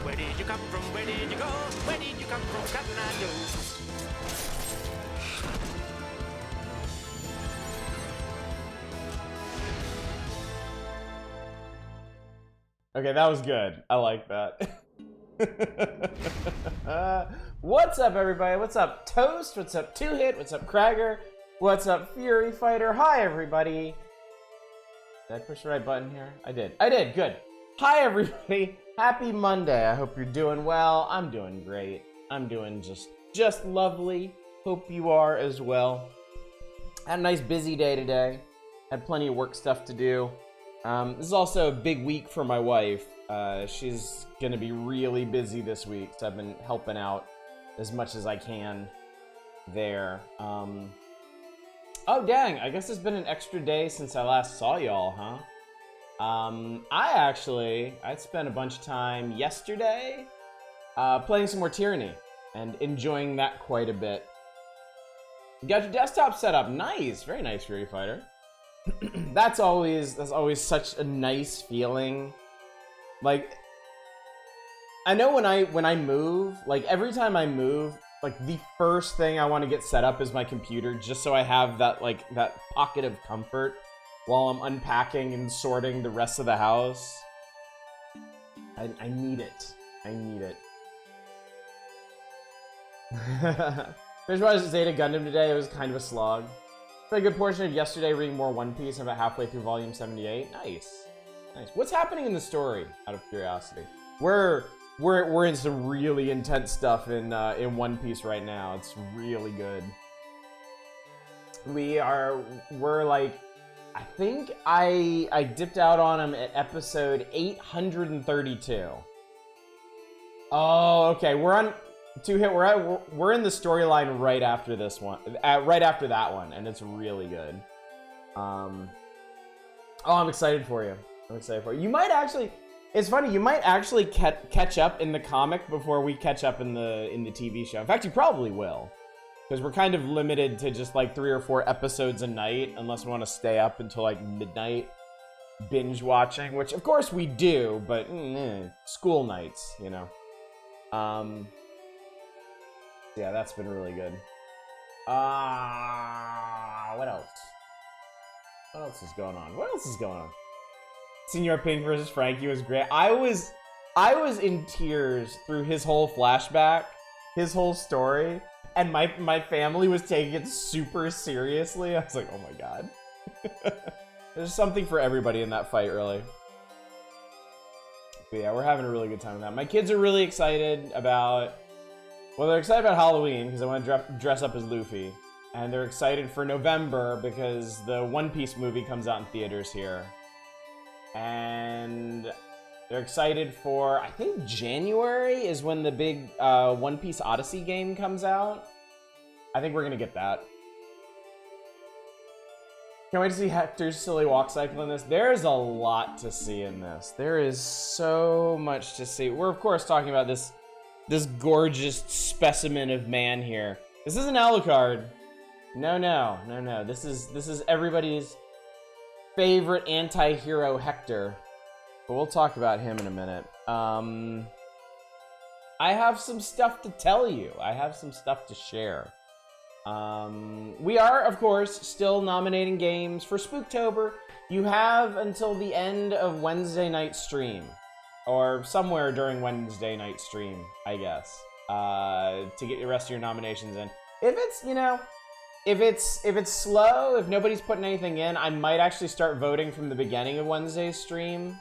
Where did you come from? Where did you go? Where did you come from, Cotton Eye Joe? Okay, that was good. I like that. What's up, everybody? What's up, Toast? What's up, Two Hit? What's up, Cragger? What's up, Fury Fighter? Hi, everybody. Did I push the right button here? I did. Good. Hi, everybody. Happy Monday. I hope you're doing well. I'm doing great. I'm doing just lovely. Hope you are as well. Had a nice busy day today. Had plenty of work stuff to do. This is also a big week for my wife. She's gonna be really busy this week, so I've been helping out as much as I can there. Oh dang, I guess it's been an extra day since I last saw y'all, huh? I spent a bunch of time yesterday playing some more Tyranny and enjoying that quite a bit. You got your desktop set up. Nice, very nice, Fury Fighter. That's always such a nice feeling. Like, I know when I move, like every time I move, like the first thing I want to get set up is my computer, just so I have that that pocket of comfort while I'm unpacking and sorting the rest of the house. I need it. I need it. Finished watching Zeta Gundam today. It was kind of a slog. Spent a good portion of yesterday reading more One Piece. I'm about halfway through volume 78. Nice. Nice. What's happening in the story, out of curiosity? We're in some really intense stuff in One Piece right now. It's really good. We're like, I think I dipped out on him at episode 832. Oh, okay. We're on Two Hit. We're in the storyline right after this one, right after that one, and it's really good. Oh, I'm excited for you. I'm excited for you. You might actually. It's funny. You might actually catch up in the comic before we catch up in the TV show. In fact, you probably will, because we're kind of limited to just like 3 or 4 episodes a night, unless we want to stay up until like midnight binge watching, which of course we do, but school nights, you know. Yeah, that's been really good. What else? What else is going on? What else is going on? Senor Pink versus Frankie was great. I was in tears through his whole flashback, his whole story, and my family was taking it super seriously. I was like, oh my god. There's something for everybody in that fight, really. But yeah, we're having a really good time with that. My kids are really excited about... Well, they're excited about Halloween because they want to dress up as Luffy. And they're excited for November because the One Piece movie comes out in theaters here. And they're excited for, I think January is when the big One Piece Odyssey game comes out. I think we're going to get that. Can't wait to see Hector's silly walk cycle in this. There's a lot to see in this. There is so much to see. We're, of course, talking about this gorgeous specimen of man here. This isn't Alucard. No. This is everybody's favorite anti-hero, Hector. But we'll talk about him in a minute. I have some stuff to tell you. I have some stuff to share. We are, of course, still nominating games for Spooktober. You have until the end of Wednesday night stream. Or somewhere during Wednesday night stream, I guess, to get the rest of your nominations in. If it's, you know, if it's slow, if nobody's putting anything in, I might actually start voting from the beginning of Wednesday's stream,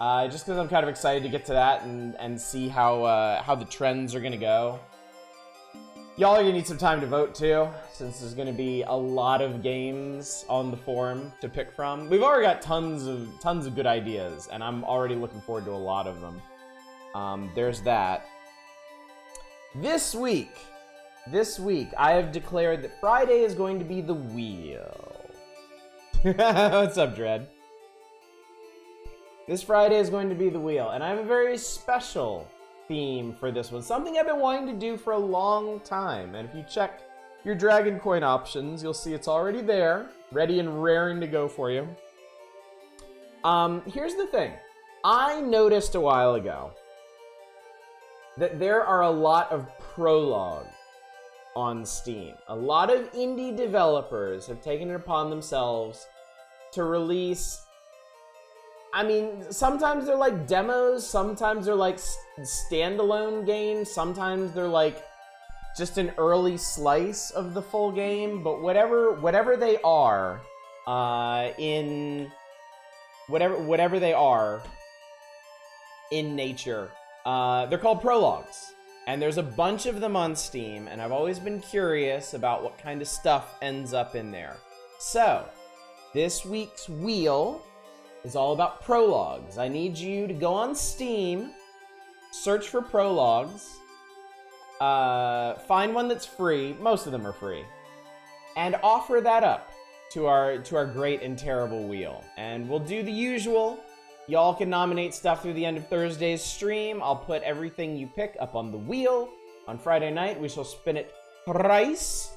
just because I'm kind of excited to get to that and see how the trends are gonna go. Y'all are gonna need some time to vote too, since there's gonna be a lot of games on the forum to pick from. We've already got tons of good ideas, and I'm already looking forward to a lot of them. There's that. This week, I have declared that Friday is going to be the wheel. What's up, Dread? This Friday is going to be the wheel, and I have a very special theme for this one. Something I've been wanting to do for a long time. And if you check your Dragon Coin options, you'll see it's already there, ready and raring to go for you. Here's the thing. I noticed a while ago that there are a lot of prologues on Steam. A lot of indie developers have taken it upon themselves to release, I mean, sometimes they're like demos, sometimes they're like standalone games, sometimes they're like just an early slice of the full game, but whatever they are, whatever they are in nature, they're called prologues. And there's a bunch of them on Steam, and I've always been curious about what kind of stuff ends up in there. So, this week's wheel is all about prologues. I need you to go on Steam, search for prologues, find one that's free, most of them are free, and offer that up to our great and terrible wheel. And we'll do the usual. Y'all can nominate stuff through the end of Thursday's stream. I'll put everything you pick up on the wheel. On Friday night, we shall spin it thrice,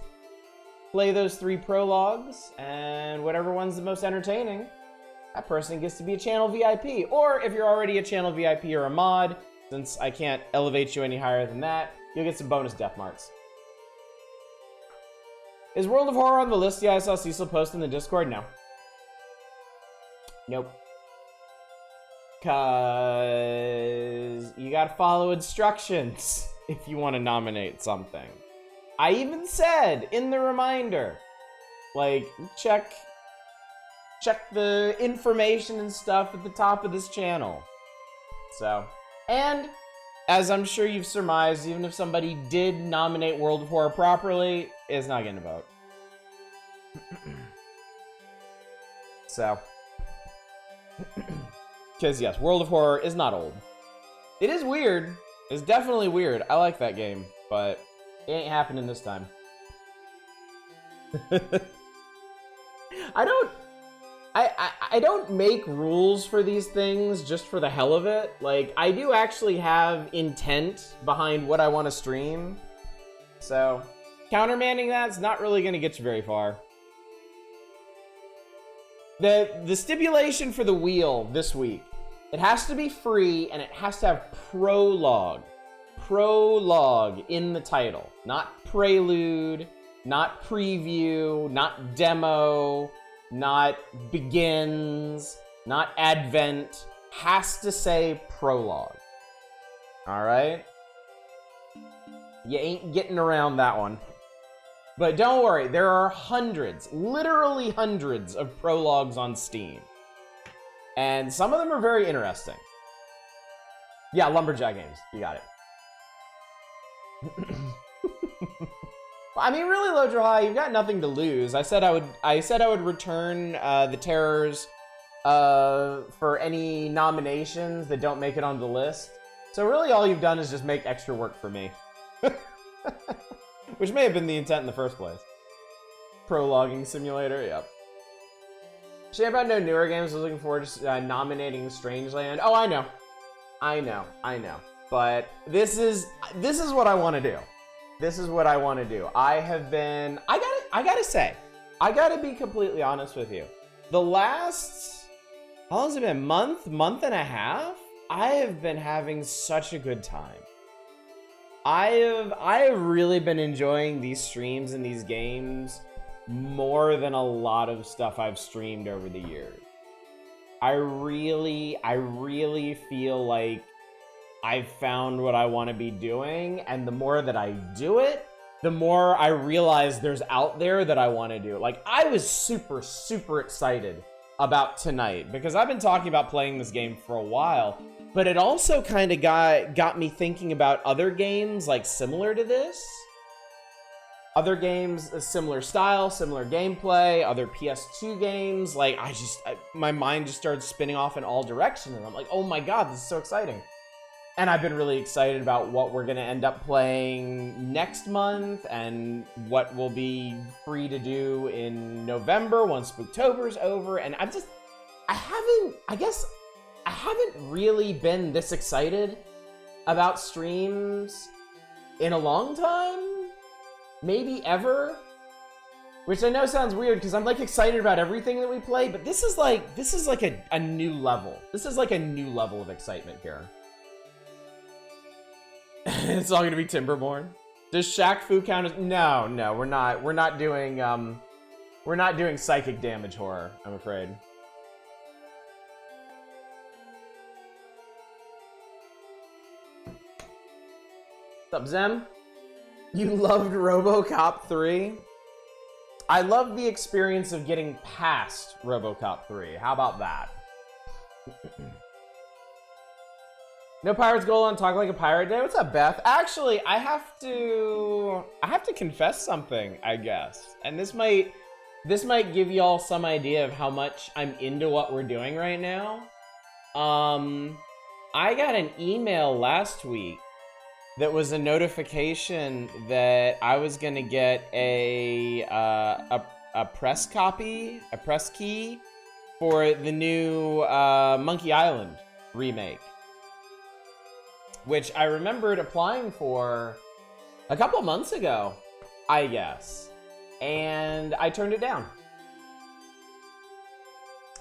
play those 3 prologues, and whatever one's the most entertaining, that person gets to be a channel VIP. Or if you're already a channel VIP or a mod, since I can't elevate you any higher than that, you'll get some bonus death marks. Is World of Horror on the list? Yeah, I saw Cecil post in the Discord. No. Nope. Because you gotta follow instructions if you want to nominate something. I even said in the reminder, like, check the information and stuff at the top of this channel. So, and as I'm sure you've surmised, even if somebody did nominate World of Horror properly, it's not getting a vote. So, because yes, World of Horror is not old. It is weird. It's definitely weird. I like that game, but it ain't happening this time. I don't make rules for these things just for the hell of it. Like, I do actually have intent behind what I want to stream. So, countermanding that's not really going to get you very far. The stipulation for the wheel this week, it has to be free and it has to have prologue. Prologue in the title. Not prelude, not preview, not demo, not begins, not advent. Has to say prologue. Alright? You ain't getting around that one. But don't worry, there are hundreds, literally hundreds of prologues on Steam. And some of them are very interesting. Yeah, Lumberjack Games. You got it. I mean, really, Lodro High, you've got nothing to lose. I said I would return the terrors for any nominations that don't make it on the list. So really all you've done is just make extra work for me. Which may have been the intent in the first place. Prologuing simulator, yep. Shame about no newer games. I was looking forward to nominating Strangeland. Oh, I know. But this is what I want to do. This is what I want to do. I gotta say, I gotta be completely honest with you. The last, how long has it been? Month and a half? I have been having such a good time. I have really been enjoying these streams and these games more than a lot of stuff I've streamed over the years. I really feel like I've found what I want to be doing, and the more that I do it, the more I realize there's out there that I want to do. Like, I was super excited about tonight, because I've been talking about playing this game for a while, but it also kind of got me thinking about other games, like, similar to this. Other games, a similar style, similar gameplay, other PS2 games. Like, my mind just started spinning off in all directions, and I'm like, oh my god, this is so exciting. And I've been really excited about what we're going to end up playing next month and what will be free to do in November once Spooktober's over. And I haven't really been this excited about streams in a long time. Maybe ever. Which I know sounds weird because I'm like excited about everything that we play, but this is like a new level. This is like a new level of excitement here. It's all gonna be Timberborn. Does Shaq Fu count as? No, we're not. We're not doing psychic damage horror, I'm afraid. What's up, Zem? You loved RoboCop 3? I loved the experience of getting past RoboCop 3. How about that? No Pirates Gold on Talk Like a Pirate Day. What's up, Beth? Actually, I have to confess something, I guess. And this might give y'all some idea of how much I'm into what we're doing right now. I got an email last week that was a notification that I was gonna get a press copy, a press key for the new Monkey Island remake, which I remembered applying for a couple months ago, I guess, and I turned it down.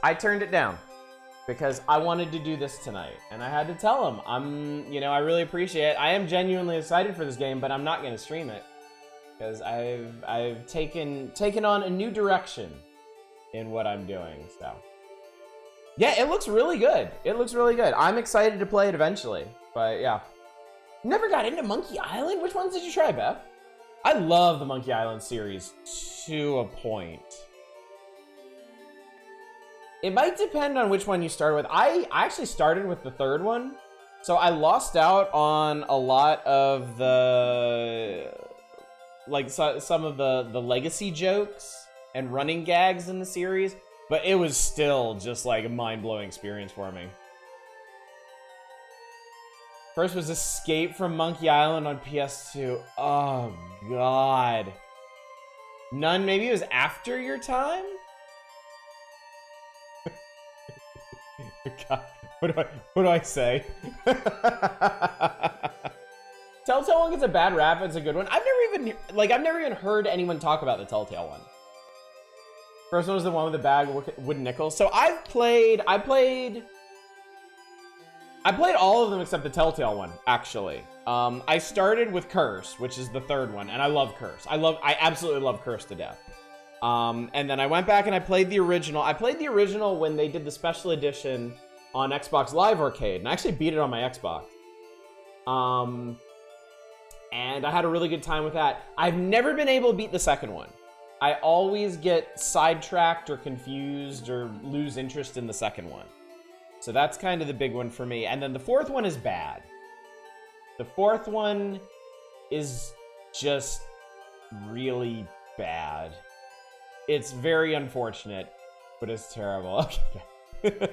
I turned it down because I wanted to do this tonight, and I had to tell him, I really appreciate it. I am genuinely excited for this game, but I'm not going to stream it because I've taken on a new direction in what I'm doing. So, yeah, it looks really good. It looks really good. I'm excited to play it eventually, but yeah. Never got into Monkey Island? Which ones did you try, Beth? I love the Monkey Island series to a point. It might depend on which one you started with. I actually started with the third one, so I lost out on a lot of the, some of the legacy jokes and running gags in the series, but it was still just like a mind-blowing experience for me. First was Escape from Monkey Island on PS2. Oh, God. None, maybe it was after your time? God, what do I say? Telltale one gets a bad rap. It's a good one. I've never even heard anyone talk about the Telltale one. First one was the one with the bag of wooden nickels. So I played all of them except the Telltale one, actually. I started with Curse, which is the third one, and I love Curse. I absolutely love Curse to death. And then I went back and I played the original. I played the original when they did the special edition on Xbox Live Arcade, and I actually beat it on my Xbox. And I had a really good time with that. I've never been able to beat the second one. I always get sidetracked or confused or lose interest in the second one. So that's kind of the big one for me. And then the fourth one is bad. The fourth one is just really bad. It's very unfortunate, but it's terrible. Okay.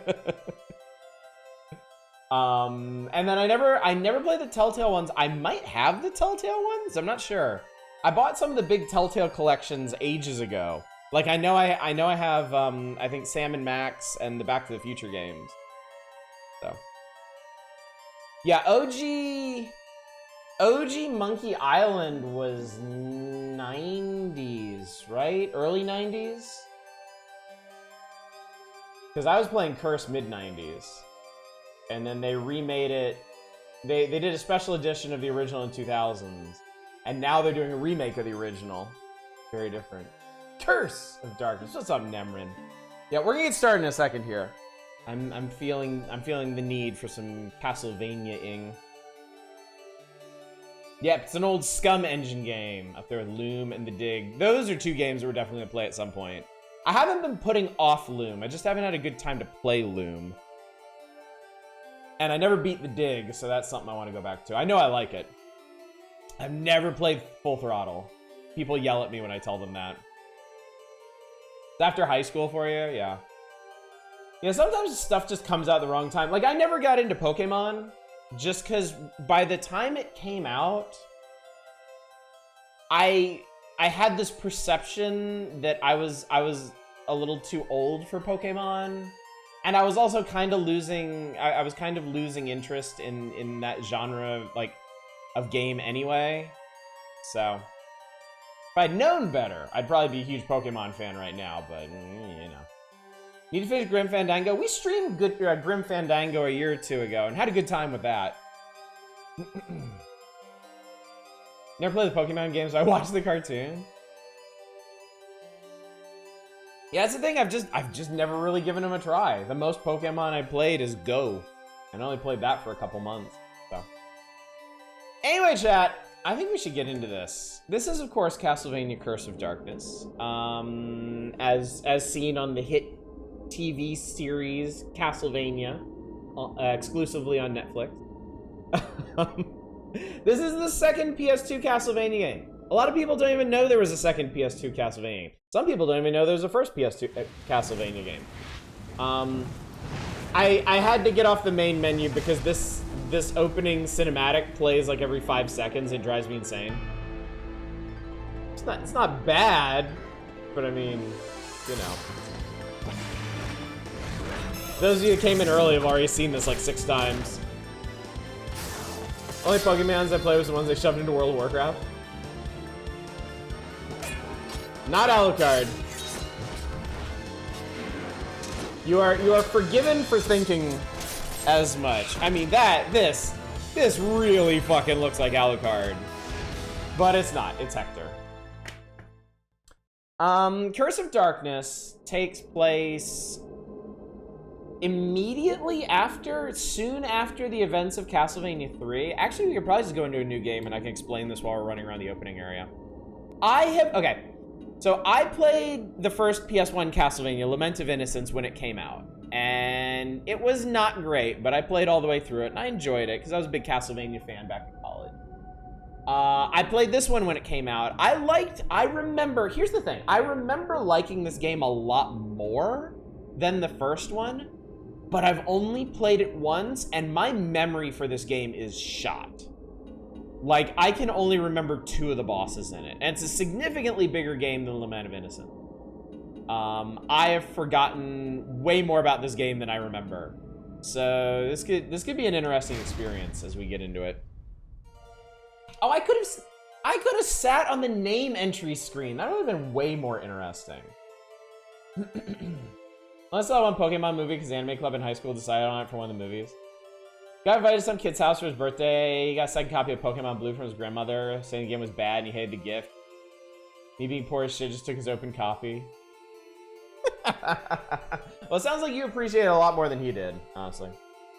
And then I never played the Telltale ones. I might have the Telltale ones. I'm not sure. I bought some of the big Telltale collections ages ago. Like I know I have I think Sam and Max and the Back to the Future games. So yeah, OG Monkey Island was 90s, right? Early 90s? Because I was playing Curse mid-90s. And then they remade it. They did a special edition of the original in 2000s. And now they're doing a remake of the original. Very different. Curse of Darkness. What's up, Nemrin? Yeah, we're gonna get started in a second here. I'm feeling the need for some Castlevania-ing. Yep, it's an old Scum engine game up there with Loom and The Dig. Those are two games we're definitely gonna play at some point. I haven't been putting off Loom. I just haven't had a good time to play Loom. And I never beat The Dig, so that's something I want to go back to. I know I like it. I've never played Full Throttle. People yell at me when I tell them that. It's after high school for you? Yeah. Yeah, sometimes stuff just comes out at the wrong time. Like, I never got into Pokemon just because by the time it came out, I had this perception that I was a little too old for Pokemon. And I was also kind of losing, I was kind of losing interest in that genre of game anyway. So, if I'd known better, I'd probably be a huge Pokemon fan right now, but, you know. Need to finish Grim Fandango? We streamed Grim Fandango a year or two ago and had a good time with that. Never played the Pokemon games, but I watched the cartoon. Yeah, that's the thing. I've just never really given them a try. The most Pokemon I played is Go, and I only played that for a couple months. So, anyway, chat. I think we should get into this. This is, of course, Castlevania: Curse of Darkness, as seen on the hit TV series Castlevania, exclusively on Netflix. This is the second PS2 Castlevania game. A lot of people don't even know there was a second PS2 Castlevania game. Some people don't even know there was a first PS2 Castlevania game. I had to get off the main menu because this opening cinematic plays like every 5 seconds. It drives me insane. It's not bad, but I mean, you know. Those of you that came in early have already seen this like 6 times. Only Pokemons I play was the ones they shoved into World of Warcraft. Not Alucard. You are forgiven for thinking as much. I mean, this really fucking looks like Alucard. But it's not, it's Hector. Curse of Darkness takes place immediately after, soon after the events of Castlevania 3. Actually, we could probably just go into a new game and I can explain this while we're running around the opening area. Okay. So I played the first PS1 Castlevania, Lament of Innocence, when it came out. And it was not great, but I played all the way through it, and I enjoyed it, because I was a big Castlevania fan back in college. I played this one when it came out. Here's the thing. I remember liking this game a lot more than the first one, but I've only played it once, and my memory for this game is shot. Like, I can only remember 2 of the bosses in it. And it's a significantly bigger game than Lament of Innocence. I have forgotten way more about this game than I remember. So this could be an interesting experience as we get into it. Oh, I could have sat on the name entry screen. That would have been way more interesting. I saw one Pokemon movie because Anime Club in high school decided on it for one of the movies. Got invited to some kid's house for his birthday. He got a second copy of Pokemon Blue from his grandmother, saying the game was bad and he hated the gift. Me being poor as shit just took his open copy. Well, it sounds like you appreciate it a lot more than he did, honestly.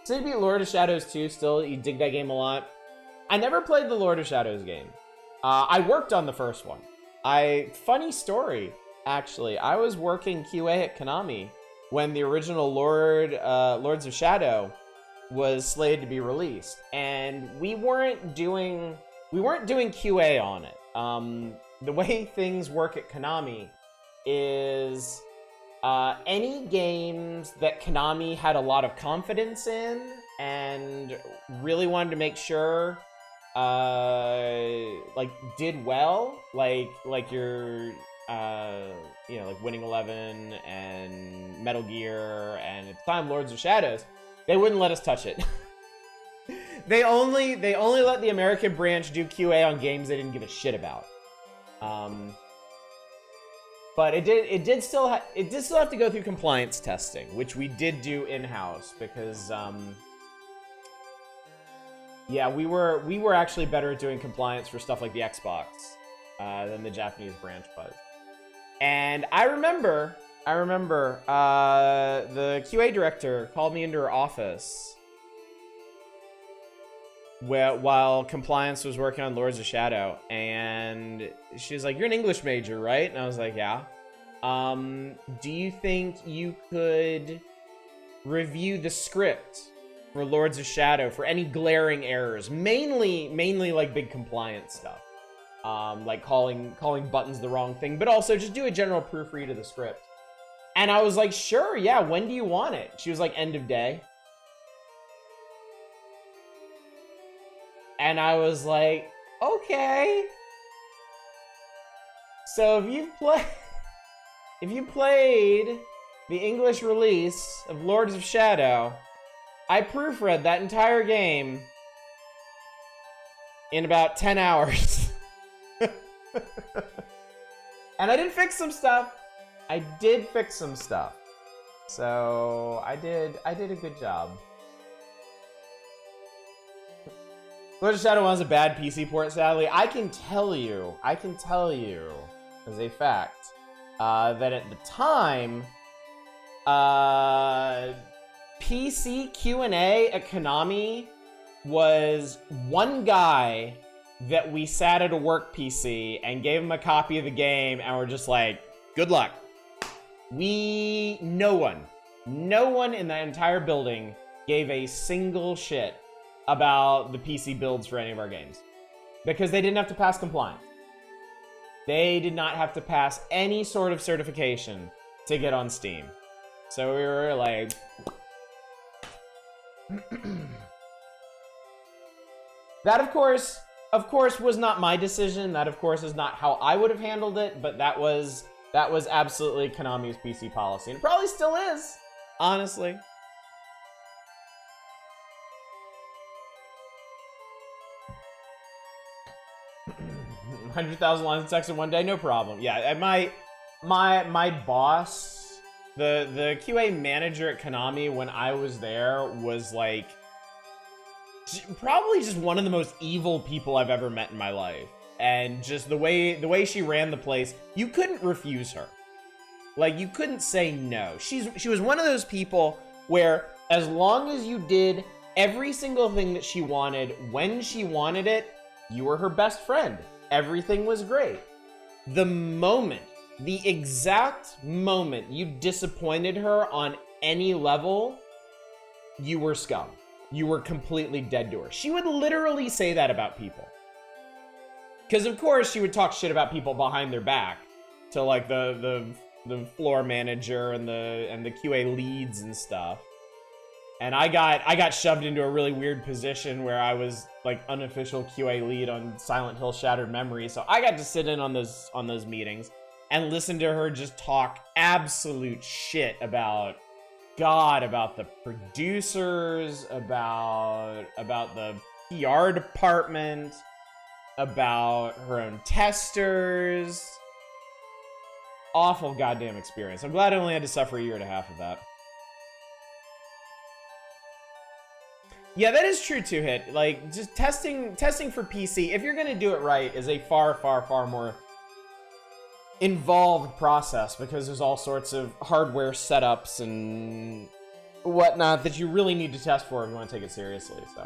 So you beat Lord of Shadows 2 still. You dig that game a lot. I never played the Lord of Shadows game. I worked on the first one. Funny story, actually. I was working QA at Konami when the original Lords of Shadow was slated to be released, and we weren't doing QA on it. The way things work at Konami is any games that Konami had a lot of confidence in and really wanted to make sure like did well, like your like Winning Eleven and Metal Gear, and at the time Lords of Shadows, they wouldn't let us touch it. They only let the American branch do QA on games they didn't give a shit about. But it did still have to go through compliance testing, which we did do in-house because yeah, we were actually better at doing compliance for stuff like the Xbox than the Japanese branch was. And I remember the QA director called me into her office while compliance was working on Lords of Shadow, and she was like, "You're an English major, right?" And I was like, "Yeah." Do you think you could review the script for Lords of Shadow for any glaring errors? Mainly like big compliance stuff. Like calling buttons the wrong thing, but also just do a general proofread of the script. And I was like, sure, yeah, when do you want it? She was like, end of day. And I was like, okay. So if you played the English release of Lords of Shadow, I proofread that entire game in about 10 hours. And I did fix some stuff. So I did a good job. Legend of Shadow 1 is a bad PC port, sadly. I can tell you as a fact, that at the time, PC Q&A at Konami was one guy that we sat at a work PC and gave him a copy of the game and we're just like, good luck. No one in the entire building gave a single shit about the PC builds for any of our games. Because they didn't have to pass compliance. They did not have to pass any sort of certification to get on Steam. So we were like... That, of course, was not my decision. That, of course, is not how I would have handled it. But that was absolutely Konami's PC policy. And it probably still is, honestly. 100,000 lines of text in one day, no problem. Yeah, and my boss, the QA manager at Konami when I was there was like probably just one of the most evil people I've ever met in my life. And just the way she ran the place, you couldn't refuse her. Like, you couldn't say no. She was one of those people where as long as you did every single thing that she wanted when she wanted it, you were her best friend. Everything was great. The exact moment you disappointed her on any level, you were scum. You were completely dead to her. She would literally say that about people. Because of course she would talk shit about people behind their back to like the floor manager and the QA leads and stuff. And I got shoved into a really weird position where I was like unofficial QA lead on Silent Hill Shattered Memories. So I got to sit in on those meetings and listen to her just talk absolute shit about the producers, about the PR department, about her own testers. Awful goddamn experience. I'm glad I only had to suffer a year and a half of that. Yeah, that is true too, Hit. Like, just testing for PC, if you're gonna do it right, is a far, far, far more involved process because there's all sorts of hardware setups and whatnot that you really need to test for if you want to take it seriously, so.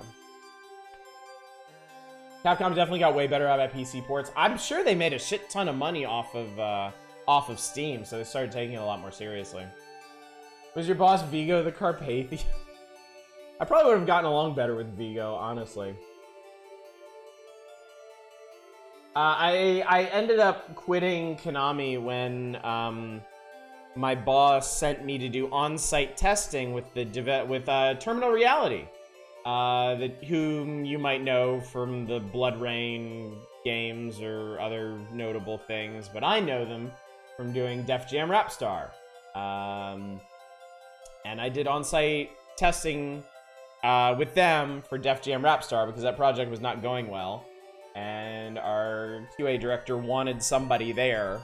Capcom definitely got way better at PC ports. I'm sure they made a shit ton of money off of Steam, so they started taking it a lot more seriously. Was your boss Vigo the Carpathian? I probably would have gotten along better with Vigo, honestly. I ended up quitting Konami when my boss sent me to do on-site testing with Terminal Reality, whom you might know from the Blood Rain games or other notable things, but I know them from doing Def Jam Rap Star. And I did on-site testing with them for Def Jam Rap Star because that project was not going well. And our QA director wanted somebody there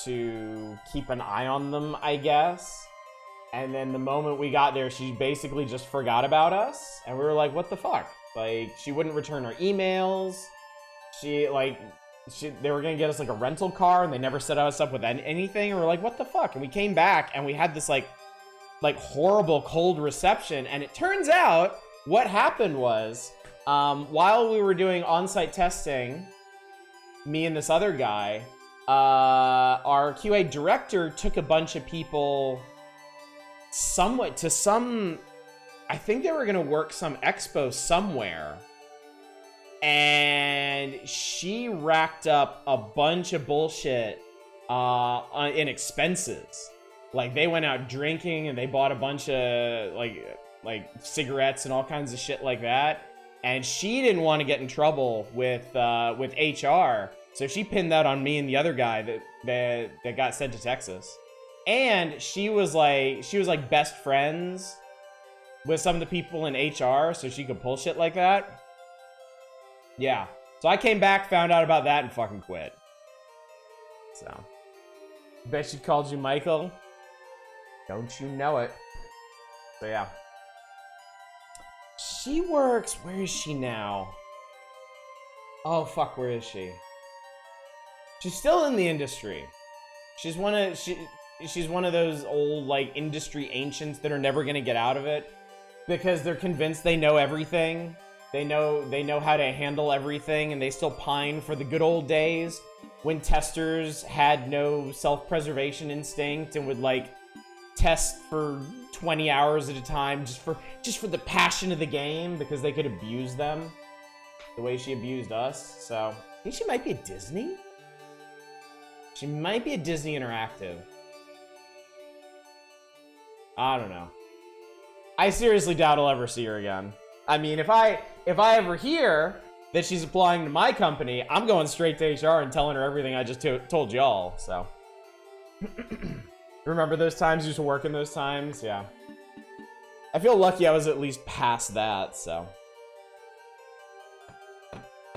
to keep an eye on them, I guess. And then the moment we got there, she basically just forgot about us. And we were like, what the fuck? Like, she wouldn't return our emails. They were gonna get us like a rental car and they never set us up with anything. And we're like, what the fuck? And we came back and we had this like horrible cold reception. And it turns out what happened was, while we were doing on-site testing, me and this other guy, our QA director took a bunch of people I think they were gonna work some expo somewhere, and she racked up a bunch of bullshit in expenses. Like, they went out drinking and they bought a bunch of like cigarettes and all kinds of shit like that. And she didn't want to get in trouble with HR, so she pinned that on me and the other guy that got sent to Texas. And she was like best friends with some of the people in HR, so she could pull shit like that. Yeah. So I came back, found out about that, and fucking quit. So, bet she called you Michael. Don't you know it? So yeah. She works, where is she now? Oh fuck, where is she? She's still in the industry. She's one of those old like industry ancients that are never gonna get out of it because they're convinced they know everything. They know how to handle everything, and they still pine for the good old days when testers had no self-preservation instinct and would like test for 20 hours at a time just for the passion of the game because they could abuse them the way she abused us. So I think she might be a Disney. She might be a Disney Interactive. I don't know. I seriously doubt I'll ever see her again. I mean, if I ever hear that she's applying to my company, I'm going straight to HR and telling her everything I just told y'all, so. Remember those times you used to work in those times? Yeah. I feel lucky I was at least past that, so.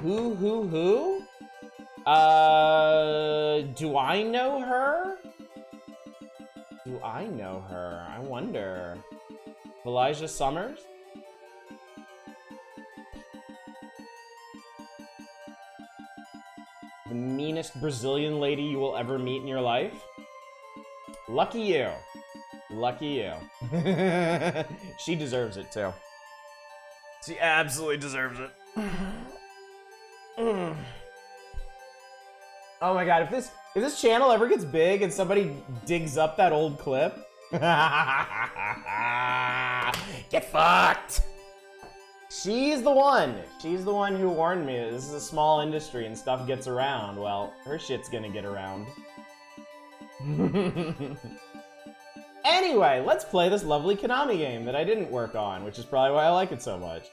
Who? Do I know her? Do I know her? I wonder. Elijah Summers? The meanest Brazilian lady you will ever meet in your life? Lucky you. Lucky you. She deserves it too. She absolutely deserves it. Oh my god, if this channel ever gets big and somebody digs up that old clip, get fucked. She's the one. She's the one who warned me that this is a small industry and stuff gets around. Well, her shit's gonna get around. Anyway, let's play this lovely Konami game that I didn't work on, which is probably why I like it so much.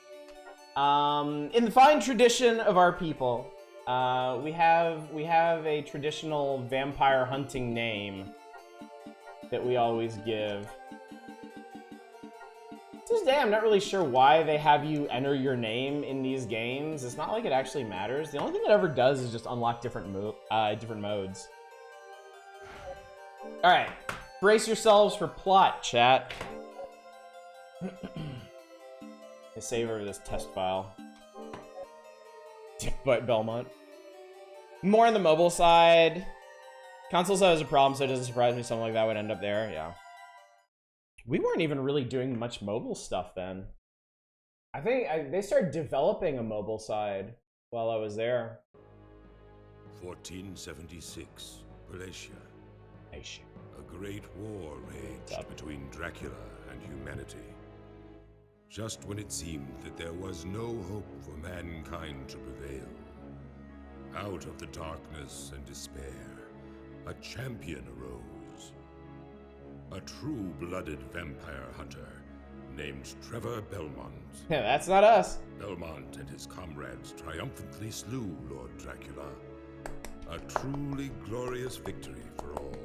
In the fine tradition of our people, we have a traditional vampire hunting name that we always give. To this day, I'm not really sure why they have you enter your name in these games. It's not like it actually matters. The only thing it ever does is just unlock different modes. All right, brace yourselves for plot, chat. I save over this test file. But Belmont. More on the mobile side. Console side is a problem, so it doesn't surprise me something like that would end up there, yeah. We weren't even really doing much mobile stuff then. I think they started developing a mobile side while I was there. 1476, Galatia. Asia. A great war raged between Dracula and humanity. Just when it seemed that there was no hope for mankind to prevail, out of the darkness and despair, a champion arose. A true-blooded vampire hunter named Trevor Belmont. Yeah, that's not us. Belmont and his comrades triumphantly slew Lord Dracula. A truly glorious victory for all.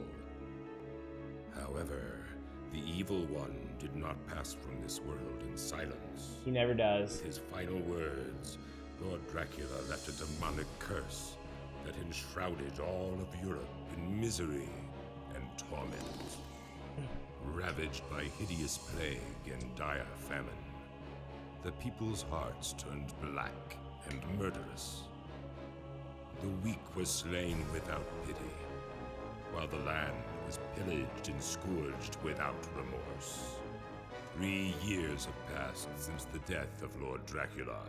However, the evil one did not pass from this world in silence. He never does. With his final words, Lord Dracula left a demonic curse that enshrouded all of Europe in misery and torment. Ravaged by hideous plague and dire famine, the people's hearts turned black and murderous. The weak were slain without pity, while the land was pillaged and scourged without remorse. 3 years have passed since the death of Lord Dracula,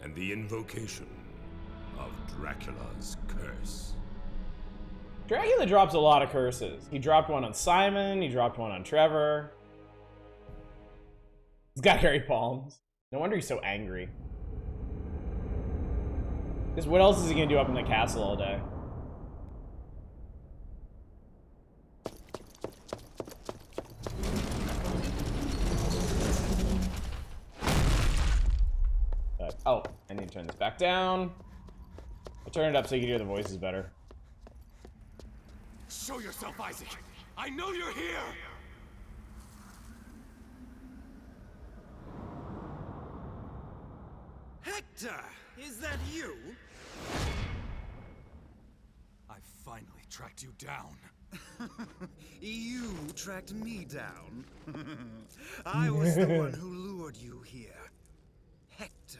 and the invocation of Dracula's curse. Dracula drops a lot of curses. He dropped one on Simon, he dropped one on Trevor. He's got hairy palms. No wonder he's so angry. Because what else is he gonna do up in the castle all day? Oh, I need to turn this back down. I'll turn it up so you can hear the voices better. Show yourself, Isaac! I know you're here! Hector! Is that you? I finally tracked you down. You tracked me down? I was the one who lured you here. Hector,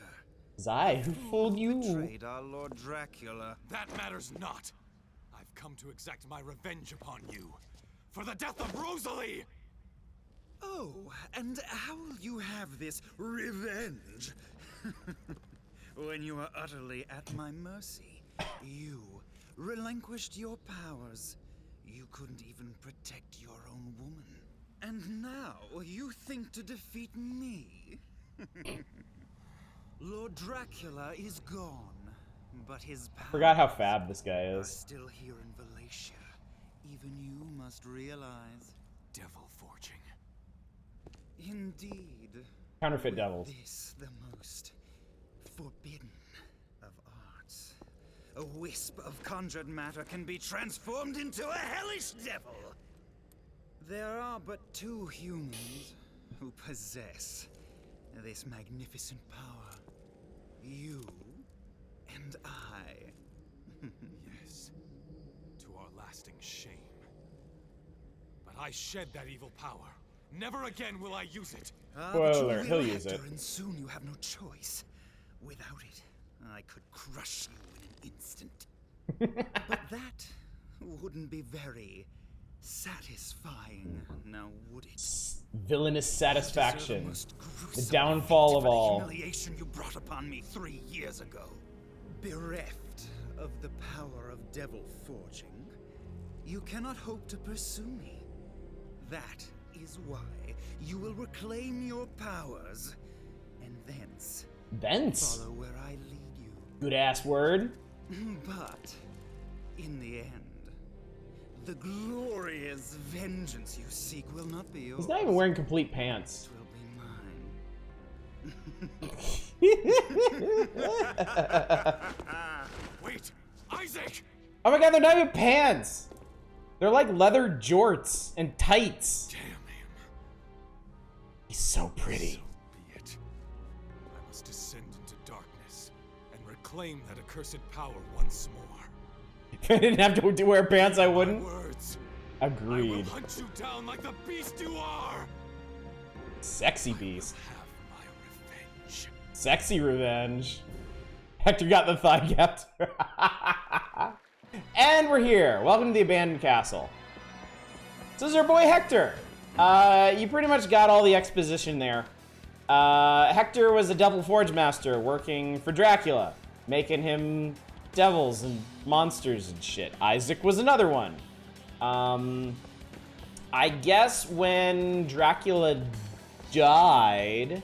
'Cause I who fooled you. Betrayed our Lord Dracula. That matters not. I've come to exact my revenge upon you for the death of Rosalie. Oh, and how will you have this revenge? When you are utterly at my mercy, you relinquished your powers. You couldn't even protect your own woman. And now you think to defeat me? Lord Dracula is gone, but his powers Forgot how fab this guy are is. still here in Valatia. Even you must realize. Devil forging. Indeed. Counterfeit devils. This the most forbidden of arts. A wisp of conjured matter can be transformed into a hellish devil. There are but two humans who possess this magnificent power. You and I. Yes, to our lasting shame. But I shed that evil power. Never again will I use it. Spoiler But you alert, he'll will, use Hector, it. And soon you have no choice. Without it, I could crush you in an instant. But that wouldn't be very satisfying, now would it? Villainous Deserve satisfaction. the most The gruesome downfall fate of for the all. humiliation you brought upon me 3 years ago. Bereft of the power of devil forging, you cannot hope to pursue me. That is why you will reclaim your powers, and thence follow where I lead you. Good ass word. But in the end, the glorious vengeance you seek will not be yours. He's not even wearing complete pants. It will be mine. Wait, Isaac! Oh my god, they're not even pants! They're like leather jorts and tights. Damn him. He's so pretty. So be it. I must descend into darkness and reclaim that accursed power once more. If I didn't have to wear pants, I wouldn't. Words. I will Agreed. hunt you down like the beast you are. Sexy beast. Have my revenge. Sexy revenge. Hector got the thigh gapped. And we're here. Welcome to the abandoned castle. So this is our boy Hector. You pretty much got all the exposition there. Hector was a devil forge master working for Dracula, making him devils and monsters and shit. Isaac was another one. I guess when Dracula died,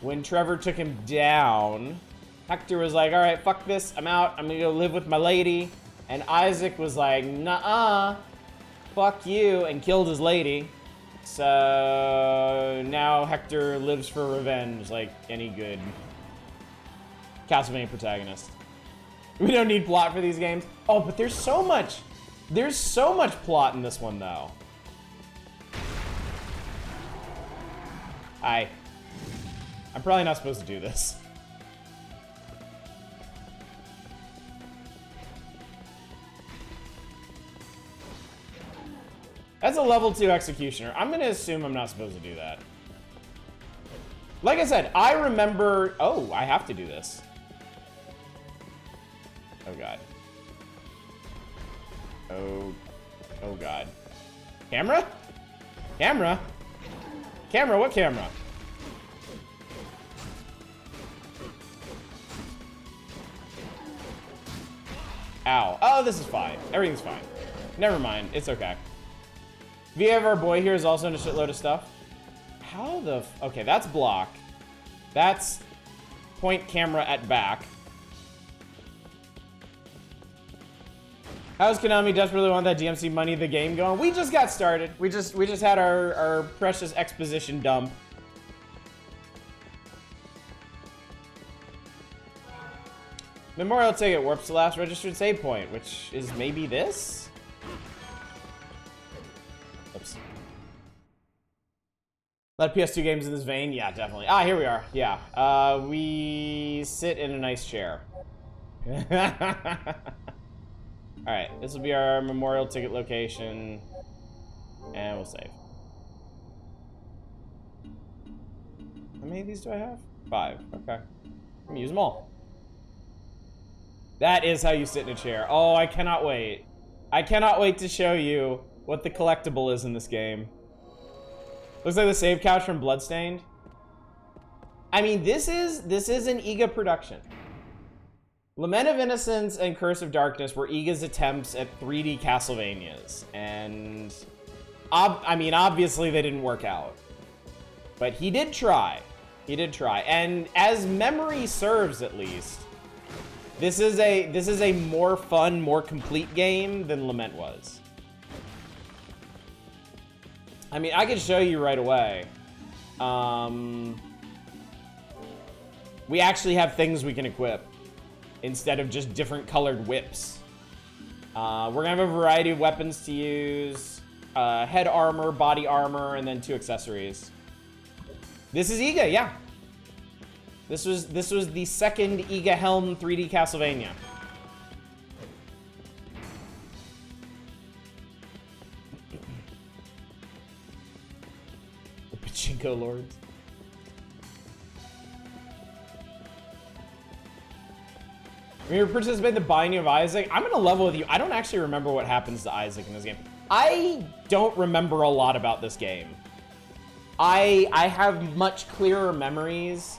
when Trevor took him down, Hector was like, all right, fuck this, I'm out, I'm gonna go live with my lady. And Isaac was like, nuh-uh, fuck you, and killed his lady. So now Hector lives for revenge like any good Castlevania protagonist. We don't need plot for these games. Oh, but there's so much plot in this one though. I'm probably not supposed to do this. That's a level 2 executioner. I'm gonna assume I'm not supposed to do that. Like I said, I remember... Oh, I have to do this. Oh god. Oh god. Camera? Camera? Camera, what camera? Ow. Oh, this is fine. Everything's fine. Never mind. It's okay. VA of our boy here is also in a shitload of stuff. How the... Okay, that's block. That's point camera at back. How's Konami desperately want that DMC money the game going? We just got started. We just had our precious exposition dump. Memorial ticket warps the last registered save point, which is maybe this? Oops. A lot of PS2 games in this vein? Yeah, definitely. Ah, here we are. Yeah. We sit in a nice chair. Alright, this will be our memorial ticket location. And we'll save. How many of these do I have? 5. Okay. Use them all. That is how you sit in a chair. Oh, I cannot wait. I cannot wait to show you what the collectible is in this game. Looks like the save couch from Bloodstained. I mean, this is an IGA production. Lament of Innocence and Curse of Darkness were IGA's attempts at 3D Castlevanias, and I mean, obviously they didn't work out, but he did try. He did try, and as memory serves, at least, this is a more fun, more complete game than Lament was. I mean, I could show you right away. We actually have things we can equip instead of just different colored whips. We're gonna have a variety of weapons to use. Head armor, body armor, and then 2 accessories. This is IGA, yeah. This was the second IGA Helm 3D Castlevania. The Pachinko Lords. When you participate in the Binding of Isaac, I'm gonna level with you. I don't actually remember what happens to Isaac in this game. I don't remember a lot about this game. I have much clearer memories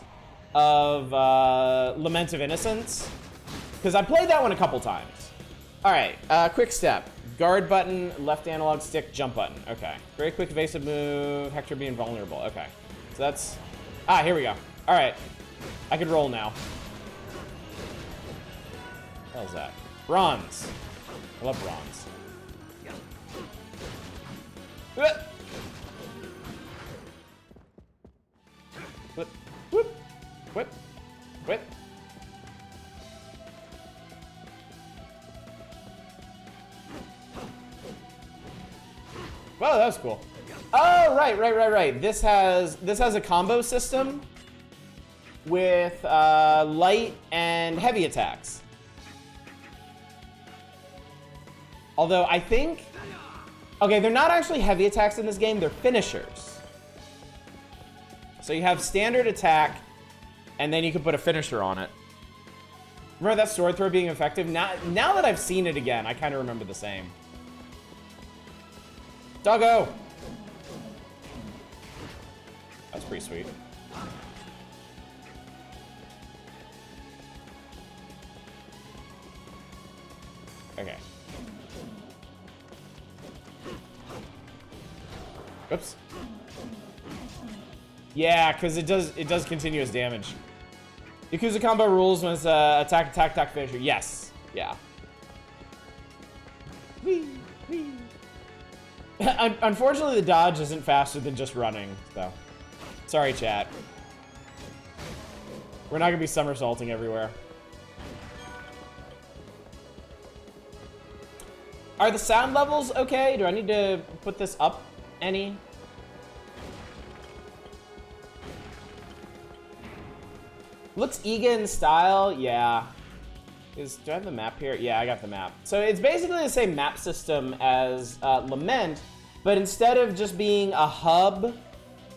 of Lament of Innocence, because I played that one a couple times. All right, quick step. Guard button, left analog stick, jump button. Okay. Very quick evasive move, Hector being vulnerable. Okay. So that's... Ah, here we go. All right. I can roll now. What the hell's that? Bronze. I love bronze. Whip, whip, whip, whip. Wow, that was cool. Oh, right. This has a combo system with light and heavy attacks. Although I think, okay, they're not actually heavy attacks in this game, they're finishers. So you have standard attack, and then you can put a finisher on it. Remember that sword throw being effective? Now that I've seen it again, I kind of remember the same. Doggo! That's pretty sweet. Okay. Oops. Yeah, because it does continuous damage. Yakuza combo rules when it's attack, finisher. Yes. Yeah. Whee, whee. Unfortunately, the dodge isn't faster than just running, so. Sorry, chat. We're not gonna be somersaulting everywhere. Are the sound levels okay? Do I need to put this up any? Looks IGA in style, yeah. Do I have the map here? Yeah, I got the map. So it's basically the same map system as Lament, but instead of just being a hub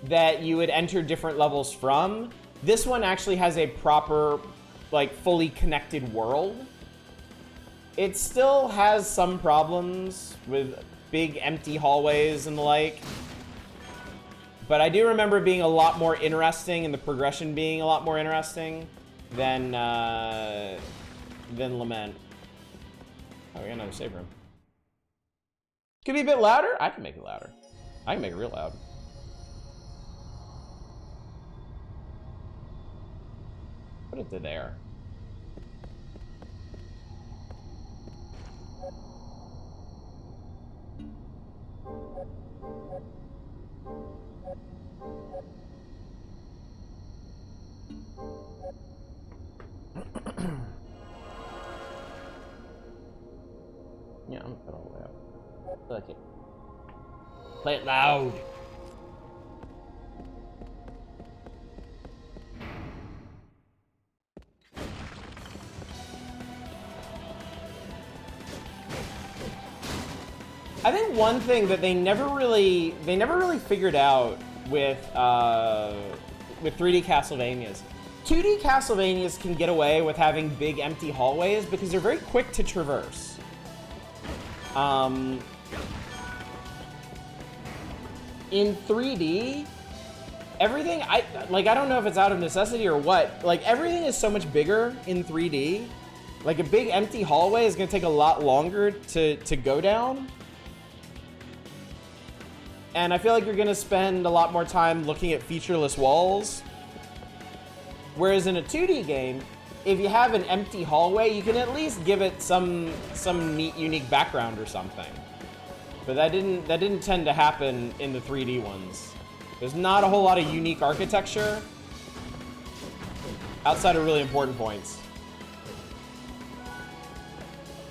that you would enter different levels from, this one actually has a proper, like, fully connected world. It still has some problems with big empty hallways and the like, but I do remember it being a lot more interesting and the progression being a lot more interesting than Lament. Oh, we got another save room. Could be a bit louder? I can make it louder. I can make it real loud. Put it to there. Yeah, I'm gonna put it all the way up. I like it. Play it loud. I think one thing that they never really figured out with 3D Castlevanias, 2D Castlevanias can get away with having big empty hallways because they're very quick to traverse. In 3D, everything, I don't know if it's out of necessity or what, like everything is so much bigger in 3D. Like a big empty hallway is gonna take a lot longer to go down. And I feel like you're gonna spend a lot more time looking at featureless walls. Whereas in a 2D game, if you have an empty hallway, you can at least give it some neat, unique background or something. But that didn't tend to happen in the 3D ones. There's not a whole lot of unique architecture outside of really important points.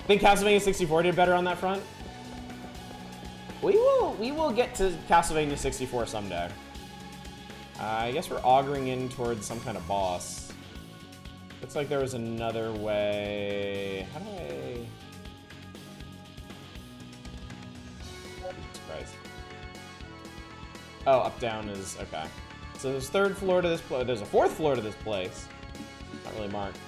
Think Castlevania 64 did better on that front? We will get to Castlevania 64 someday. I guess we're auguring in towards some kind of boss. Looks like there was another way. How do I... Jesus Christ. Oh, up, down is... okay. So there's third floor to this place. There's a fourth floor to this place. Not really marked.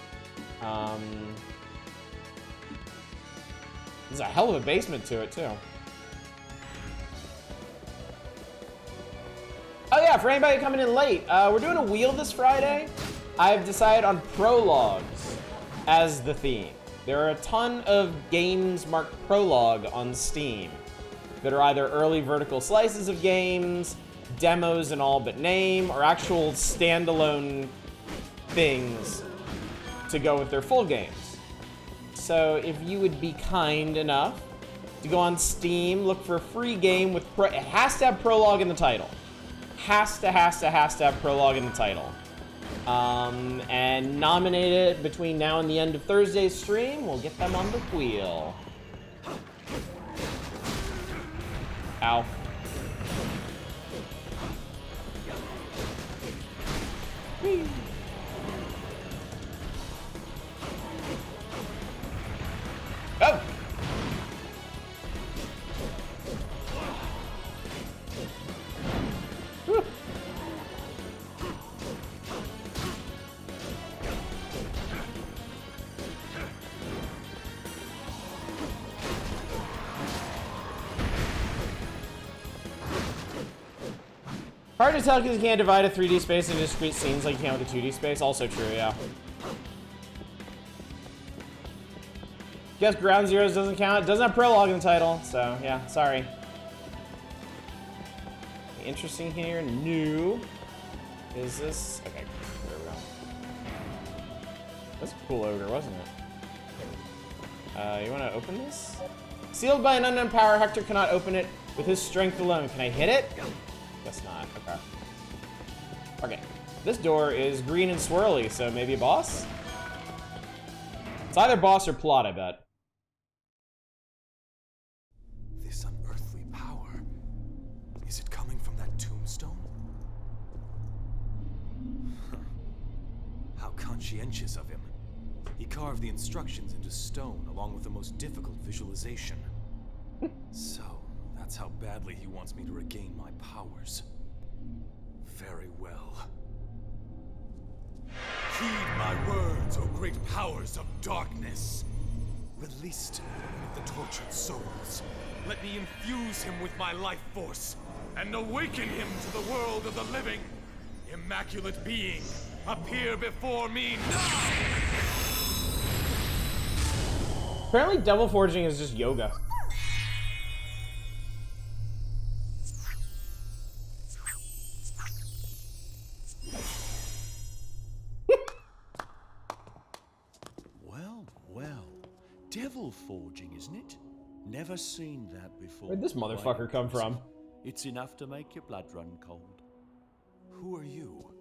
There's a hell of a basement to it, too. Oh yeah, for anybody coming in late, we're doing a wheel this Friday. I've decided on prologues as the theme. There are a ton of games marked prologue on Steam that are either early vertical slices of games, demos in all but name, or actual standalone things to go with their full games. So if you would be kind enough to go on Steam, look for a free game with it has to have prologue in the title. Has to have prologue in the title. And nominate it between now and the end of Thursday's stream. We'll get them on the wheel. Ow. Whee. Oh! Whew. Hard to tell because you can't divide a 3D space into discrete scenes like you can with a 2D space. Also true, yeah. Guess Ground Zeroes doesn't count. It doesn't have prologue in the title, so yeah, sorry. Interesting here, new. Is this? Okay, there we go. That's a cool ogre, wasn't it? You want to open this? Sealed by an unknown power, Hector cannot open it with his strength alone. Can I hit it? Guess not. Okay. Okay. This door is green and swirly, so maybe a boss? It's either boss or plot, I bet. This unearthly power. Is it coming from that tombstone? How conscientious of him. He carved the instructions into stone along with the most difficult visualization. So, that's how badly he wants me to regain my powers. Very well. Heed my words, O great powers of darkness. Release to me the tortured souls. Let me infuse him with my life force and awaken him to the world of the living. Immaculate being, appear before me now! Apparently devil forging is just yoga. Well, devil forging, isn't it? Never seen that before. Where'd this motherfucker come from? It's enough to make your blood run cold. Who are you?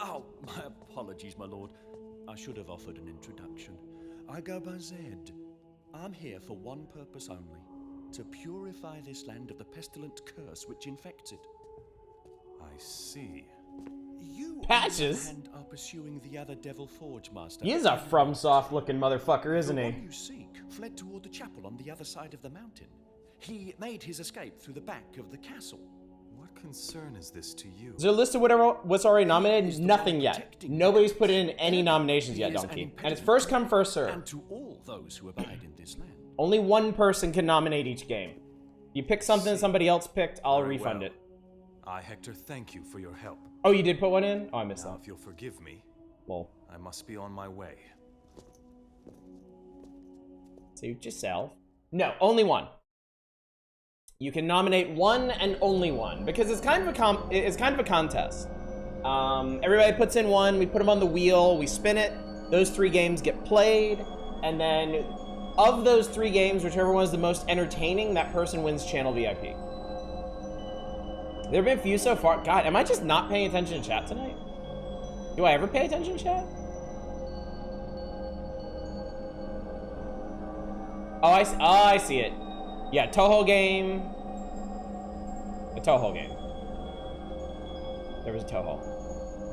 Oh, my apologies, my lord. I should have offered an introduction. I go by Zed. I'm here for one purpose only. To purify this land of the pestilent curse which infects it. I see. You, Patches? on the other hand, are pursuing the other Devil Forge Master. He is a FromSoft looking motherfucker, isn't The he? one you seek fled toward the chapel on the other side of the mountain. He made his escape through the back of the castle. What concern is this to you? Is there a list of what's already nominated? Nothing yet. Nobody's put in any nominations yet, Donkey. And it's first come, first serve. And to all those who abide in this land. Only one person can nominate each game. You pick something that somebody else picked, I'll Very refund well. it. I, Hector, thank you for your help. Oh, you did put one in? Oh, I missed Now, that. if you'll forgive me, Lol. I must be on my way. Suit yourself. No, only one. You can nominate one and only one because it's kind of a contest. Everybody puts in one. We put them on the wheel. We spin it. Those 3 games get played, and then of those 3 games, whichever one is the most entertaining, that person wins channel VIP. There have been a few so far. God, am I just not paying attention to chat tonight? Do I ever pay attention to chat? Oh, I see it. Yeah, Toho game. A Toho game. There was a Toho.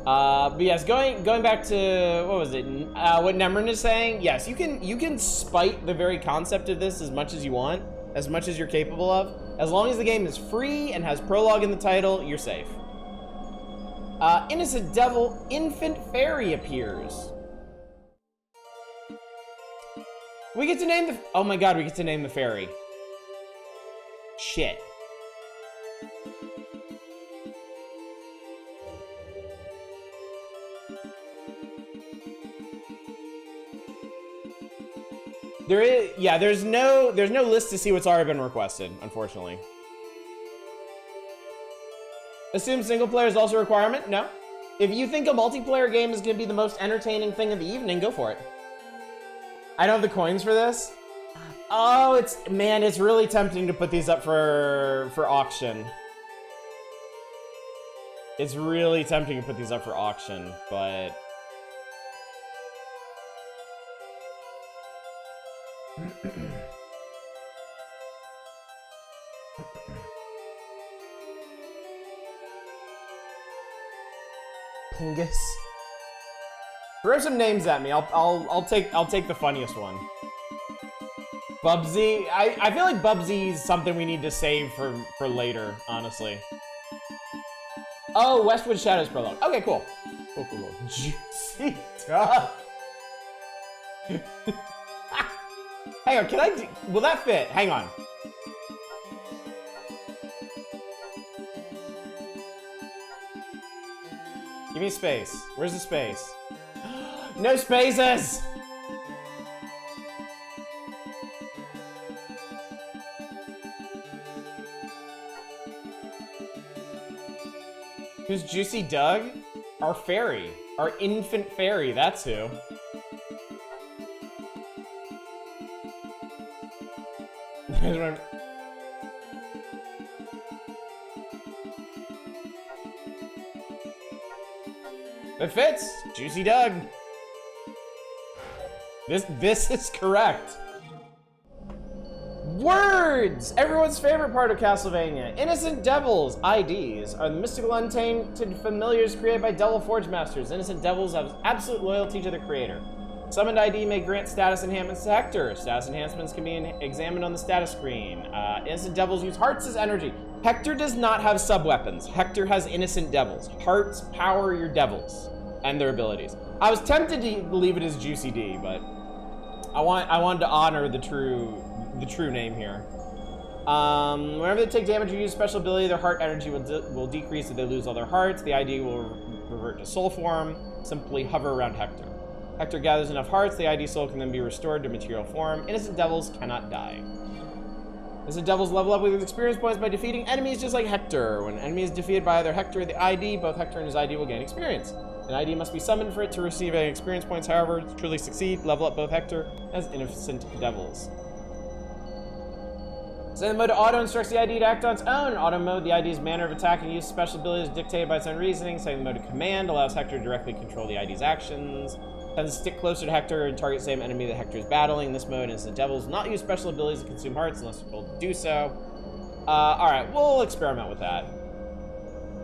But yes, going back to what was it? What Nemrin is saying. Yes, you can spite the very concept of this as much as you want, as much as you're capable of. As long as the game is free and has prologue in the title, you're safe. Innocent Devil, Infant Fairy appears. We get to name the... Oh my god, we get to name the fairy. Shit. There is... Yeah, there's no list to see what's already been requested, unfortunately. Assume single player is also a requirement? No. If you think a multiplayer game is going to be the most entertaining thing of the evening, go for it. I don't have the coins for this. Oh, it's really tempting to put these up for auction. It's really tempting to put these up for auction, but Pingus. Throw some names at me. I'll take the funniest one. Bubsy. I feel like Bubsy's something we need to save for later, honestly. Oh, Westwood Shadows prologue. Okay, cool. Cool. Juicy Duck. Hang on, will that fit? Hang on. Give me space. Where's the space? No spaces! Who's Juicy Doug? Our fairy. Our infant fairy, that's who. It fits! Juicy Doug. This is correct. Words! Everyone's favorite part of Castlevania. Innocent Devils, IDs, are the mystical untainted familiars created by Devil Forge Masters. Innocent Devils have absolute loyalty to their creator. Summoned ID may grant status enhancements to Hector. Status enhancements can be examined on the status screen. Innocent Devils use hearts as energy. Hector does not have sub-weapons. Hector has Innocent Devils. Hearts power your devils and their abilities. I was tempted to leave it as Juicy D, but I wanted to honor the true name here. Whenever they take damage or use special ability, their heart energy will decrease if they lose all their hearts. The ID will revert to soul form. Simply hover around Hector. Hector gathers enough hearts, the ID soul can then be restored to material form. Innocent Devils cannot die. Innocent Devils level up with experience points by defeating enemies just like Hector. When an enemy is defeated by either Hector or the ID, both Hector and his ID will gain experience. An ID must be summoned for it to receive any experience points. However, to truly succeed, level up both Hector as Innocent Devils. Send mode to auto instructs the ID to act on its own. In auto mode, the ID's manner of attack and use of special abilities is dictated by its own reasoning. Setting the mode to command allows Hector to directly control the ID's actions. Tends to stick closer to Hector and target the same enemy that Hector is battling. In this mode, Innocent Devils will not use special abilities to consume hearts unless they're told to do so. Alright, we'll experiment with that.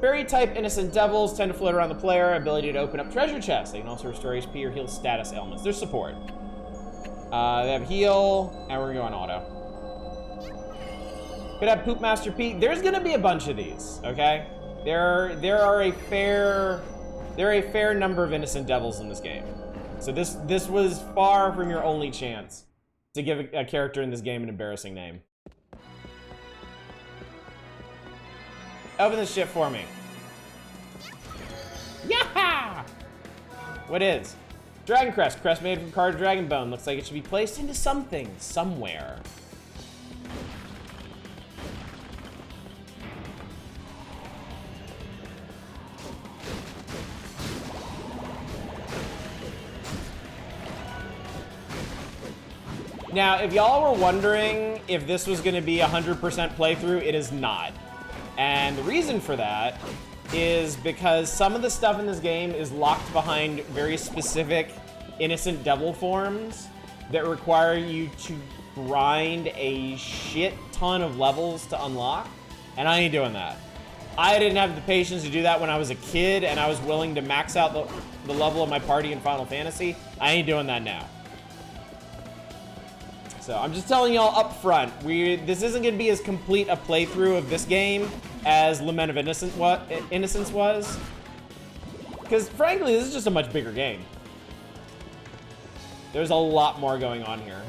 Fairy type Innocent Devils tend to float around the player. Ability to open up treasure chests. They can also restore HP or heal status ailments. There's support. They have heal, and we're going auto. Could have Poop Master Pete. There's gonna be a bunch of these, okay? There are a fair number of innocent devils in this game. So this was far from your only chance to give a character in this game an embarrassing name. Open this shit for me. Yeah! What is? Dragon Crest. Crest made from carved dragon bone. Looks like it should be placed into something, somewhere. Now, if y'all were wondering if this was going to be 100% playthrough, it is not. And the reason for that is because some of the stuff in this game is locked behind very specific innocent devil forms that require you to grind a shit ton of levels to unlock, and I ain't doing that. I didn't have the patience to do that when I was a kid, and I was willing to max out the level of my party in Final Fantasy. I ain't doing that now. So I'm just telling y'all up front, this isn't gonna be as complete a playthrough of this game as Lament of Innocence was. Because frankly, this is just a much bigger game. There's a lot more going on here.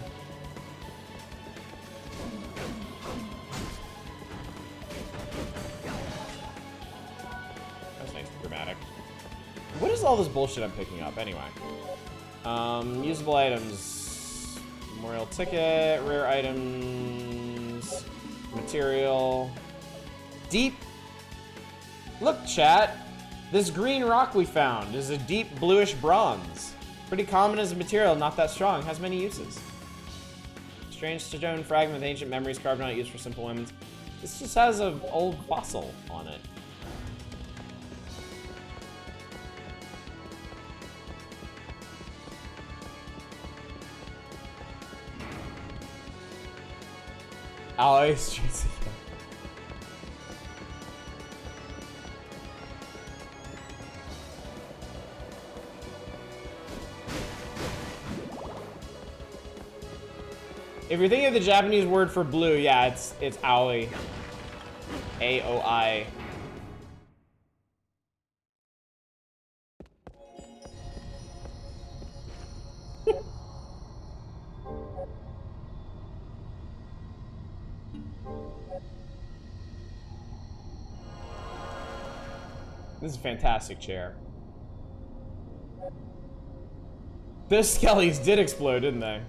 That's nice and dramatic. What is all this bullshit I'm picking up anyway? Usable items. Memorial ticket, rare items, material, deep. Look, chat, this green rock we found is a deep bluish bronze. Pretty common as a material, not that strong, has many uses. Strange stone fragment with ancient memories carved on it, used for simple women's. This just has an old fossil on it. Always Tracy. If you're thinking of the Japanese word for blue, yeah, it's aoi. A-O-I. This is a fantastic chair. Those skellies did explode, didn't they?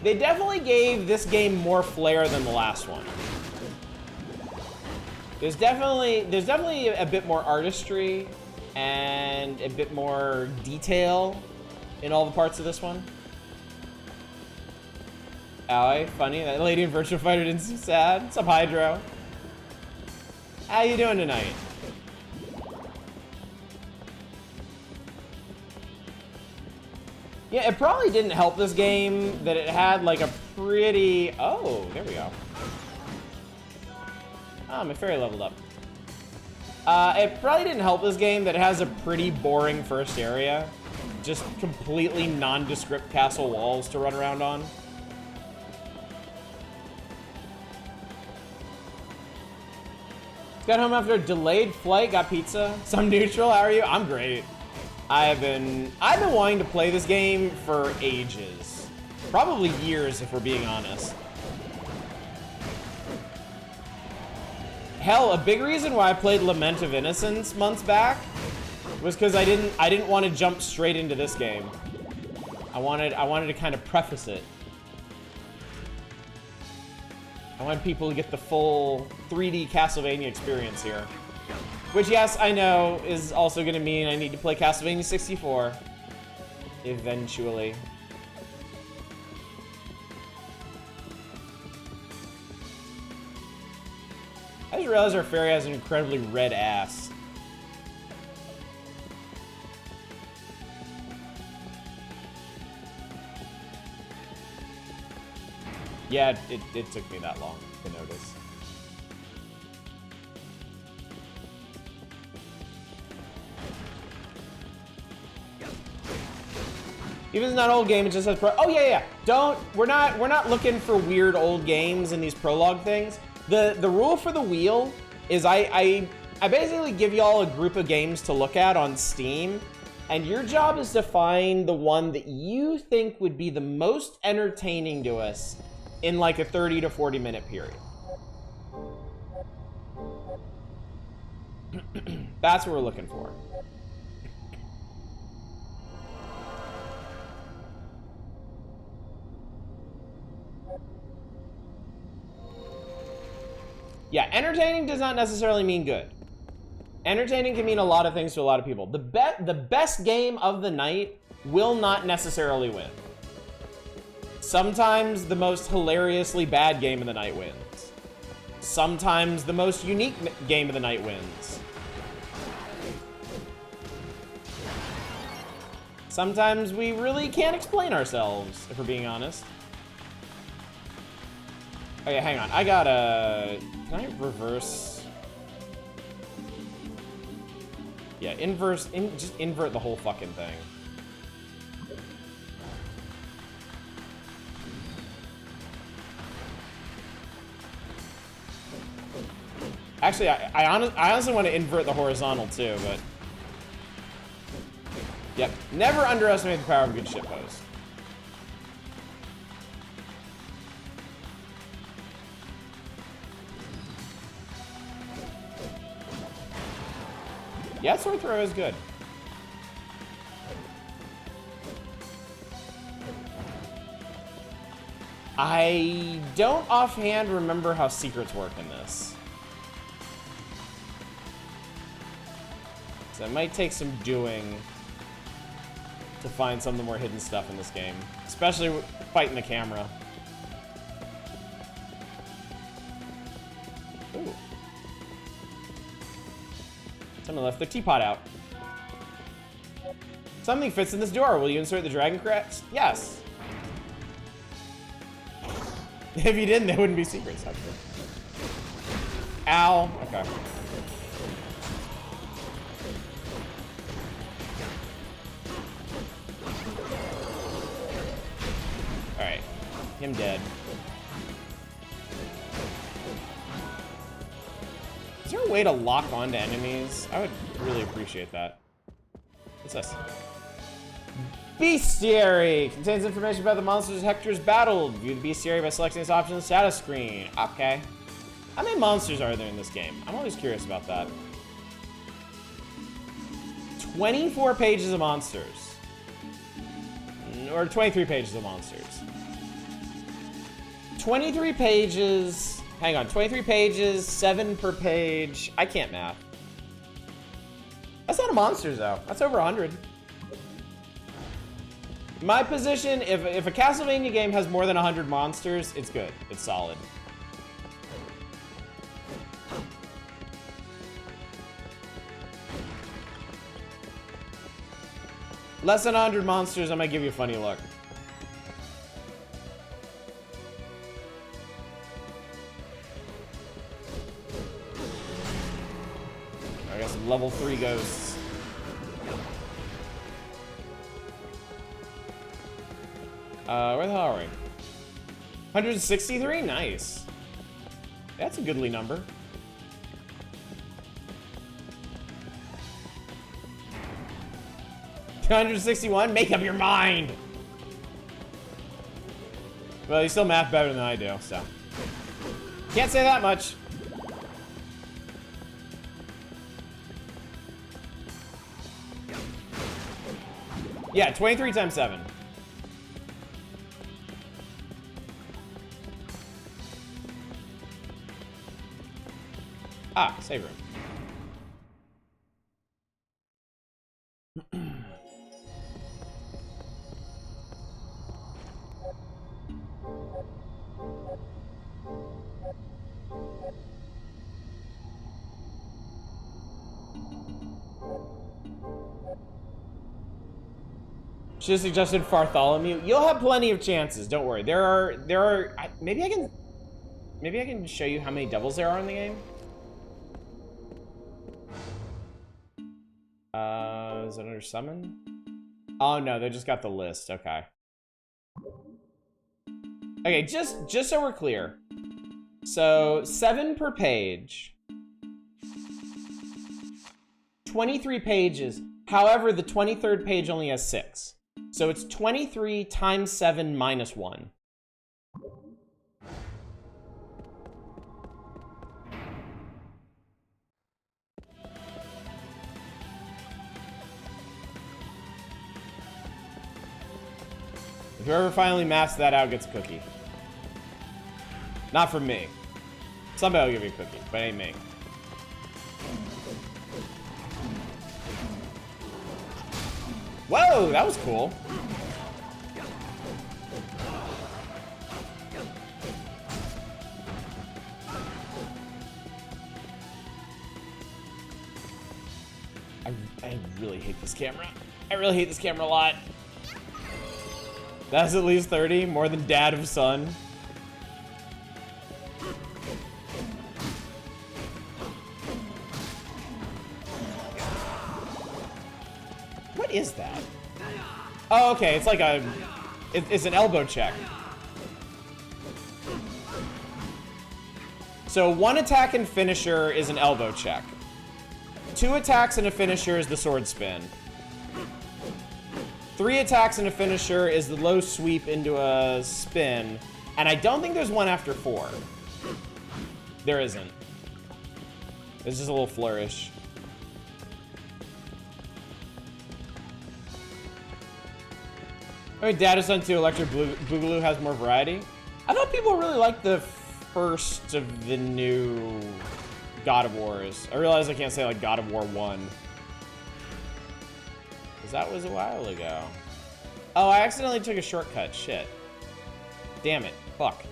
They definitely gave this game more flair than the last one. There's definitely a bit more artistry and a bit more detail in all the parts of this one. Allie, funny, that lady in Virtua Fighter didn't seem sad. What's up, Hydro? How you doing tonight? Yeah, it probably didn't help this game that it had like a pretty... Oh, there we go. Oh, my fairy leveled up. It probably didn't help this game that it has a pretty boring first area. Just completely nondescript castle walls to run around on. Got home after a delayed flight, got pizza. Some neutral, how are you? I'm great. I've been wanting to play this game for ages. Probably years, if we're being honest. Hell, a big reason why I played Lament of Innocence months back was because I didn't want to jump straight into this game. I wanted to kind of preface it. I want people to get the full 3D Castlevania experience here. Which, yes, I know is also going to mean I need to play Castlevania 64. Eventually. I just realized our fairy has an incredibly red ass. Yeah, it took me that long to notice. Even if it's not an old game, it just says oh yeah. We're not looking for weird old games in these prologue things. The rule for the wheel is I basically give y'all a group of games to look at on Steam, and your job is to find the one that you think would be the most entertaining to us in like a 30 to 40 minute period. That's what we're looking for. Yeah, entertaining does not necessarily mean good. Entertaining can mean a lot of things to a lot of people. The best game of the night will not necessarily win. Sometimes the most hilariously bad game of the night wins. Sometimes the most unique game of the night wins. Sometimes we really can't explain ourselves, if we're being honest. Okay, hang on. I gotta... Can I reverse? Yeah, just invert the whole fucking thing. Actually, I honestly want to invert the horizontal too, but... Yep, never underestimate the power of a good shitpost. Yeah, sword throw is good. I don't offhand remember how secrets work in this. So it might take some doing to find some of the more hidden stuff in this game. Especially fighting the camera. Ooh. Someone left their teapot out. Something fits in this door. Will you insert the dragon crest? Yes. If you didn't, they wouldn't be secrets. Ow. Okay. Alright. Him dead. Is there a way to lock onto enemies? I would really appreciate that. What's this? Bestiary! Contains information about the monsters Hector's battled. View the bestiary by selecting this option on the status screen. Okay. How many monsters are there in this game? I'm always curious about that. 24 pages of monsters. Or 23 pages of monsters. 23 pages... Hang on, 23 pages, 7 per page. I can't math. That's not a monsters, though. That's over 100. My position, if a Castlevania game has more than 100 monsters, it's good. It's solid. Less than 100 monsters, I might give you a funny look. I got some level 3 ghosts. Where the hell are we? 163? Nice. That's a goodly number. 261? Make up your mind! Well, you still math better than I do, so. Can't say that much. Yeah, 23 times 7. Ah, save room. Should have suggested Bartholomew. You'll have plenty of chances. Don't worry. There are. Maybe I can show you how many devils there are in the game. Is it under summon? Oh no, they just got the list. Okay. Okay, just so we're clear. So 7 per page. 23 pages. However, the 23rd page only has 6. So it's 23 times 7 minus 1. If whoever finally maps that out gets a cookie. Not from me. Somebody will give you a cookie, but it ain't me. Whoa, that was cool. I really hate this camera. I really hate this camera a lot. That's at least 30, more than dad of son. What is that? Oh, okay, it's like a... It's an elbow check. So 1 attack and finisher is an elbow check. 2 attacks and a finisher is the sword spin. 3 attacks and a finisher is the low sweep into a spin. And I don't think there's one after 4. There isn't. It's just a little flourish. I mean, Data Son 2 Electric Boogaloo has more variety. I thought people really liked the first of the new God of Wars. I realize I can't say like God of War 1. Because that was a while ago. Oh, I accidentally took a shortcut. Shit. Damn it. Fuck.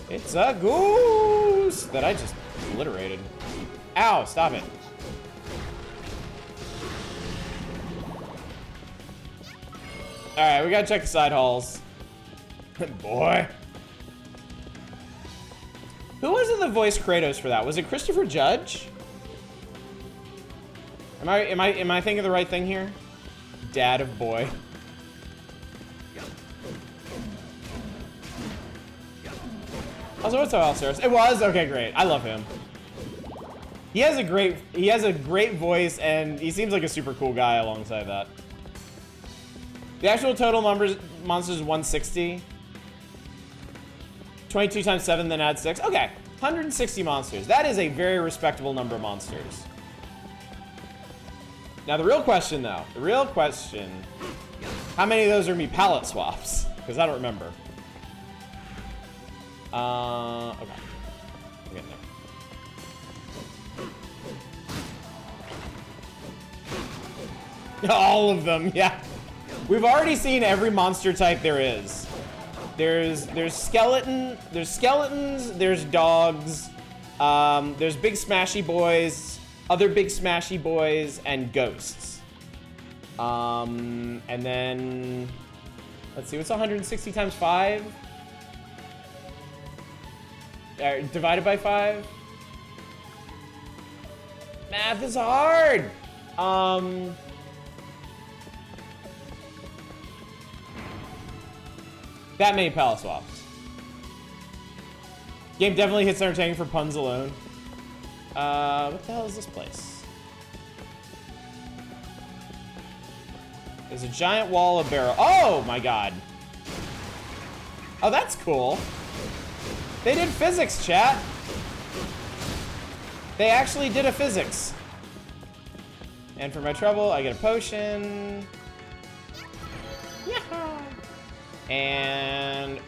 It's a goose that I just obliterated. Ow, stop it. Alright, we gotta check the side halls. Boy. Who was it that voiced Kratos for that? Was it Christopher Judge? Am I thinking of the right thing here? Dad of boy. Also, what's up, Alceros? It was? Okay, great. I love him. He has a great voice, and he seems like a super cool guy alongside that. The actual total monsters is 160. 22 times 7, then add 6. Okay, 160 monsters. That is a very respectable number of monsters. Now, the real question, though. The real question. How many of those are me palette swaps? Because I don't remember. Okay. We're getting there. All of them, yeah. We've already seen every monster type there is. There's skeletons, there's dogs, there's big smashy boys, other big smashy boys, and ghosts. And then, let's see, what's 160 times 5? Divided by 5? Math is hard! That many palette swaps. Game definitely hits entertaining for puns alone. What the hell is this place? There's a giant wall of barrel. Oh my god. Oh, that's cool. They did physics, chat. They actually did a physics. And for my trouble, I get a potion. Yeah. And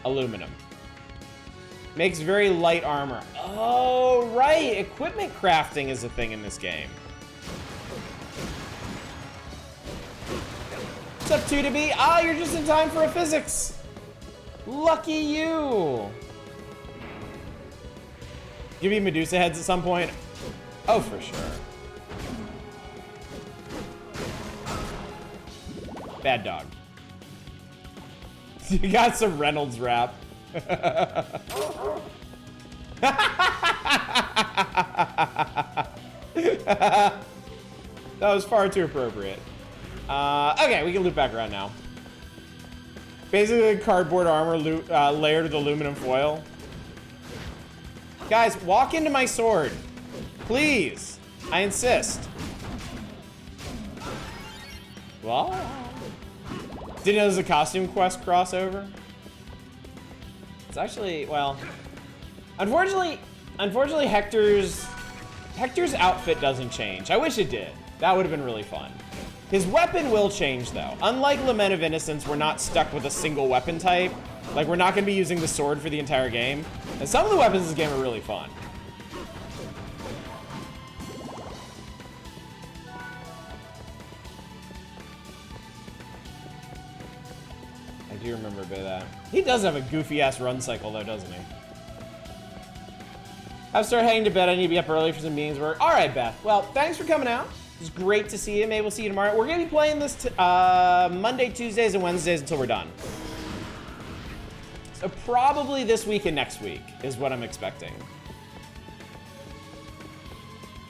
aluminum. Makes very light armor. Oh, right. Equipment crafting is a thing in this game. What's up, 2-to-be? Ah, you're just in time for a physics. Lucky you. Give me Medusa heads at some point. Oh, for sure. Bad dog. You got some Reynolds rap. That was far too appropriate. Okay, we can loop back around now. Basically, cardboard armor layered with aluminum foil. Guys, walk into my sword. Please. I insist. Well, didn't know this was a costume quest crossover. It's actually, well, unfortunately Hector's outfit doesn't change. I wish it did. That would have been really fun. His weapon will change though. Unlike Lament of Innocence, we're not stuck with a single weapon type. Like, we're not gonna be using the sword for the entire game. And some of the weapons in this game are really fun. I do remember a bit of that. He does have a goofy-ass run cycle, though, doesn't he? I've started heading to bed. I need to be up early for some meetings work. All right, Beth. Well, thanks for coming out. It's great to see you. Maybe we'll see you tomorrow. We're going to be playing this Monday, Tuesdays, and Wednesdays until we're done. So probably this week and next week is what I'm expecting.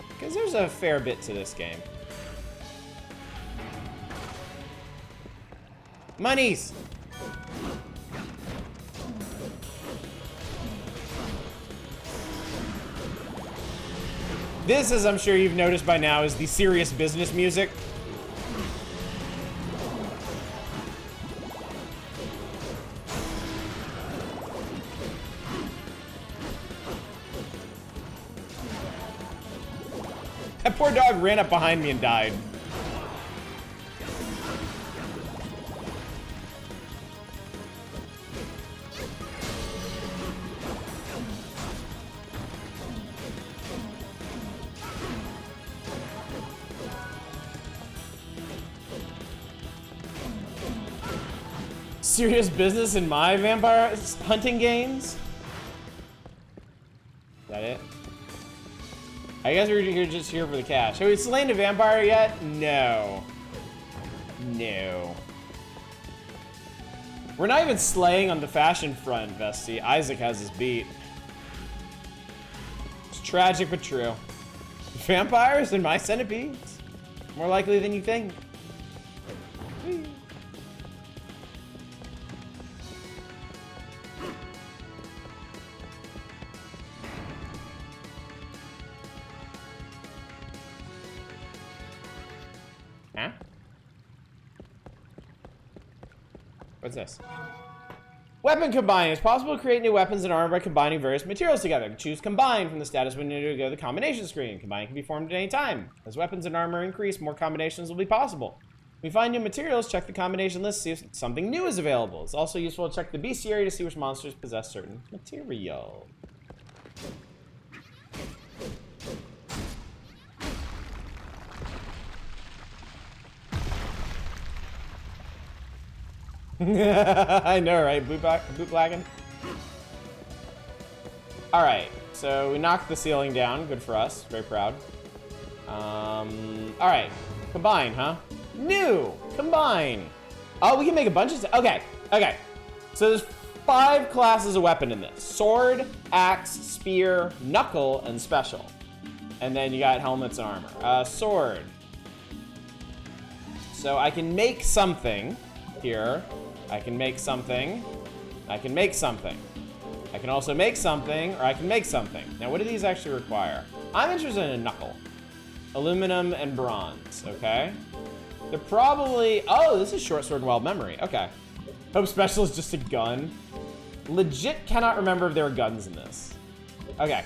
Because there's a fair bit to this game. Monies! This, as I'm sure you've noticed by now, is the serious business music. That poor dog ran up behind me and died. Serious business in my vampire hunting games? Is that it? I guess we're just here for the cash. Have we slain a vampire yet? No. No. We're not even slaying on the fashion front, Vesty. Isaac has his beat. It's tragic but true. Vampires and my centipedes? More likely than you think. Huh? What's this? Weapon combine. It's possible to create new weapons and armor by combining various materials together. Choose combine from the status window to go to the combination screen. Combine can be formed at any time. As weapons and armor increase, more combinations will be possible. If we find new materials, check the combination list to see if something new is available. It's also useful to check the bestiary to see which monsters possess certain material. I know, right? Bootblagging. All right, so we knocked the ceiling down. Good for us. Very proud. All right, combine, huh? New combine. Oh, we can make a bunch of. Okay. So there's 5 classes of weapon in this: sword, axe, spear, knuckle, and special. And then you got helmets and armor. Sword. So I can make something here. I can make something. I can make something. I can also make something, or I can make something. Now, what do these actually require? I'm interested in a knuckle. Aluminum and bronze, okay? They're probably, oh, this is short sword and wild memory, okay. Hope special is just a gun. Legit cannot remember if there were guns in this. Okay.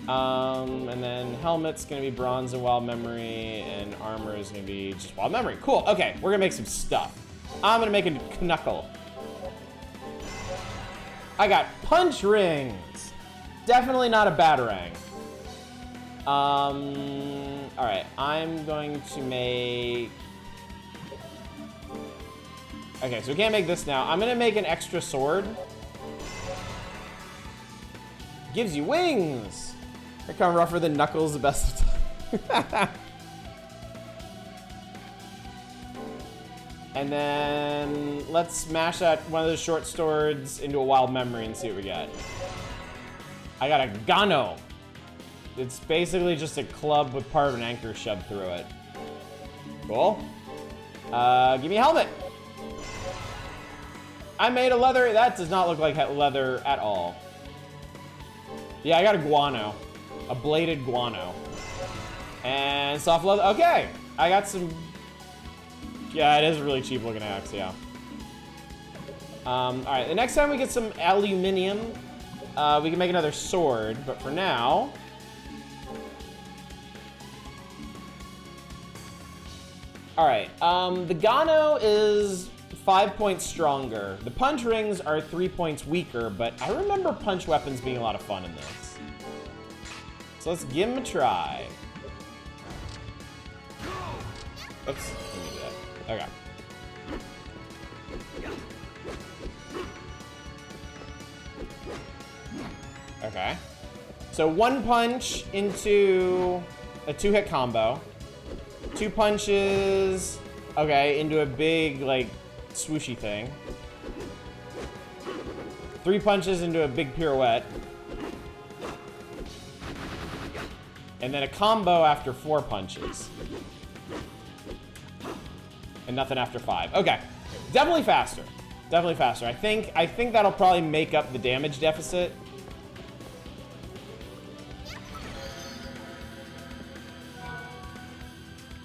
And then helmet's gonna be bronze and wild memory, and armor is gonna be just wild memory. Cool, okay, we're gonna make some stuff. I'm gonna make a knuckle. I got punch rings. Definitely not a batarang. Alright, I'm going to make... Okay, so we can't make this now. I'm gonna make an extra sword. Gives you wings. They come rougher than knuckles the best of time. And then let's smash that one of those short swords into a wild memory and see what we get. I got a Gano. It's basically just a club with part of an anchor shoved through it. Cool. Give me a helmet. I made a leather. That does not look like leather at all. Yeah, I got a guano. A bladed guano. And soft leather. Okay. I got some... Yeah, it is a really cheap looking axe, yeah. Alright, the next time we get some aluminium, we can make another sword. But for now... Alright, the Gano is 5 points stronger. The punch rings are 3 points weaker, but I remember punch weapons being a lot of fun in this. So let's give them a try. Oops, let me do that. Okay. Okay. So 1 punch into a 2-hit combo. 2 punches, okay, into a big, like, swooshy thing. 3 punches into a big pirouette. And then a combo after 4 punches. And nothing after 5. Okay, definitely faster. Definitely faster. I think that'll probably make up the damage deficit.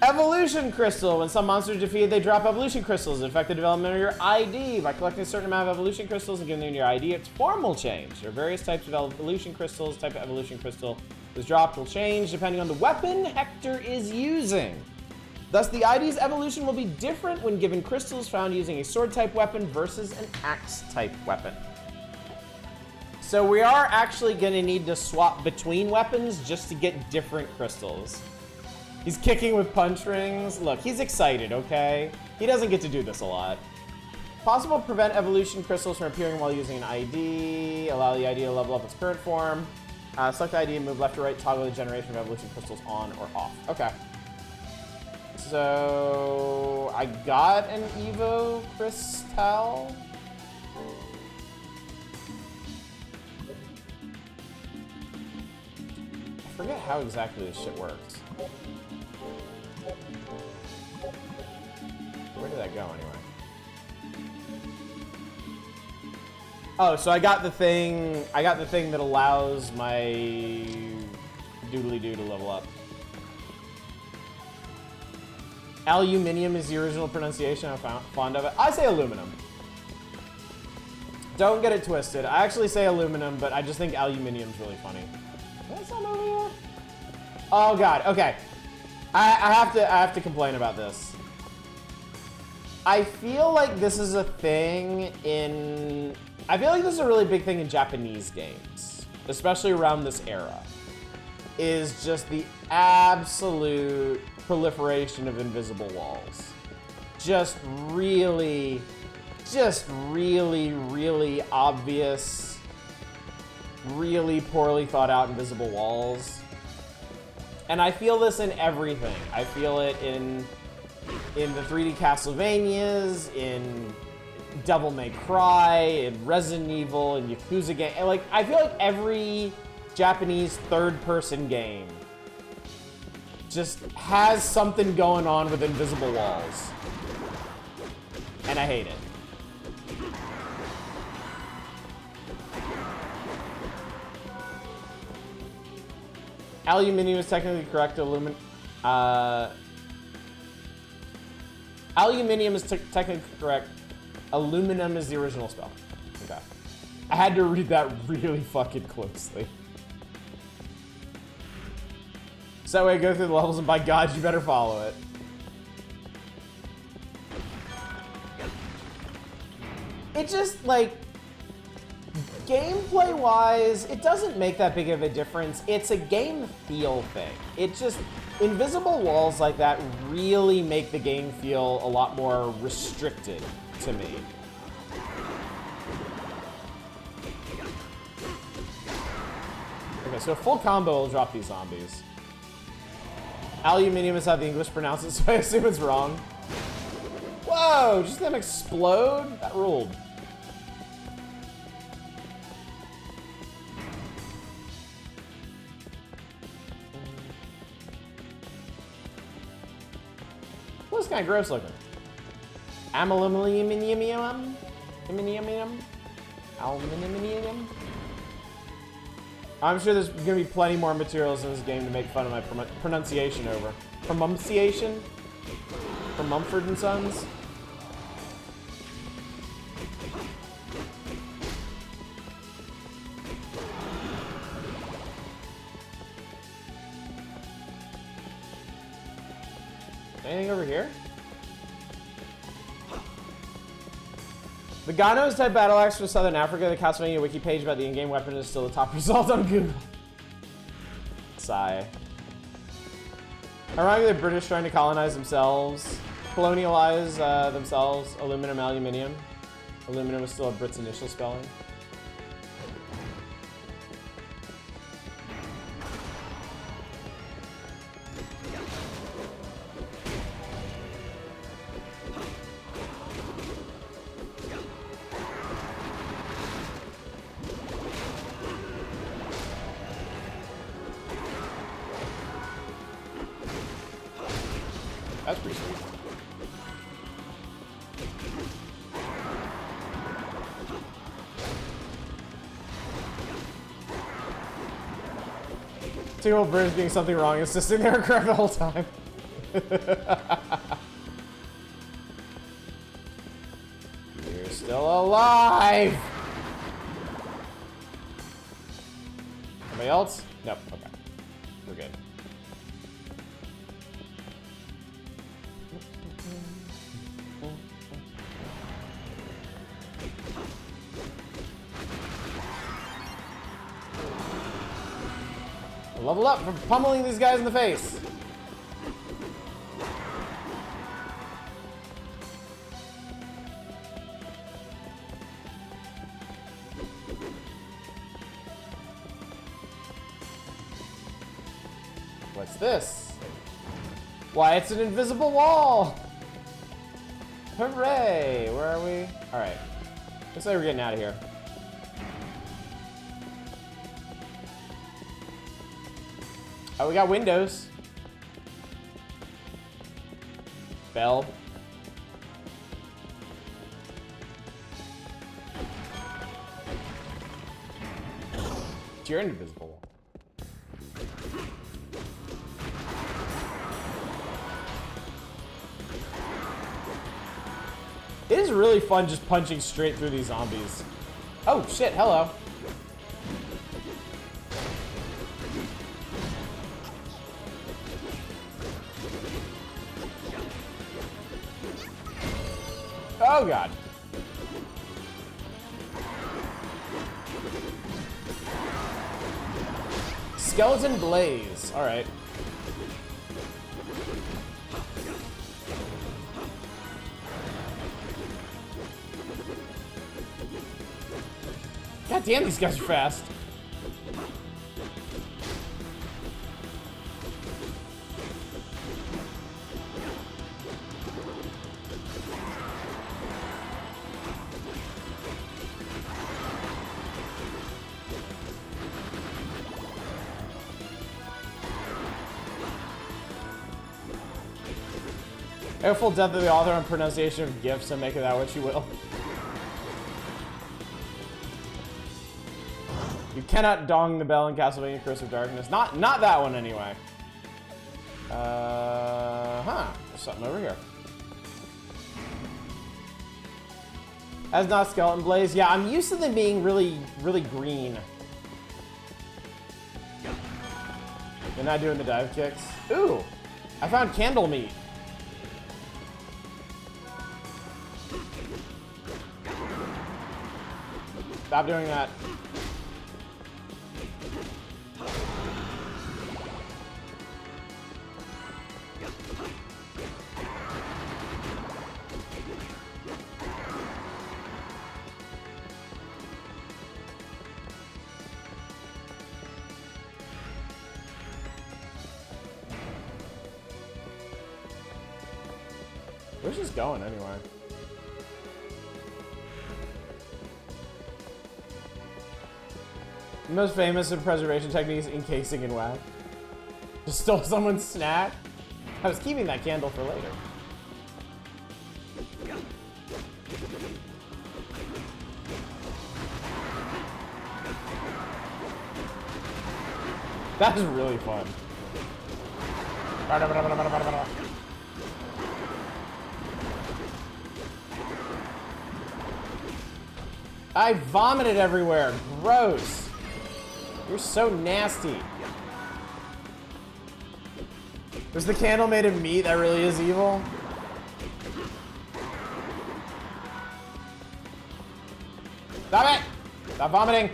Evolution Crystal. When some monsters are defeated, they drop evolution crystals. It affects the development of your ID. By collecting a certain amount of evolution crystals and giving them your ID, its form will change. There are various types of evolution crystals. Type of evolution crystal is dropped will change depending on the weapon Hector is using. Thus, the ID's evolution will be different when given crystals found using a sword-type weapon versus an axe-type weapon. So we are actually going to need to swap between weapons just to get different crystals. He's kicking with punch rings. Look, he's excited, okay? He doesn't get to do this a lot. Possible to prevent evolution crystals from appearing while using an ID. Allow the ID to level up its current form. Select the ID and move left or right. Toggle the generation of evolution crystals on or off. Okay. So I got an Evo Crystal. I forget how exactly this shit works. Where did that go anyway? Oh, so I got the thing that allows my doodly-doo to level up. Aluminium is the original pronunciation. I'm fond of it. I say aluminum. Don't get it twisted. I actually say aluminum, but I just think aluminium's really funny. What's that over here? Oh god. Okay. I have to complain about this. I feel like this is a thing in... I feel like this is a really big thing in Japanese games, especially around this era, is just the absolute proliferation of invisible walls. Just really obvious, really poorly thought out invisible walls. And I feel this in everything. I feel it in the 3D Castlevanias, in Devil May Cry, in Resident Evil, in Yakuza game. And like, I feel like every Japanese third-person game just has something going on with invisible walls. And I hate it. Aluminium is technically correct. Aluminium is technically correct. Aluminum is the original spell. Okay. I had to read that really fucking closely. So that way I go through the levels and by God, you better follow it. It just, like, gameplay-wise, it doesn't make that big of a difference. It's a game feel thing. It just, invisible walls like that really make the game feel a lot more restricted to me. Okay, so a full combo will drop these zombies. Aluminium is how the English pronounce it, so I assume it's wrong. Whoa, just them explode? That ruled. kind of gross looking. Aluminum. Aluminum. I'm sure there's gonna be plenty more materials in this game to make fun of my pronunciation over. Pronunciation? From Mumford and Sons? Anything over here? The Ganos type battle axe from Southern Africa. The Castlevania wiki page about the in-game weapon is still the top result on Google. Sigh. Ironically, the British trying to colonize themselves, colonialize themselves. Aluminum. Aluminum was still a Brit's initial spelling. That's pretty sweet. Two old British doing something wrong, insisting they were correct the whole time. You're still alive! Anybody else? Nope, okay. We're good. Level up for pummeling these guys in the face. What's this? Why, it's an invisible wall! Hooray! Where are we? Alright. Looks like we're getting out of here. Oh, we got windows. Bell. You're invisible. It is really fun just punching straight through these zombies. Oh shit, hello. Oh god. Skeleton Blaze. Alright. God damn, these guys are fast. Full death of the author and pronunciation of gifts, so make of that what you will. You cannot dong the bell in Castlevania Curse of Darkness. Not that one anyway. There's something over here. That's not Skeleton Blaze. Yeah, I'm used to them being really green. They're not doing the dive kicks. Ooh, I found candle meat. Stop doing that. Where's this going anyway? The most famous of preservation techniques, encasing in wax. Just stole someone's snack. I was keeping that candle for later. That is really fun. I vomited everywhere. Gross. You're so nasty. Was the candle made of meat? That really is evil. Stop it! Stop vomiting.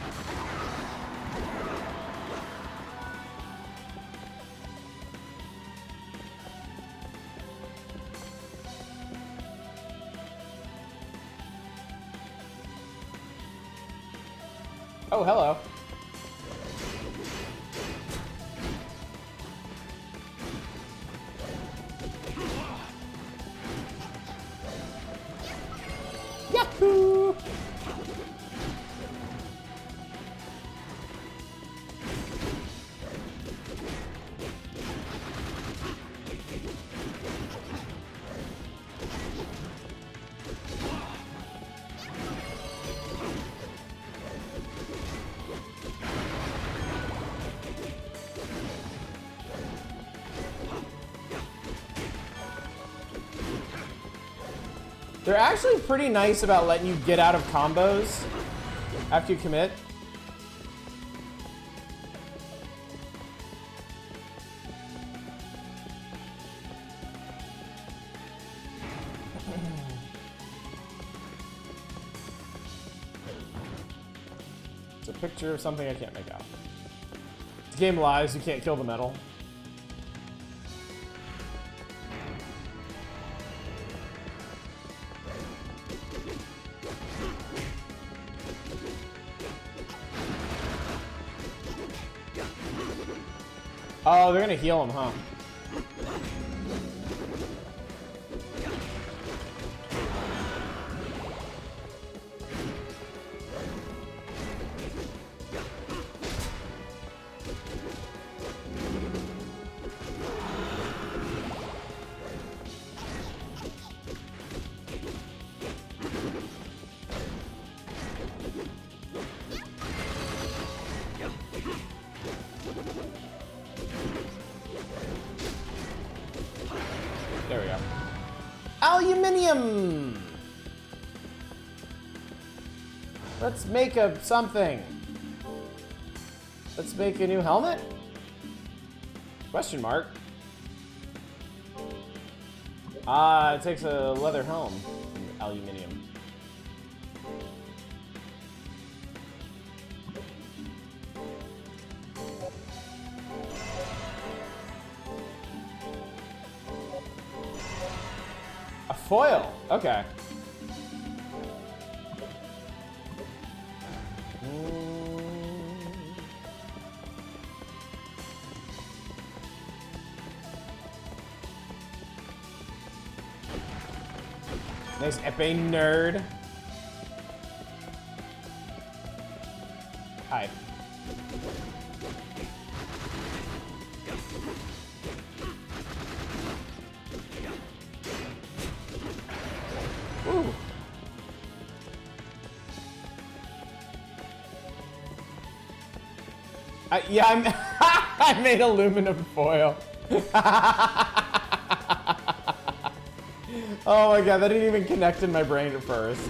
Oh, hello. Yahoo! They're actually pretty nice about letting you get out of combos after you commit. It's a picture of something I can't make out. The game lies, you can't kill the metal. Oh, they're gonna heal him, huh? There we go. Aluminium! Let's make a something. Let's make a new helmet? Question mark. Ah, it takes a leather helm. Aluminium. A foil. Okay. Nice epee nerd. Hi. Ooh. Yeah, I made aluminum foil. Oh my god, that didn't even connect in my brain at first.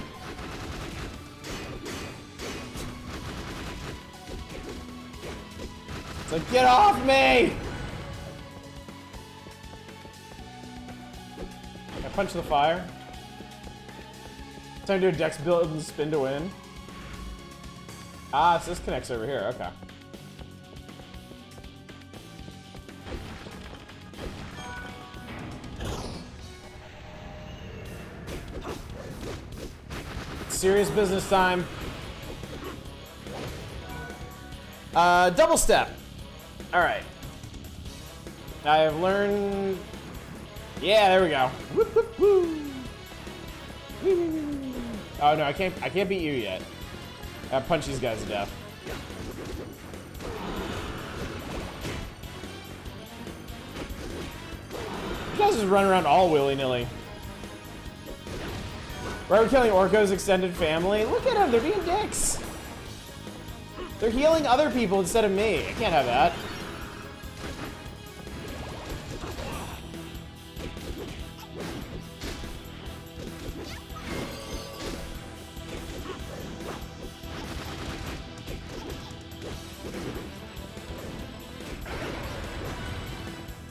It's like, get off me! Can I punch the fire? Time to do a dex build and spin to win. Ah, so this connects over here, okay. Serious business time. Double step. All right. I have learned. Yeah, there we go. Whoop, whoop, woo. Woo. Oh no, I can't beat you yet. I punch these guys to death. You guys just run around all willy-nilly. Why are we killing Orko's extended family? Look at them, they're being dicks. They're healing other people instead of me. I can't have that.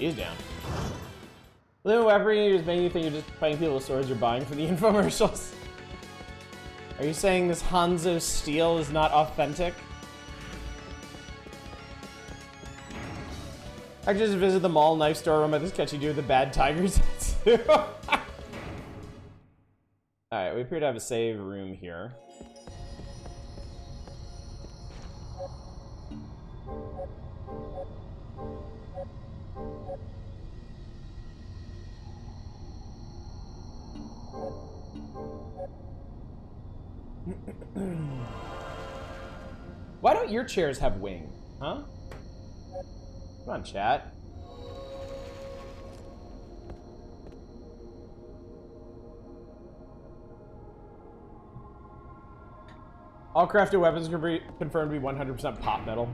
He's down. Living weaponry is making you think you're just fighting people with swords you're buying for the infomercials. Are you saying this Hanzo steel is not authentic? I just visited the mall knife store room at this catchy dude with the bad tigers. Alright, we appear to have a save room here. Why don't your chairs have wing? Huh? Come on, chat. All crafted weapons can be confirmed to be 100% pop metal.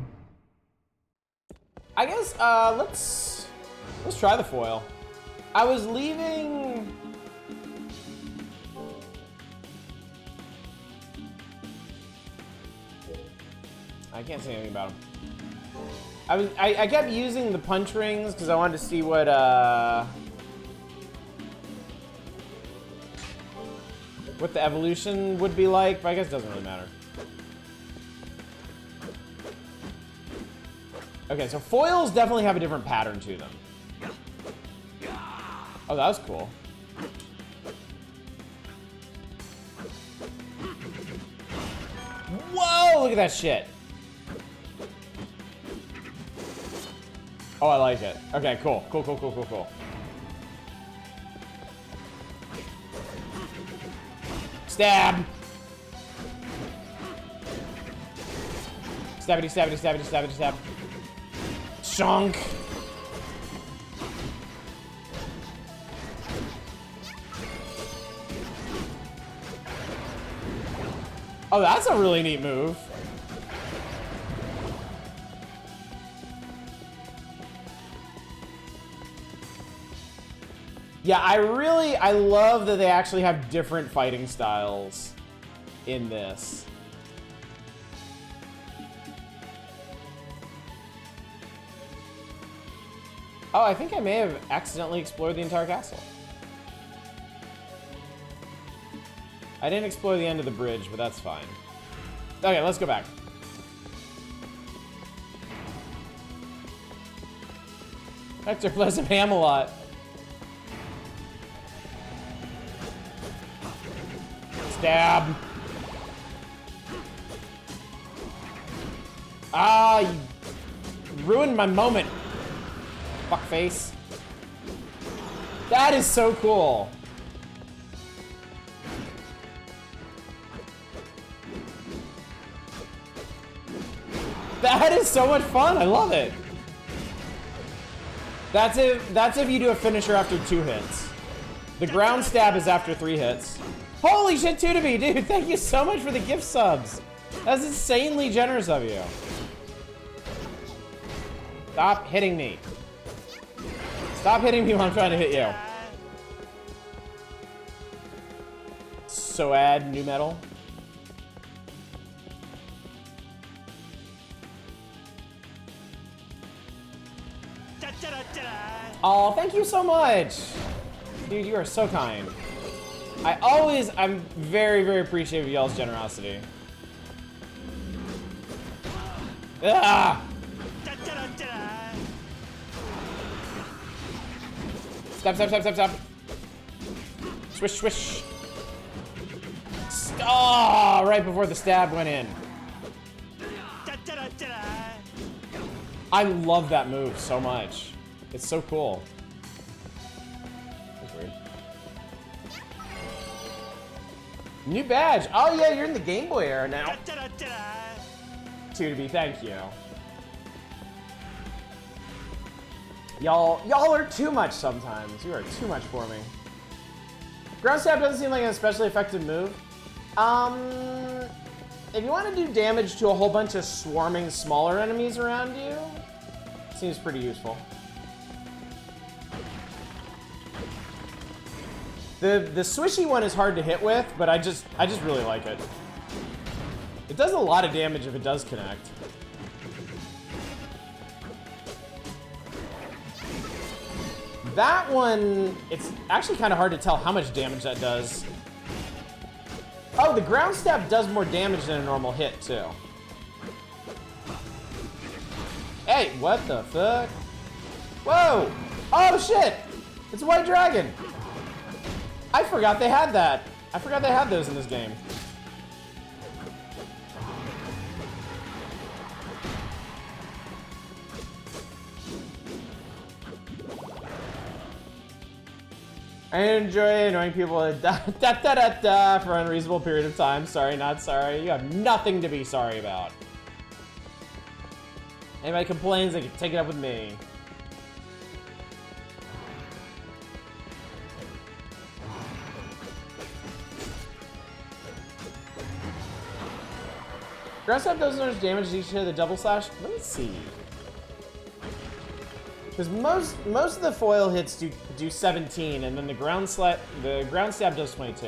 I guess, let's try the foil. I was leaving... I can't say anything about them. I kept using the punch rings because I wanted to see what the evolution would be like, but I guess it doesn't really matter. Okay, so foils definitely have a different pattern to them. Oh, that was cool. Whoa, look at that shit. Oh, I like it. Okay, cool. Cool. Stab! Stabbity, stab. Shonk! Oh, that's a really neat move. Yeah, I love that they actually have different fighting styles in this. Oh, I think I may have accidentally explored the entire castle. I didn't explore the end of the bridge, but that's fine. Okay, let's go back. Hector plays him ham a lot. Stab. Ah, you ruined my moment. Fuckface. That is so cool. That is so much fun. I love it. That's if you do a finisher after 2 hits. The ground stab is after 3 hits. Holy shit, Tudaby, dude, thank you so much for the gift subs. That's insanely generous of you. Stop hitting me. Stop hitting me while I'm trying to hit you. So add new metal. Oh, thank you so much. Dude, you are so kind. I'm very, very appreciative of y'all's generosity. Ah! Stop. Swish. Oh, right before the stab went in. I love that move so much. It's so cool. That's weird. New badge. Oh yeah, you're in the Game Boy era now. 2B, thank you. Y'all are too much sometimes. You are too much for me. Ground stab doesn't seem like an especially effective move. If you want to do damage to a whole bunch of swarming smaller enemies around you, it seems pretty useful. The swishy one is hard to hit with, but I just really like it. It does a lot of damage if it does connect. That one, it's actually kind of hard to tell how much damage that does. Oh, the ground stab does more damage than a normal hit, too. Hey, what the fuck? Whoa! Oh, shit! It's a white dragon! I forgot they had that. I forgot they had those in this game. I enjoy annoying people for an unreasonable period of time. Sorry, not sorry. You have nothing to be sorry about. Anybody complains, they can take it up with me. Ground stab does so much damage as each hit of the double slash. Let me see. Because most of the foil hits do 17, and then the ground stab does 22.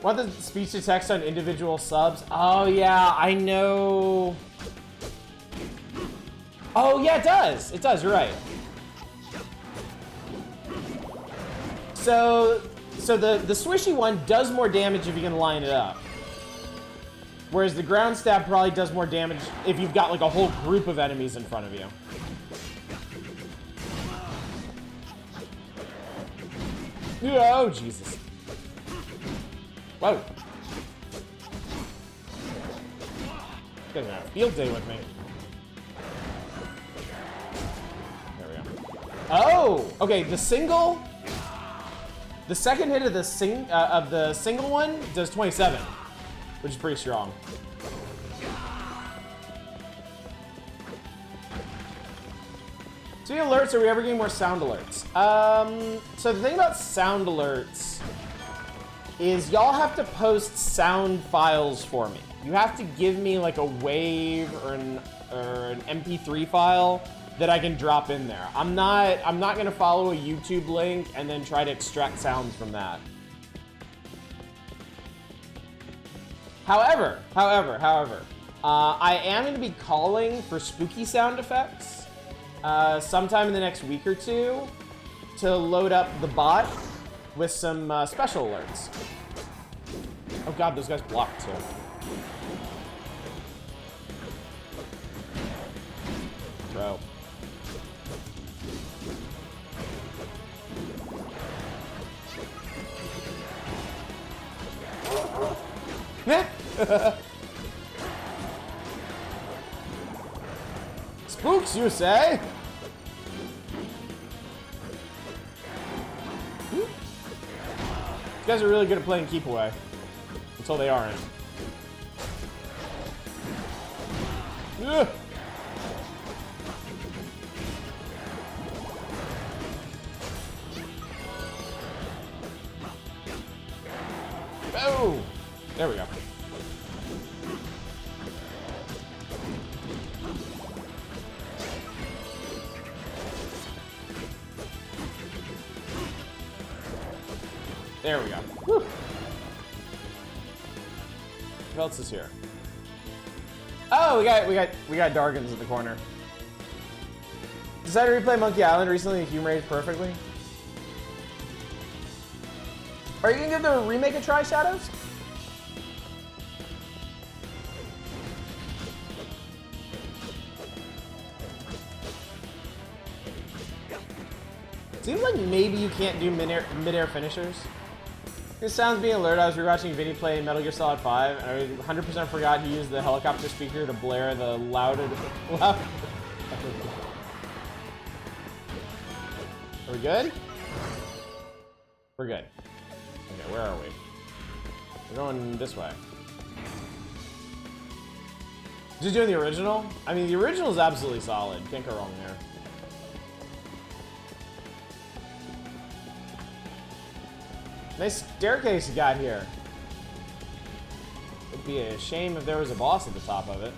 Want the speech to text on individual subs? Oh yeah, I know. Oh yeah, it does. It does. You're right. So the swishy one does more damage if you can line it up. Whereas the ground stab probably does more damage if you've got like a whole group of enemies in front of you. Oh, Jesus. Whoa. You guys are having a field day with me. There we go. Oh! Okay, the second hit of the single one does 27. Which is pretty strong. Speaking of alerts, are we ever getting more sound alerts? So the thing about sound alerts is y'all have to post sound files for me. You have to give me like a wave or an MP3 file that I can drop in there. I'm not gonna follow a YouTube link and then try to extract sounds from that. However, I am going to be calling for spooky sound effects sometime in the next week or two to load up the bot with some special alerts. Oh god, those guys blocked too. Bro. Spooks, you say? These guys are really good at playing keep away. Until they aren't. Ugh. Oh! There we go. There we go. Whew. What else is here? Oh, we got Dargans in the corner. Decided to replay Monkey Island recently. The humor rated perfectly. Are you gonna give the remake a try, Shadows? Seems like maybe you can't do mid-air finishers. This sounds being alert. I was rewatching Vinny play Metal Gear Solid 5, and I 100% forgot he used the helicopter speaker to blare the louder. Are we good? We're good. Okay, where are we? We're going this way. Just doing the original? I mean, the original is absolutely solid. Can't go wrong there. Nice staircase you got here. It'd be a shame if there was a boss at the top of it.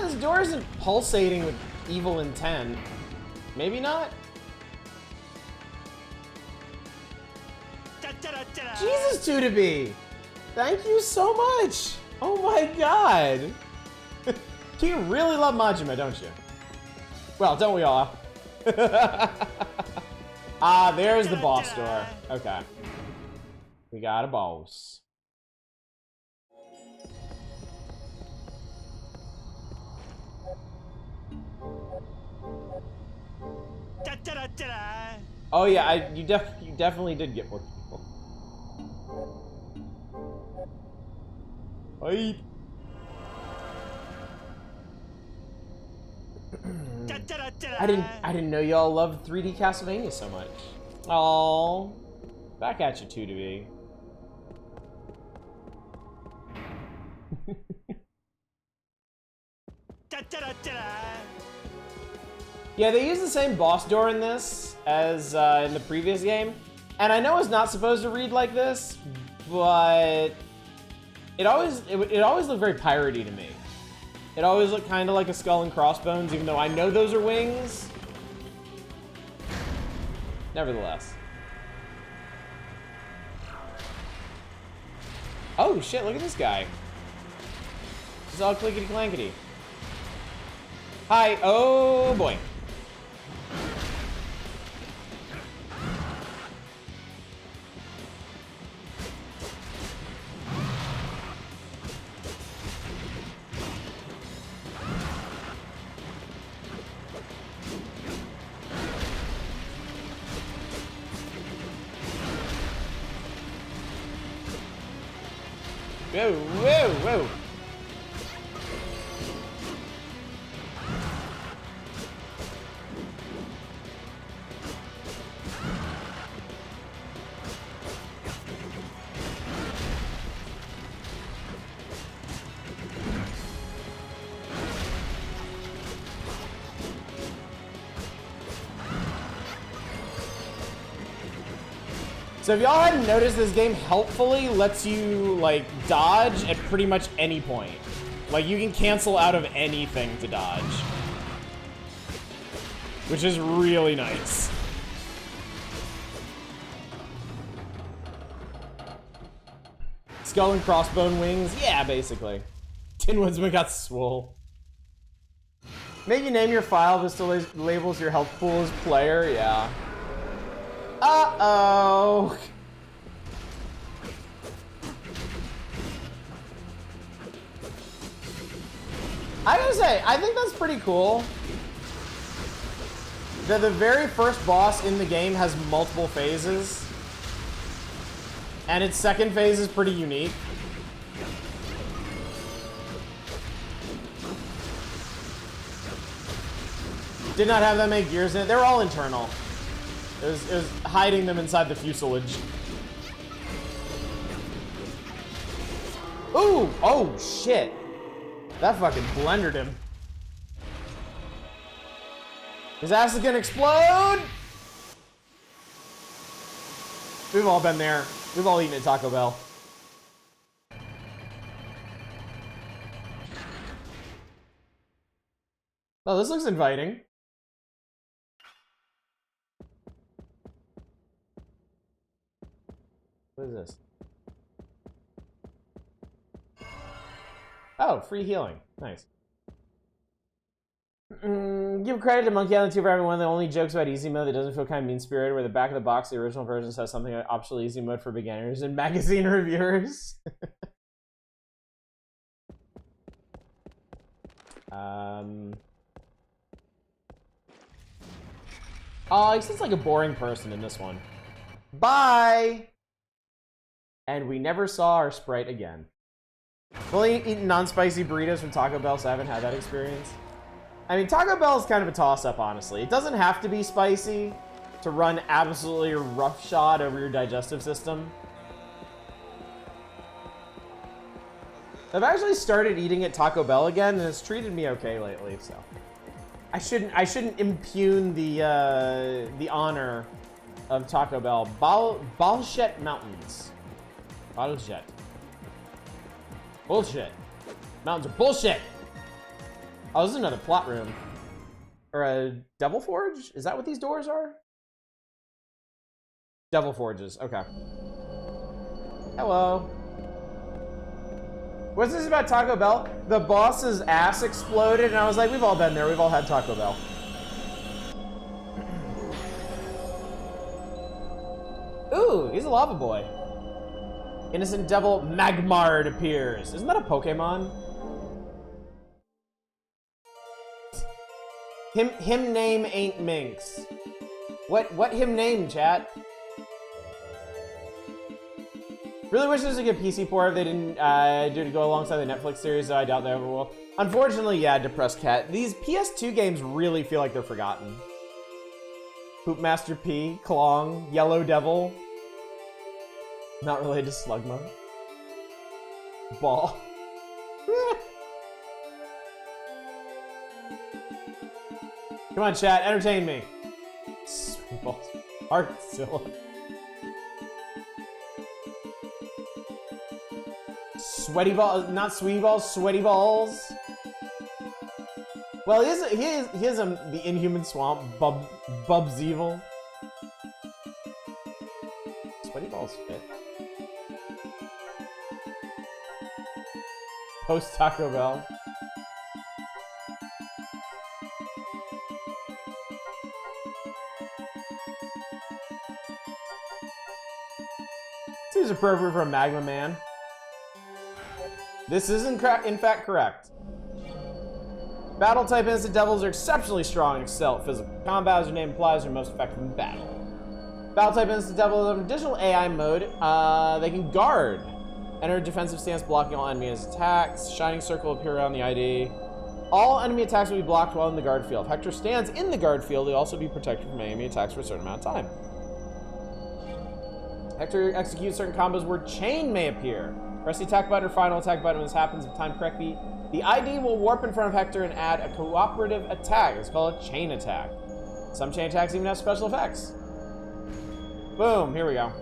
This door isn't pulsating with evil intent. Maybe not? Jesus, 2 to be. Thank you so much. Oh my god! You really love Majima, don't you? Well, don't we all? Ah, there's the boss door. Okay. We got a boss. Oh yeah, you definitely did get more people. Wait. I didn't know y'all loved 3D Castlevania so much. Oh, back at you, 2D. Yeah, they use the same boss door in this as in the previous game, and I know it's not supposed to read like this, but it always looked very piratey to me. It always looked kind of like a skull and crossbones, even though I know those are wings. Nevertheless. Oh shit, look at this guy. It's all clickety clankety. Hi, oh boy. Whoa, whoa, whoa. So if y'all hadn't noticed, this game helpfully lets you, like, dodge at pretty much any point. Like, you can cancel out of anything to dodge. Which is really nice. Skull and crossbone wings? Yeah, basically. Tin Woodsman got swole. Maybe name your file that still labels your health pool as player? Yeah. Uh-oh. I gotta say, I think that's pretty cool. That the very first boss in the game has multiple phases. And its second phase is pretty unique. Did not have that many gears in it. They were all internal. It was hiding them inside the fuselage. Ooh! Oh, shit. That fucking blendered him. His ass is gonna explode! We've all been there. We've all eaten at Taco Bell. Oh, this looks inviting. What is this? Oh, free healing. Nice. Give credit to Monkey Island 2 for having one of the only jokes about easy mode that doesn't feel kind of mean-spirited, where the back of the box, the original version, says something like optional easy mode for beginners and magazine reviewers. Oh, he seems like a boring person in this one. Bye! And we never saw our sprite again. I've only eaten non-spicy burritos from Taco Bell, so I haven't had that experience. I mean, Taco Bell is kind of a toss-up, honestly. It doesn't have to be spicy to run absolutely roughshod over your digestive system. I've actually started eating at Taco Bell again, and it's treated me okay lately, so. I shouldn't impugn the honor of Taco Bell. Balshet Mountains. Balshet. Bullshit. Mountains are bullshit! Oh, this is another plot room. Or a Devil Forge? Is that what these doors are? Devil Forges, okay. Hello. What's this about Taco Bell? The boss's ass exploded, and I was like, we've all been there. We've all had Taco Bell. Ooh, he's a lava boy. Innocent Devil Magmard appears. Isn't that a Pokemon? Him name ain't Minx. What him name, chat? Really wish there was a good PC port if they didn't do it to go alongside the Netflix series, though I doubt they ever will. Unfortunately, yeah, Depressed Cat. These PS2 games really feel like they're forgotten. Poopmaster P, Klong, Yellow Devil. Not related to Slugma. Ball. Come on, chat, entertain me. Sweet balls. Heartzilla. Sweaty balls, not sweetie balls, sweaty balls. Well, he is the Inhuman Swamp, Bub's evil. Sweaty balls fit. Post Taco Bell. Seems appropriate for a Magma Man. This is in fact correct. Battle type instant devils are exceptionally strong and excel at physical combat, as their name implies, are most effective in battle. Battle type instant devils have an additional AI mode. They can guard. Enter a defensive stance, blocking all enemies' attacks. Shining circle will appear around the ID. All enemy attacks will be blocked while in the guard field. If Hector stands in the guard field, he'll also be protected from enemy attacks for a certain amount of time. Hector executes certain combos where chain may appear. Press the attack button or final attack button when this happens. If timed correctly, the ID will warp in front of Hector and add a cooperative attack. It's called a chain attack. Some chain attacks even have special effects. Boom, here we go.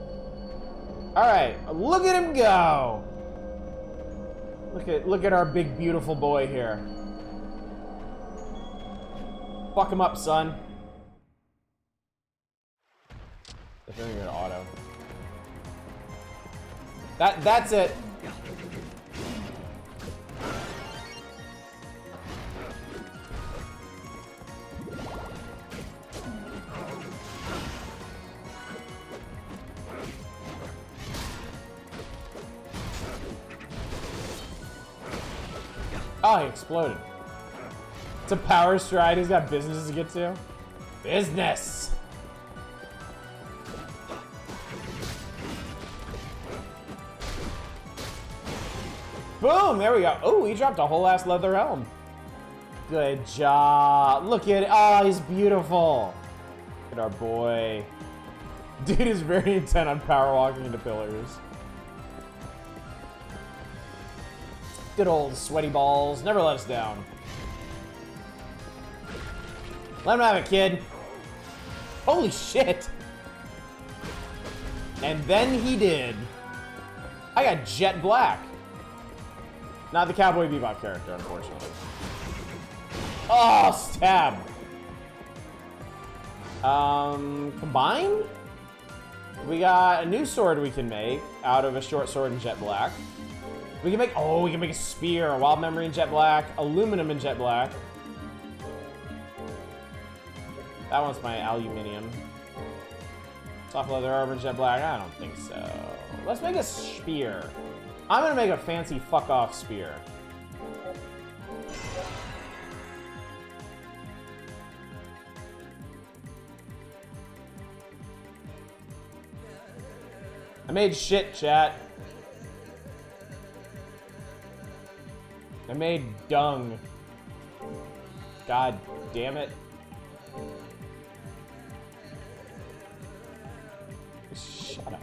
Alright, look at him go! Look at our big beautiful boy here. Fuck him up, son. If they're gonna auto. That's it. Oh, he exploded. It's a power stride. He's got business to get to. Business! Boom! There we go. Oh, he dropped a whole ass leather helm. Good job. Look at it. Oh, he's beautiful. Look at our boy. Dude is very intent on power walking into pillars. Good old sweaty balls. Never let us down. Let him have it, kid. Holy shit. And then he did. I got jet black. Not the Cowboy Bebop character, unfortunately. Oh, stab. Combine? We got a new sword we can make out of a short sword and jet black. We can make a spear, a wild memory in jet black, aluminum in jet black. That one's my aluminium. Soft leather armor in jet black, I don't think so. Let's make a spear. I'm gonna make a fancy fuck off spear. I made shit, chat. I made dung. God damn it. Shut up.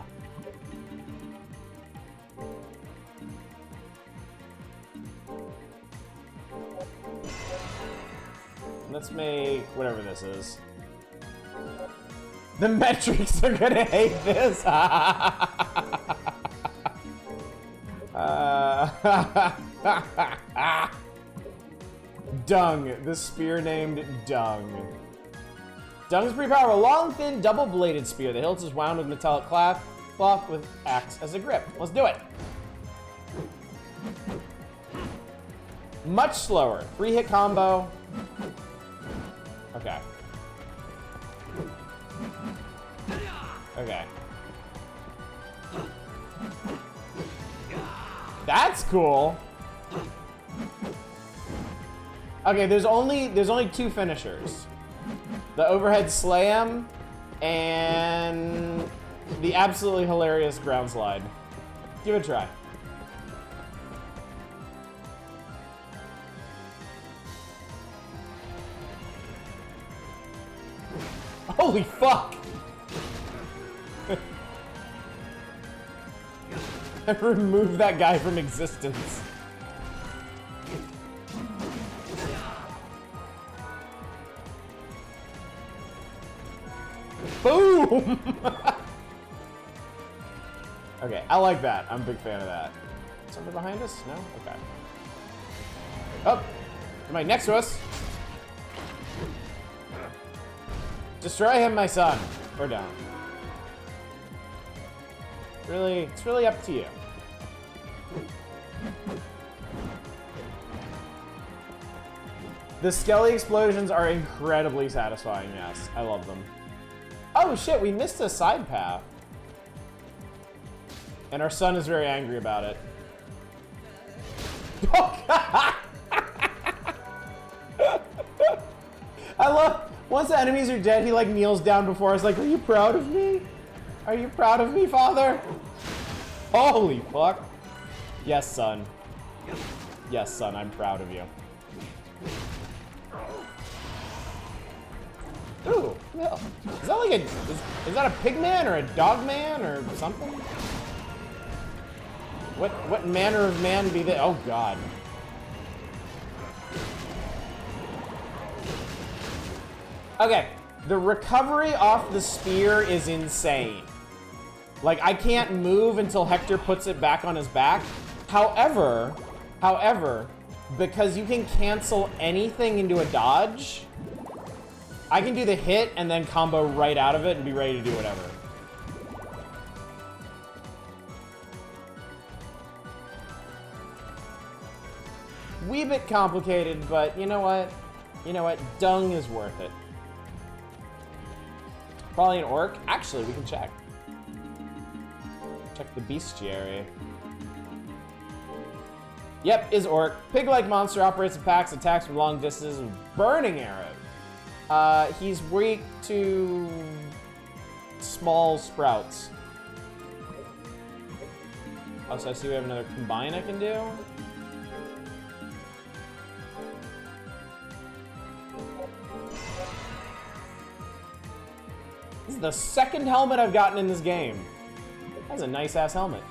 Let's make whatever this is. The metrics are gonna hate this. Dung. The spear named Dung. Dung is pretty powerful. Long, thin, double-bladed spear. The hilt is wound with metallic cloth with axe as a grip. Let's do it. Much slower. 3-hit combo. Okay. Okay. That's cool. Okay, there's only 2 finishers. The overhead slam and the absolutely hilarious ground slide. Give it a try. Holy fuck! Remove that guy from existence. Boom! Okay, I like that. I'm a big fan of that. Something behind us? No? Okay. Oh! Somebody next to us! Destroy him, my son! Or down. Really, it's really up to you. The skelly explosions are incredibly satisfying, yes. I love them. Oh shit, we missed a side path. And our son is very angry about it. I love, once the enemies are dead, he like kneels down before us like, are you proud of me? Are you proud of me, father? Holy fuck. Yes, son. Yes, son, I'm proud of you. Ooh, no. Is that like is that a pig man or a dog man or something? What manner of man be they? Oh god. Okay, the recovery off the spear is insane. Like, I can't move until Hector puts it back on his back. However, because you can cancel anything into a dodge, I can do the hit and then combo right out of it and be ready to do whatever. Wee bit complicated, but you know what? You know what? Dung is worth it. Probably an orc. Actually, we can check. Check the bestiary. Yep, is orc. Pig-like monster operates in packs, attacks from long distances with burning arrows. He's weak to small sprouts. Also, I see we have another combine I can do. This is the second helmet I've gotten in this game. That's a nice ass helmet.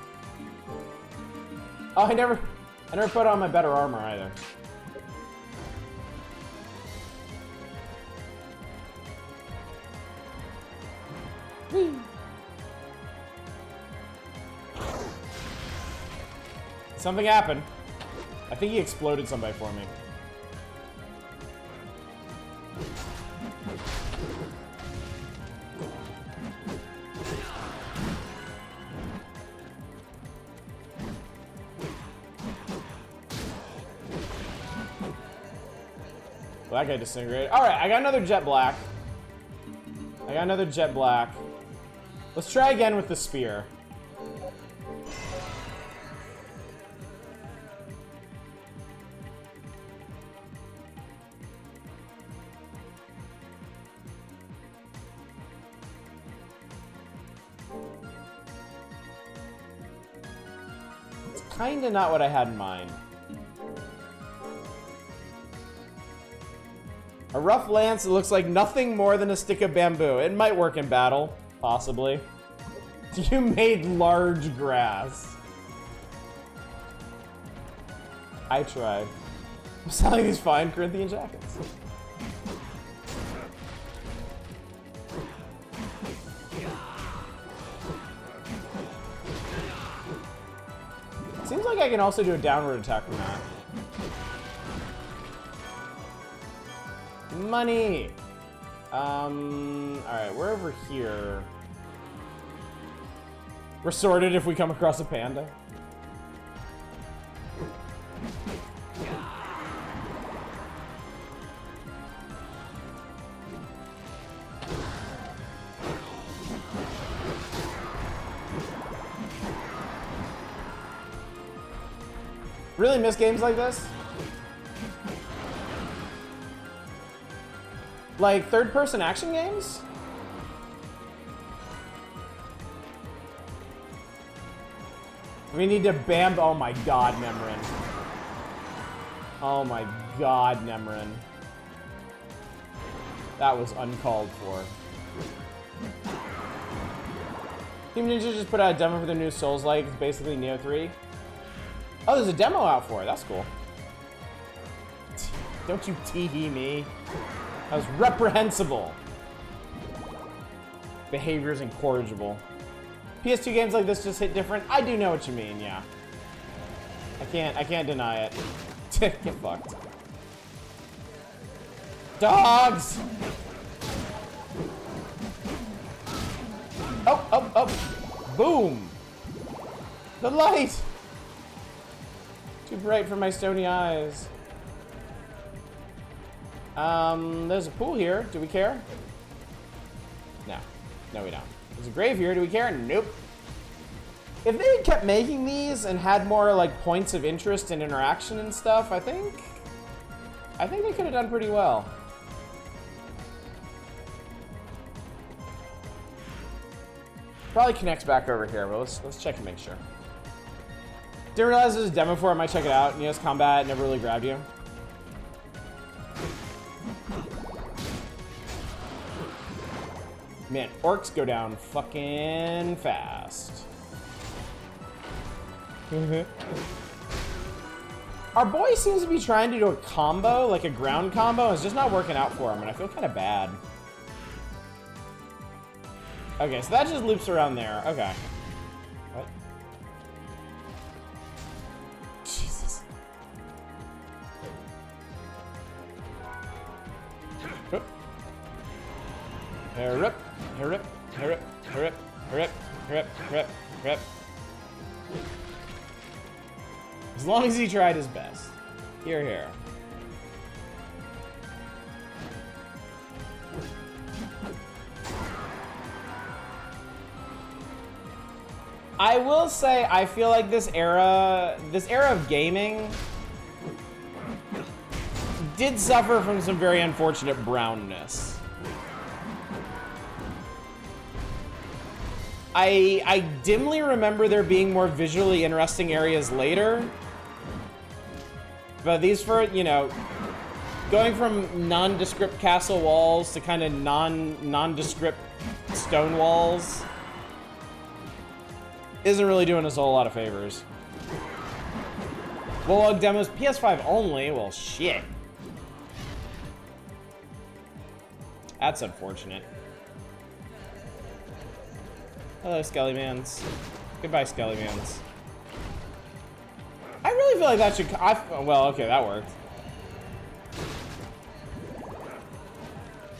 Oh, I never put on my better armor either. Whee. Something happened. I think he exploded somebody for me. Well, that guy disintegrated. Alright, I got another jet black. Let's try again with the spear. It's kinda not what I had in mind. A rough lance that looks like nothing more than a stick of bamboo. It might work in battle, possibly. You made large grass. I tried. I'm selling these fine Corinthian jackets. Seems like I can also do a downward attack from that. Money! Alright, we're over here. We're sorted if we come across a panda. Really miss games like this? Like third-person action games? We need to bam. Oh my god, Nemrin. Oh my god, Nemrin. That was uncalled for. Team Ninja just put out a demo for their new Souls-like. It's basically Neo 3. Oh, there's a demo out for it. That's cool. Don't you tee-hee me. That was reprehensible. Behavior is incorrigible. PS2 games like this just hit different. I do know what you mean, yeah. I can't deny it. Get fucked. Dogs! Oh! Boom! The light! Too bright for my stony eyes. There's a pool here. Do we care? No. No, we don't. There's a grave here. Do we care? Nope. If they had kept making these and had more, like, points of interest and interaction and stuff, I think they could have done pretty well. Probably connects back over here, but let's check and make sure. Didn't realize there's a demo for it. I might check it out. Neo's Combat never really grabbed you. Man, orcs go down fucking fast. Our boy seems to be trying to do a combo, like a ground combo, and it's just not working out for him, and I feel kind of bad. Okay, so that just loops around there. Okay. What? Jesus. Hurry up, hurry up, hurry up, hurry up, hurry up, hurry up, hurry up, hurry up. As long as he tried his best. Here, here. I will say, I feel like this era of gaming did suffer from some very unfortunate brownness. I dimly remember there being more visually interesting areas later. But these for, you know, going from nondescript castle walls to kind of nondescript stone walls isn't really doing us a whole lot of favors. Bulldog demos, PS5 only? Well, shit. That's unfortunate. Hello, Skellymans. Goodbye, Skellymans. I really feel like that should... well, okay, that worked.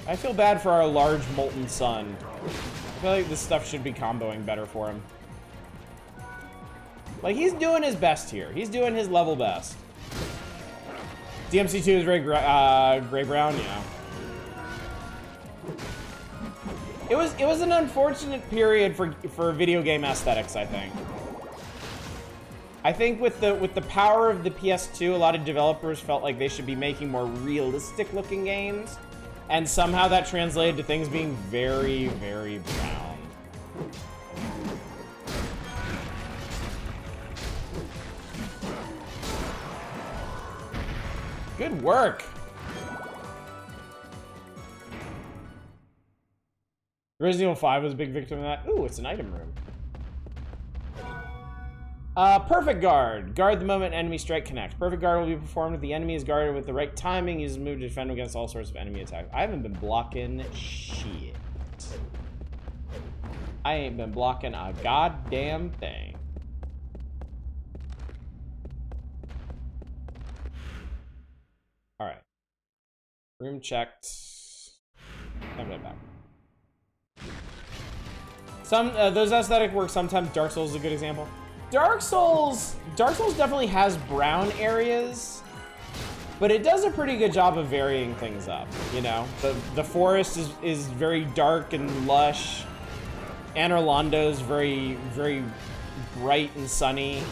I feel bad for our large molten sun. I feel like this stuff should be comboing better for him. Like, he's doing his best here. He's doing his level best. DMC2 is very gray-brown, yeah. It was an unfortunate period for video game aesthetics, I think. I think with the power of the PS2, a lot of developers felt like they should be making more realistic looking games, and somehow that translated to things being very, very brown. Good work. Resident Evil 5 was a big victim of that. Ooh, it's an item room. Perfect Guard. Guard the moment enemy strike connects. Perfect Guard will be performed if the enemy is guarded with the right timing. Uses move to defend against all sorts of enemy attacks. I haven't been blocking shit. I ain't been blocking a goddamn thing. Alright. Room checked. Time to back. Those aesthetic work sometimes. Dark Souls is a good example. Dark Souls definitely has brown areas, but it does a pretty good job of varying things up, you know? The forest is very dark and lush. Anne Orlando's very, very bright and sunny.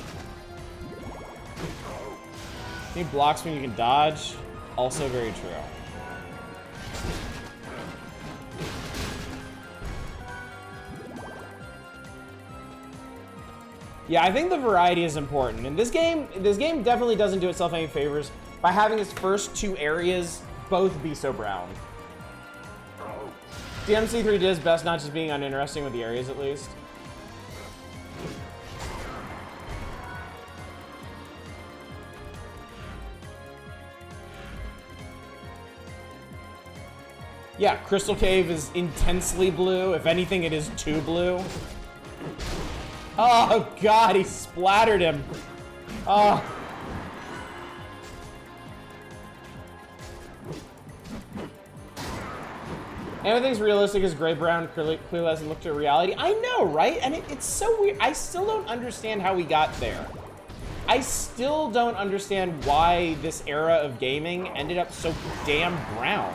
He blocks when you can dodge. Also very true. Yeah, I think the variety is important. And this game definitely doesn't do itself any favors by having its first two areas both be so brown. DMC3 did his best not just being uninteresting with the areas, at least. Yeah, Crystal Cave is intensely blue. If anything, it is too blue. Oh, God, he splattered him. Oh. Everything's realistic as gray brown clearly hasn't looked at reality. I know, right? And it's so weird. I still don't understand how we got there. I still don't understand why this era of gaming ended up so damn brown.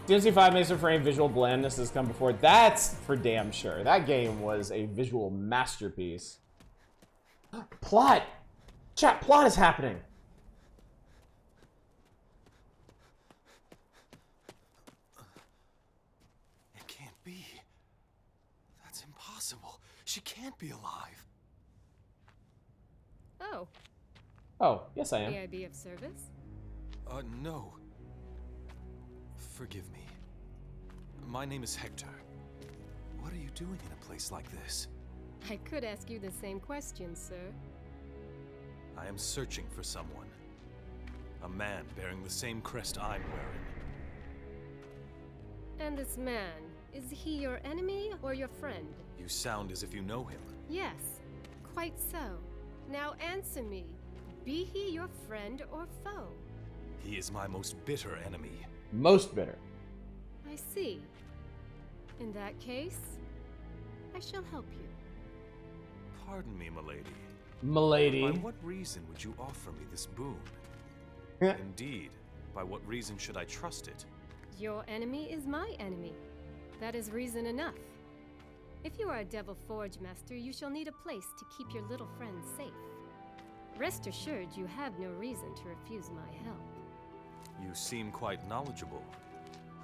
DMC5 makes it for any visual blandness that's come before. That's for damn sure. That game was a visual masterpiece. Plot! Chat, plot is happening. It can't be. That's impossible. She can't be alive. Oh, Oh, yes I am. may I be of service? No. Forgive me. My name is Hector. What are you doing in a place like this? I could ask you the same question, sir. I am searching for someone. A man bearing the same crest I'm wearing. And this man, is he your enemy or your friend? You sound as if you know him. Yes, quite so. Now answer me. Be he your friend or foe? He is my most bitter enemy. Most bitter. I see. In that case, I shall help you. Pardon me, milady. Milady. By what reason would you offer me this boon? Indeed, by what reason should I trust it? Your enemy is my enemy. That is reason enough. If you are a Devil Forge Master, you shall need a place to keep your little friends safe. Rest assured, you have no reason to refuse my help. You seem quite knowledgeable.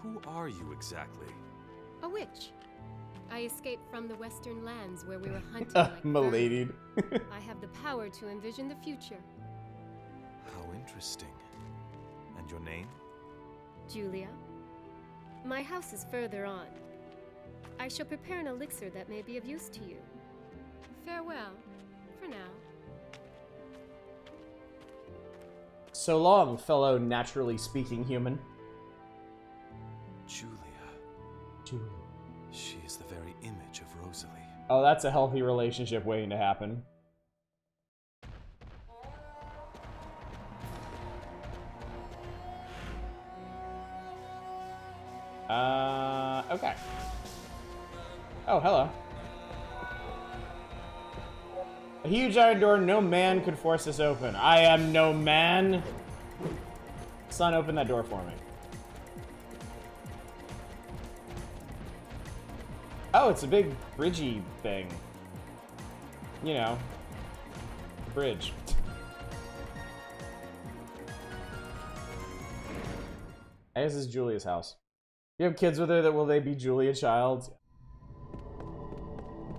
Who are you exactly? A witch. I escaped from the Western lands where we were hunting like Milady. vermin. I have the power to envision the future. How interesting. And your name? Julia. My house is further on. I shall prepare an elixir that may be of use to you. Farewell, for now. So long, fellow naturally speaking human. Julia. Julia. She is the very image of Rosalie. Oh, that's a healthy relationship waiting to happen. Okay. Oh, hello. A huge iron door, no man could force this open. I am no man. Son, open that door for me. Oh, it's a big bridgey thing. You know, bridge. I guess this is Julia's house. You have kids with her, will they be Julia Childs?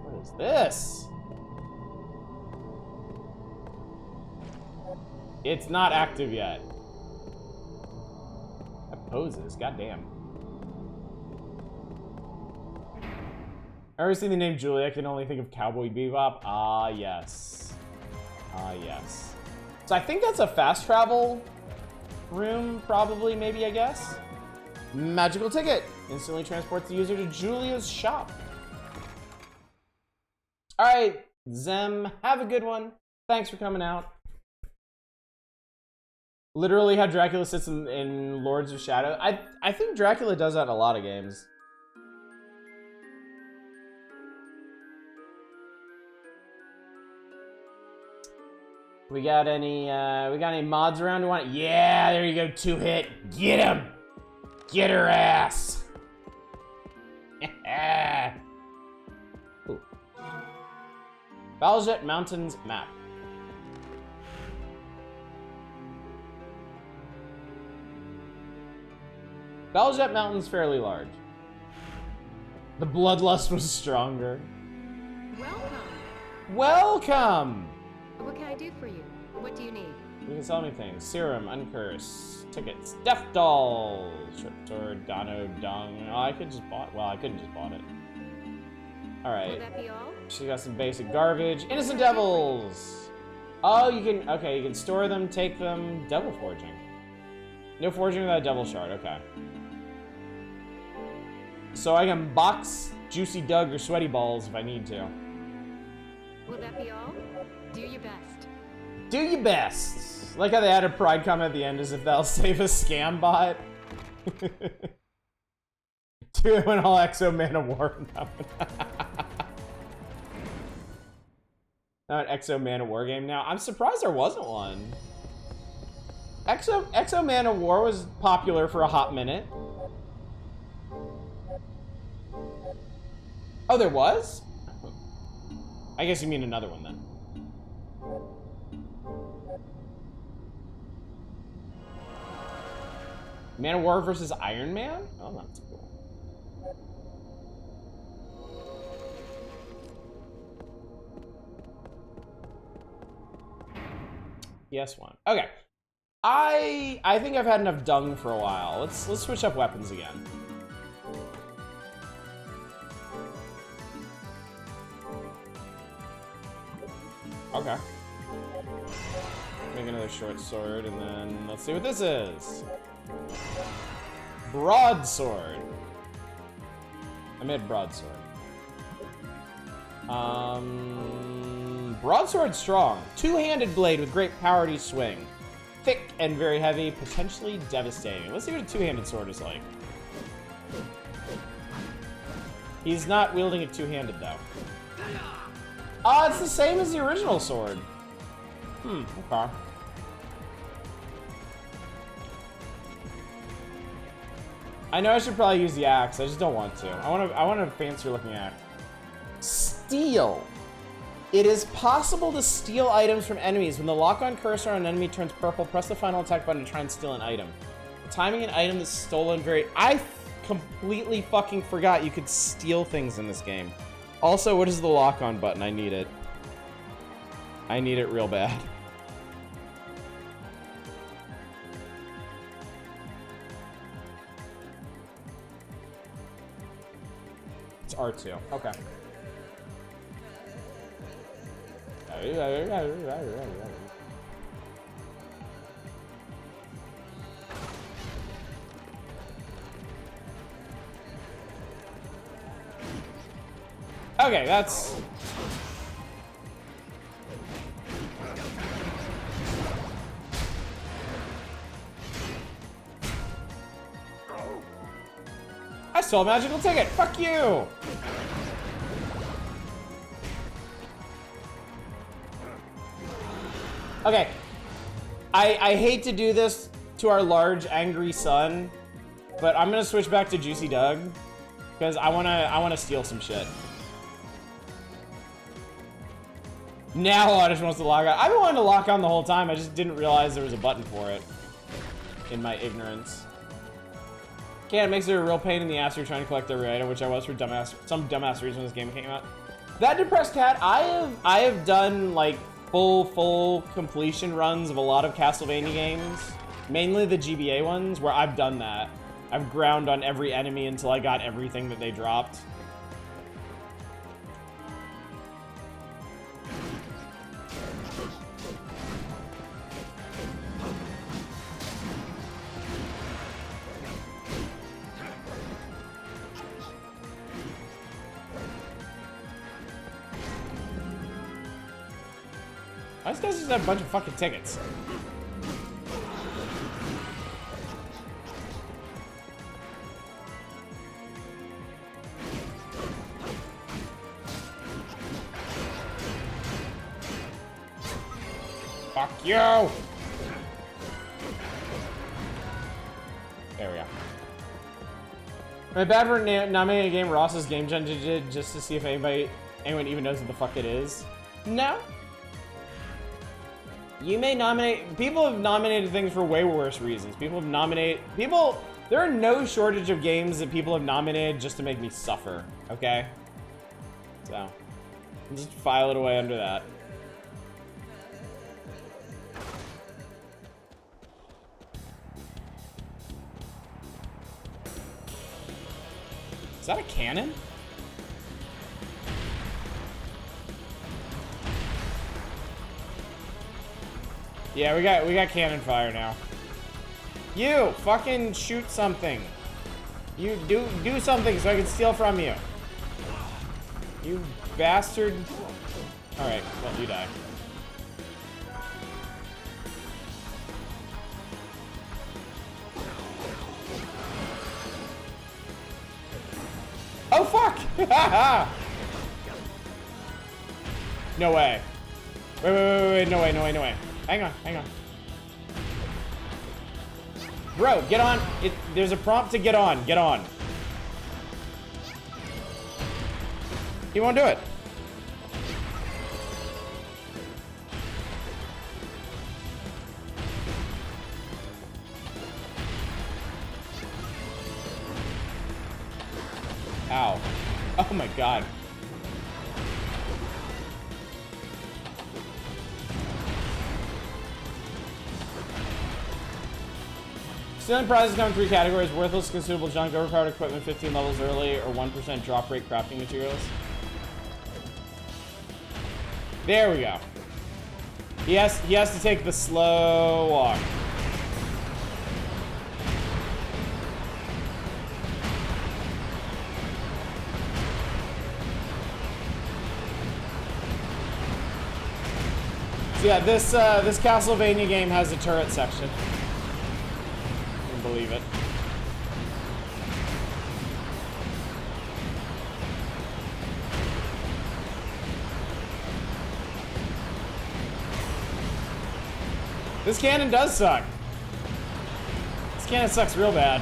What is this? It's not active yet. That poses, goddamn. I always see the name Julia, I can only think of Cowboy Bebop. Ah, yes. Ah, yes. So I think that's a fast travel room, probably, maybe, I guess. Magical ticket. Instantly transports the user to Julia's shop. Alright, Zem, have a good one. Thanks for coming out. Literally how Dracula sits in Lords of Shadow. I think Dracula does that in a lot of games. We got any mods around who want? Yeah, there you go, 2-hit. Get him! Get her ass! Ooh. Baljet Mountains map. Baljet Mountain's fairly large. The bloodlust was stronger. Welcome. Welcome! What can I do for you? What do you need? You can sell me things. Serum, Uncurse, tickets, Death Dolls, Short Sword, Gano, Dung. Oh, I could just bought. Well, I couldn't just bought it. Will Alright. that be all? She got some basic garbage. Innocent Devils! Oh, you can. Okay, you can store them, take them. Devil Forging. No forging without a Devil Shard. Okay. So I can box Juicy Doug or Sweaty Balls if I need to. Will that be all? Do your best. Do your best. Like how they added Pride comment at the end as if that'll save a scam bot. Do it when all Exo Man of War. Now an Exo Man of War game now. I'm surprised there wasn't one. Exo Man of War was popular for a hot minute. Oh, there was? I guess you mean another one then. Man of War versus Iron Man? Oh, that's cool. PS1. Okay. I think I've had enough dung for a while. Let's switch up weapons again. Okay. Make another short sword, and then let's see what this is. Broadsword. I made broadsword. Broadsword strong. Two-handed blade with great power to swing. Thick and very heavy, potentially devastating. Let's see what a two-handed sword is like. He's not wielding it two-handed though. Oh, it's the same as the original sword. Okay. I know I should probably use the axe. I just don't want to. I want a fancier looking axe. Steal. It is possible to steal items from enemies. When the lock-on cursor on an enemy turns purple, press the final attack button to try and steal an item. Timing an item that's stolen I completely fucking forgot you could steal things in this game. Also, what is the lock-on button? I need it. I need it real bad. It's R2. Okay. Okay, that's... I stole a magical ticket! Fuck you! Okay. I hate to do this to our large, angry son, but I'm gonna switch back to Juicy Doug, because I wanna steal some shit. Now Oddish wants to lock on. I've been wanting to lock on the whole time. I just didn't realize there was a button for it in my ignorance. Okay, it makes it a real pain in the ass. You're trying to collect every item, which I was for some dumbass reason when this game came out. That depressed cat. I have done like full completion runs of a lot of Castlevania games, mainly the GBA ones, where I've done that. I've ground on every enemy until I got everything that they dropped. Why does this just have a bunch of fucking tickets? Fuck you! There we go. Am I bad for nominating a game Ross's Game Gen did just to see if anyone even knows what the fuck it is? No. You may nominate. People have nominated things for way worse reasons. There are no shortage of games that people have nominated just to make me suffer. Okay. So, I'll just file it away under that. Is that a cannon? Yeah, we got cannon fire now. You fucking shoot something. You do something so I can steal from you. You bastard. All right, well, you die. Oh fuck! No way. Wait, no way. Hang on. Bro, get on. There's a prompt to get on. Get on. He won't do it. Ow. Oh my god. Stealing prizes come in 3 categories: worthless consumable junk, overpowered equipment 15 levels early, or 1% drop rate crafting materials. There we go. He has to take the slow walk. So yeah, this Castlevania game has a turret section. Believe it. This cannon does suck. This cannon sucks real bad.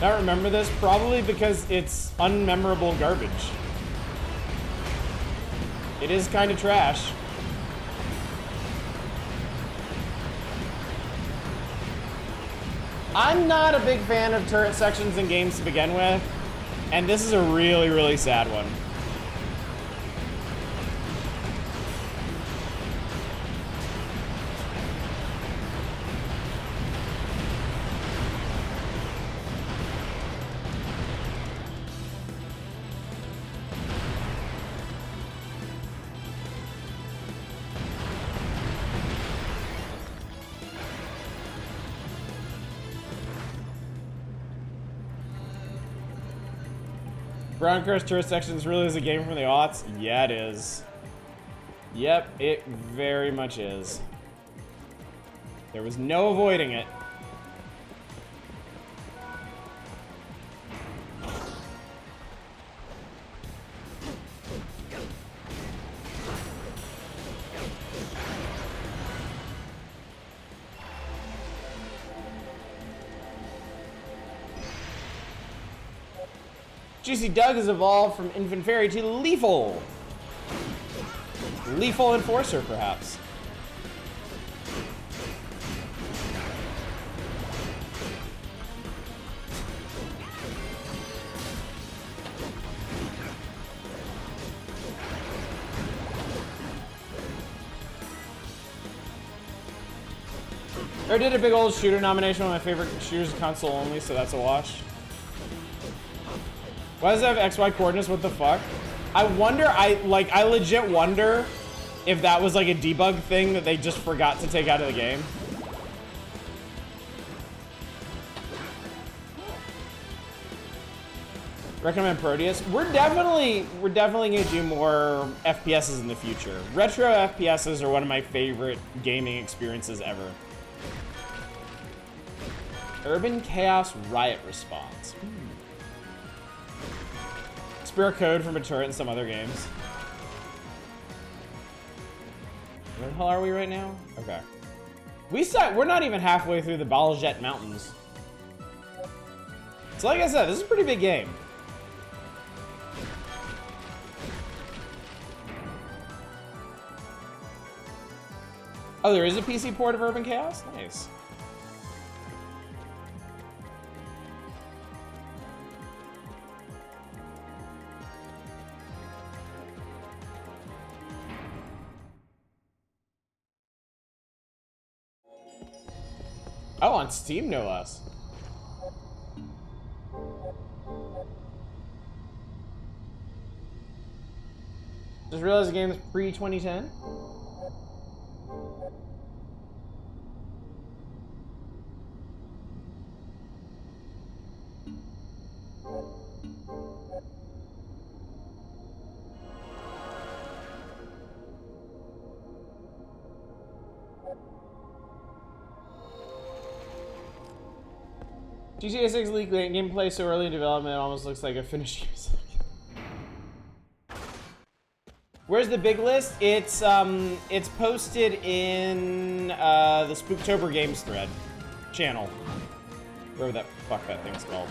Don't remember this, probably because it's unmemorable garbage. It is kind of trash. I'm not a big fan of turret sections in games to begin with, and this is a really, really sad one. Brown Curse turret sections really is a game from the aughts? Yeah, it is. Yep, it very much is. There was no avoiding it. Juicy Doug has evolved from Infant Fairy to Lethal. Lethal Enforcer, perhaps. I did a big old shooter nomination, one of my favorite shooters, console only, so that's a wash. Why does it have XY coordinates? What the fuck? I wonder, I legit wonder if that was like a debug thing that they just forgot to take out of the game. Recommend Proteus. We're definitely gonna do more FPSs in the future. Retro FPSs are one of my favorite gaming experiences ever. Urban Chaos Riot Response. Spare code from a turret in some other games. Where the hell are we right now? Okay. We're not even halfway through the Baljet Mountains. So like I said, this is a pretty big game. Oh, there is a PC port of Urban Chaos? Nice. Oh, on Steam, no less. Just realized the game is pre-2010? GTA 6 leak gameplay so early in development, it almost looks like a finished use. Where's the big list? It's posted in the Spooktober Games thread channel. Wherever that fuck that thing's called.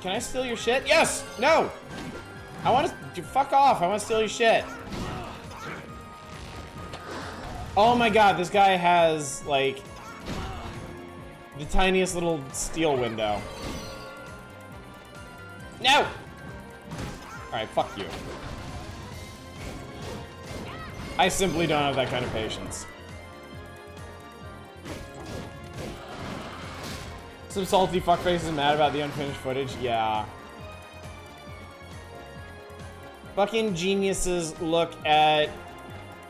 Can I steal your shit? Yes! No! I want to fuck off. I want to steal your shit. Oh my god, this guy has like the tiniest little steel window. No! Alright, fuck you. I simply don't have that kind of patience. Some salty fuckface is mad about the unfinished footage. Yeah. Fucking geniuses look at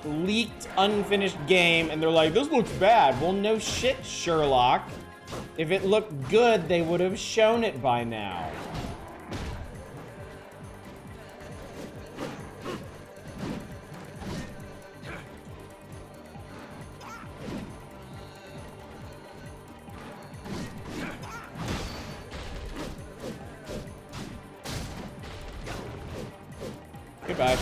leaked, unfinished game and they're like, this looks bad. Well, no shit, Sherlock. If it looked good, they would have shown it by now. Goodbye.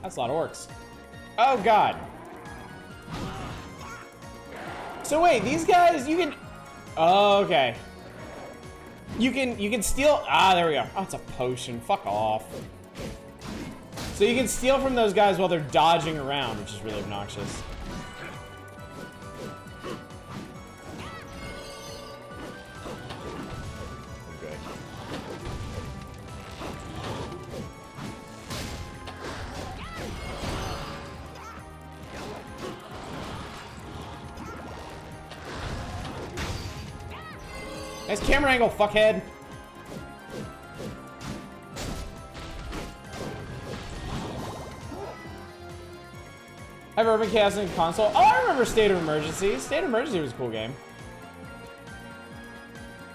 That's a lot of orcs. Oh god. So wait, these guys, you can... Oh, okay. You can steal... Ah, there we go. Oh, it's a potion. Fuck off. So you can steal from those guys while they're dodging around, which is really obnoxious. Okay. Nice camera angle, fuckhead. I have Urban Chaos in console. Oh, I remember State of Emergency. State of Emergency was a cool game.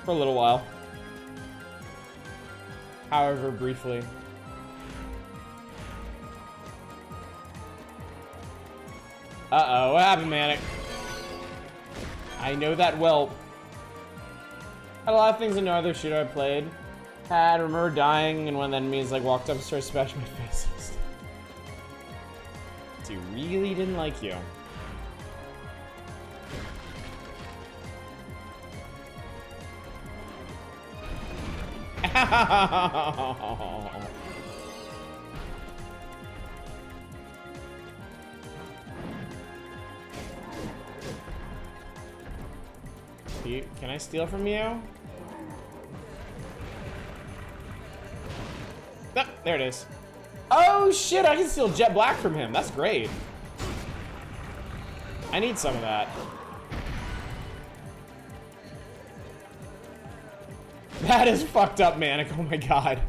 For a little while. However, briefly. Uh-oh, what happened, Manic? I know that well. Had a lot of things in no other shooter I played. I remember dying and one of the enemies like walked up and started smashing my face. So he really didn't like you. Can I steal from you? Ah, there it is. Oh shit, I can steal Jet Black from him. That's great. I need some of that. That is fucked up, Manic. Oh my god.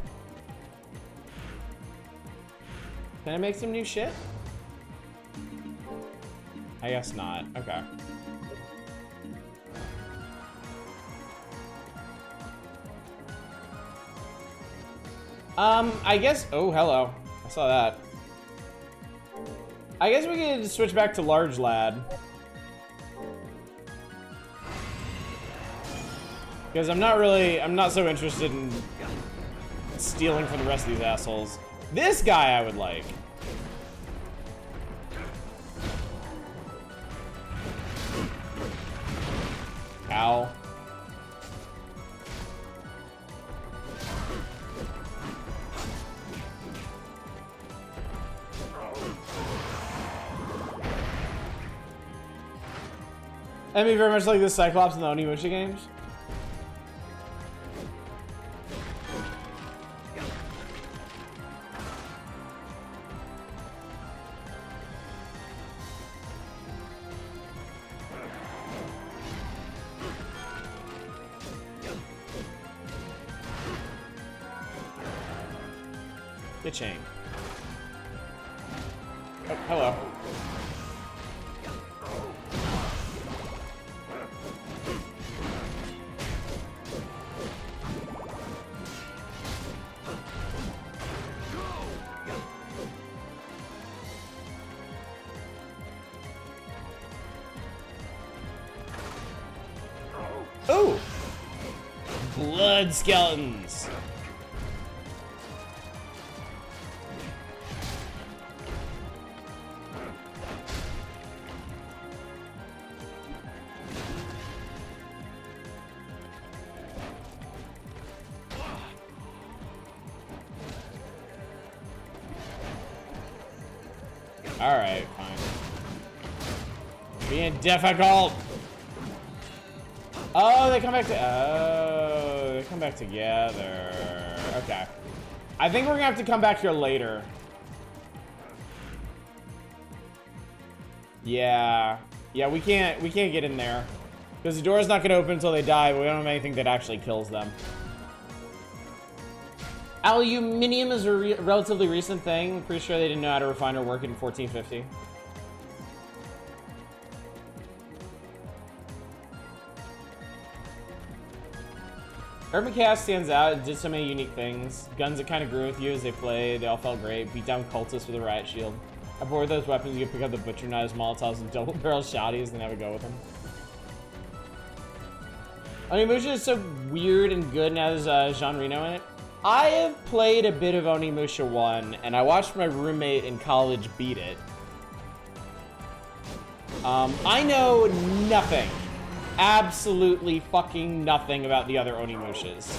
Can I make some new shit? I guess not. Okay. I guess, oh, hello. I saw that. I guess we can switch back to Large Lad. Because I'm not so interested in stealing from the rest of these assholes. This guy I would like. Ow. I mean, very much like the Cyclops in the Onimusha games. Get chain. Oh, hello. Ooh! Blood skeletons! Alright, fine. Being difficult! Oh, they come back to... Oh, they come back together. Okay. I think we're gonna have to come back here later. Yeah. Yeah, we can't get in there. Because the door's not gonna open until they die, but we don't have anything that actually kills them. Aluminium is a relatively recent thing. Pretty sure they didn't know how to refine or work it in 1450. Urban Chaos stands out. It did so many unique things. Guns that kind of grew with you as they played. They all felt great. Beat down cultists with a riot shield. Aboard those weapons, you can pick up the butcher knives, molotovs, and double barrel shotties and have a go with them. Onimusha is so weird and good now there's Jean Reno in it. I have played a bit of Onimusha 1, and I watched my roommate in college beat it. I know nothing. Absolutely fucking nothing about the other Onimushas.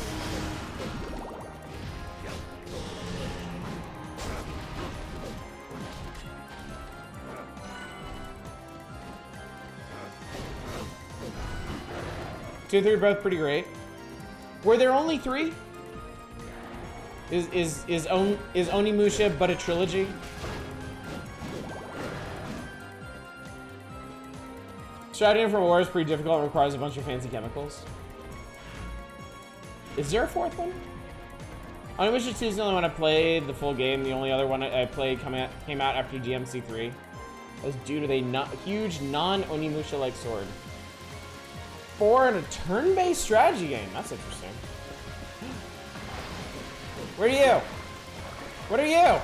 Two and three are both pretty great. Were there only three? Is Onimusha but a trilogy? Strategy for war is pretty difficult and requires a bunch of fancy chemicals. Is there a fourth one? Onimusha 2 is the only one I played the full game. The only other one I played came out after DMC3. That was due to a huge non-Onimusha-like sword. 4 in a turn-based strategy game. That's interesting. Where are you? What are you?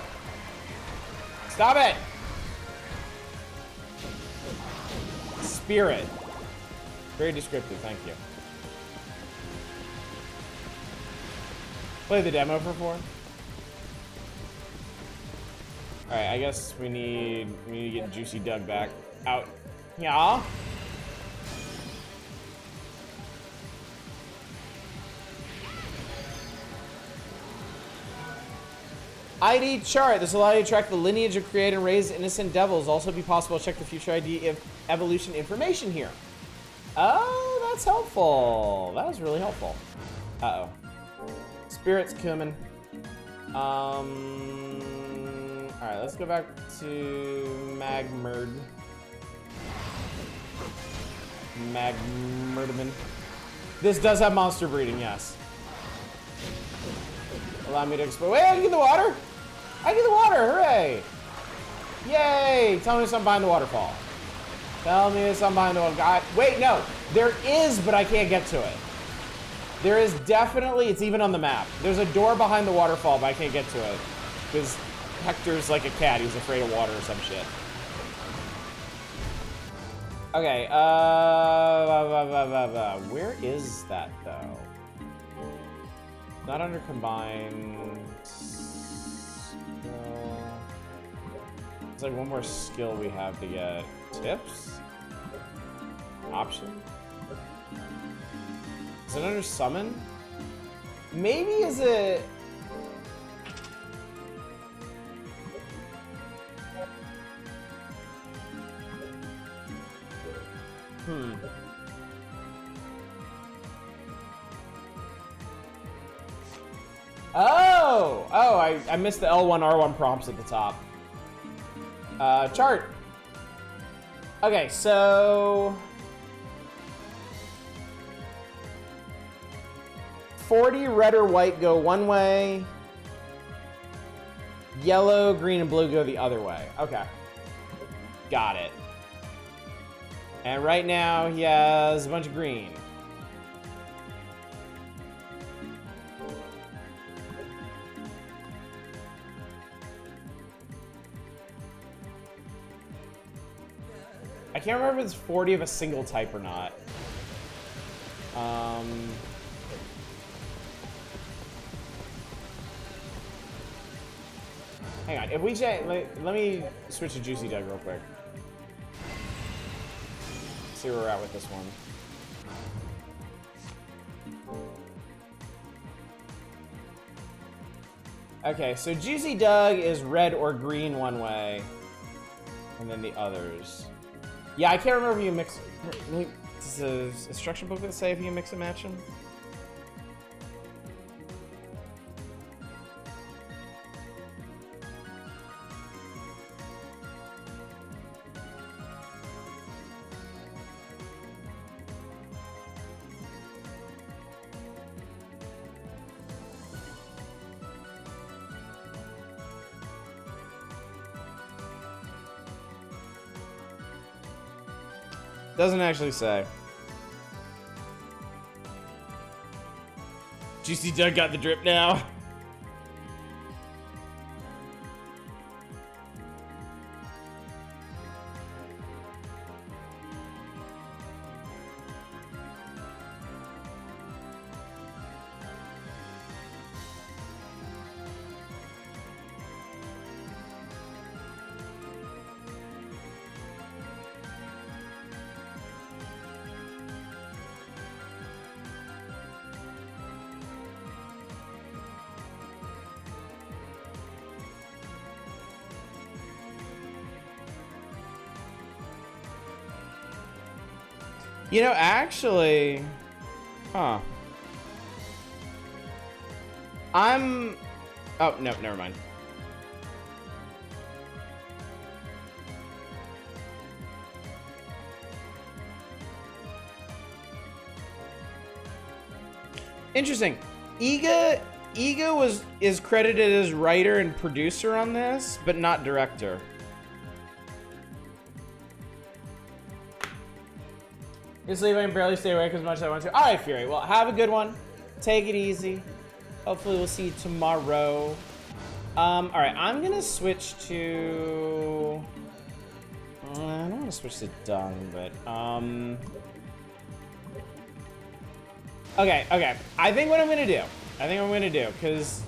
Stop it! Spirit. Very descriptive, thank you. Play the demo for 4. Alright, I guess we need to get Juicy Doug back. Out. Yeah. ID chart. This will allow you to track the lineage of create and raise innocent devils. Also be possible to check the future ID evolution information here. Oh, that's helpful. That was really helpful. Uh-oh. Spirit's coming. Alright, let's go back to Magmurd. Magmurdaman. This does have monster breeding, yes. Allow me to explore. Wait, I can get the water? I get the water, hooray! Yay! Tell me something behind the waterfall. Tell me something behind the waterfall. Wait, no. There is, but I can't get to it. There is definitely, it's even on the map. There's a door behind the waterfall, but I can't get to it. Because Hector's like a cat, he's afraid of water or some shit. Okay, where is that though? Not under combined. It's like one more skill we have to get. Tips? Option? Is it under summon? Maybe is it... Oh, I missed the L1, R1 prompts at the top. Chart. Okay, so... 40 red or white go one way. Yellow, green, and blue go the other way. Okay. Got it. And right now he has a bunch of green. I can't remember if it's 40 of a single type or not. Hang on, if we let me switch to Juicy Doug real quick. See where we're at with this one. Okay, so Juicy Doug is red or green one way, and then the others. Yeah, I can't remember if you mix. Does the instruction booklet say if you can mix and match them? Doesn't actually say. Juicy Doug got the drip now. You know, actually, huh. Oh, no, never mind. Interesting. Iga is credited as writer and producer on this, but not director. You sleep, I can barely stay awake as much as I want to. All right, Fury. Well, have a good one. Take it easy. Hopefully, we'll see you tomorrow. All right, I'm gonna switch to. I don't want to switch to Dung, but Okay. I think what I'm gonna do, because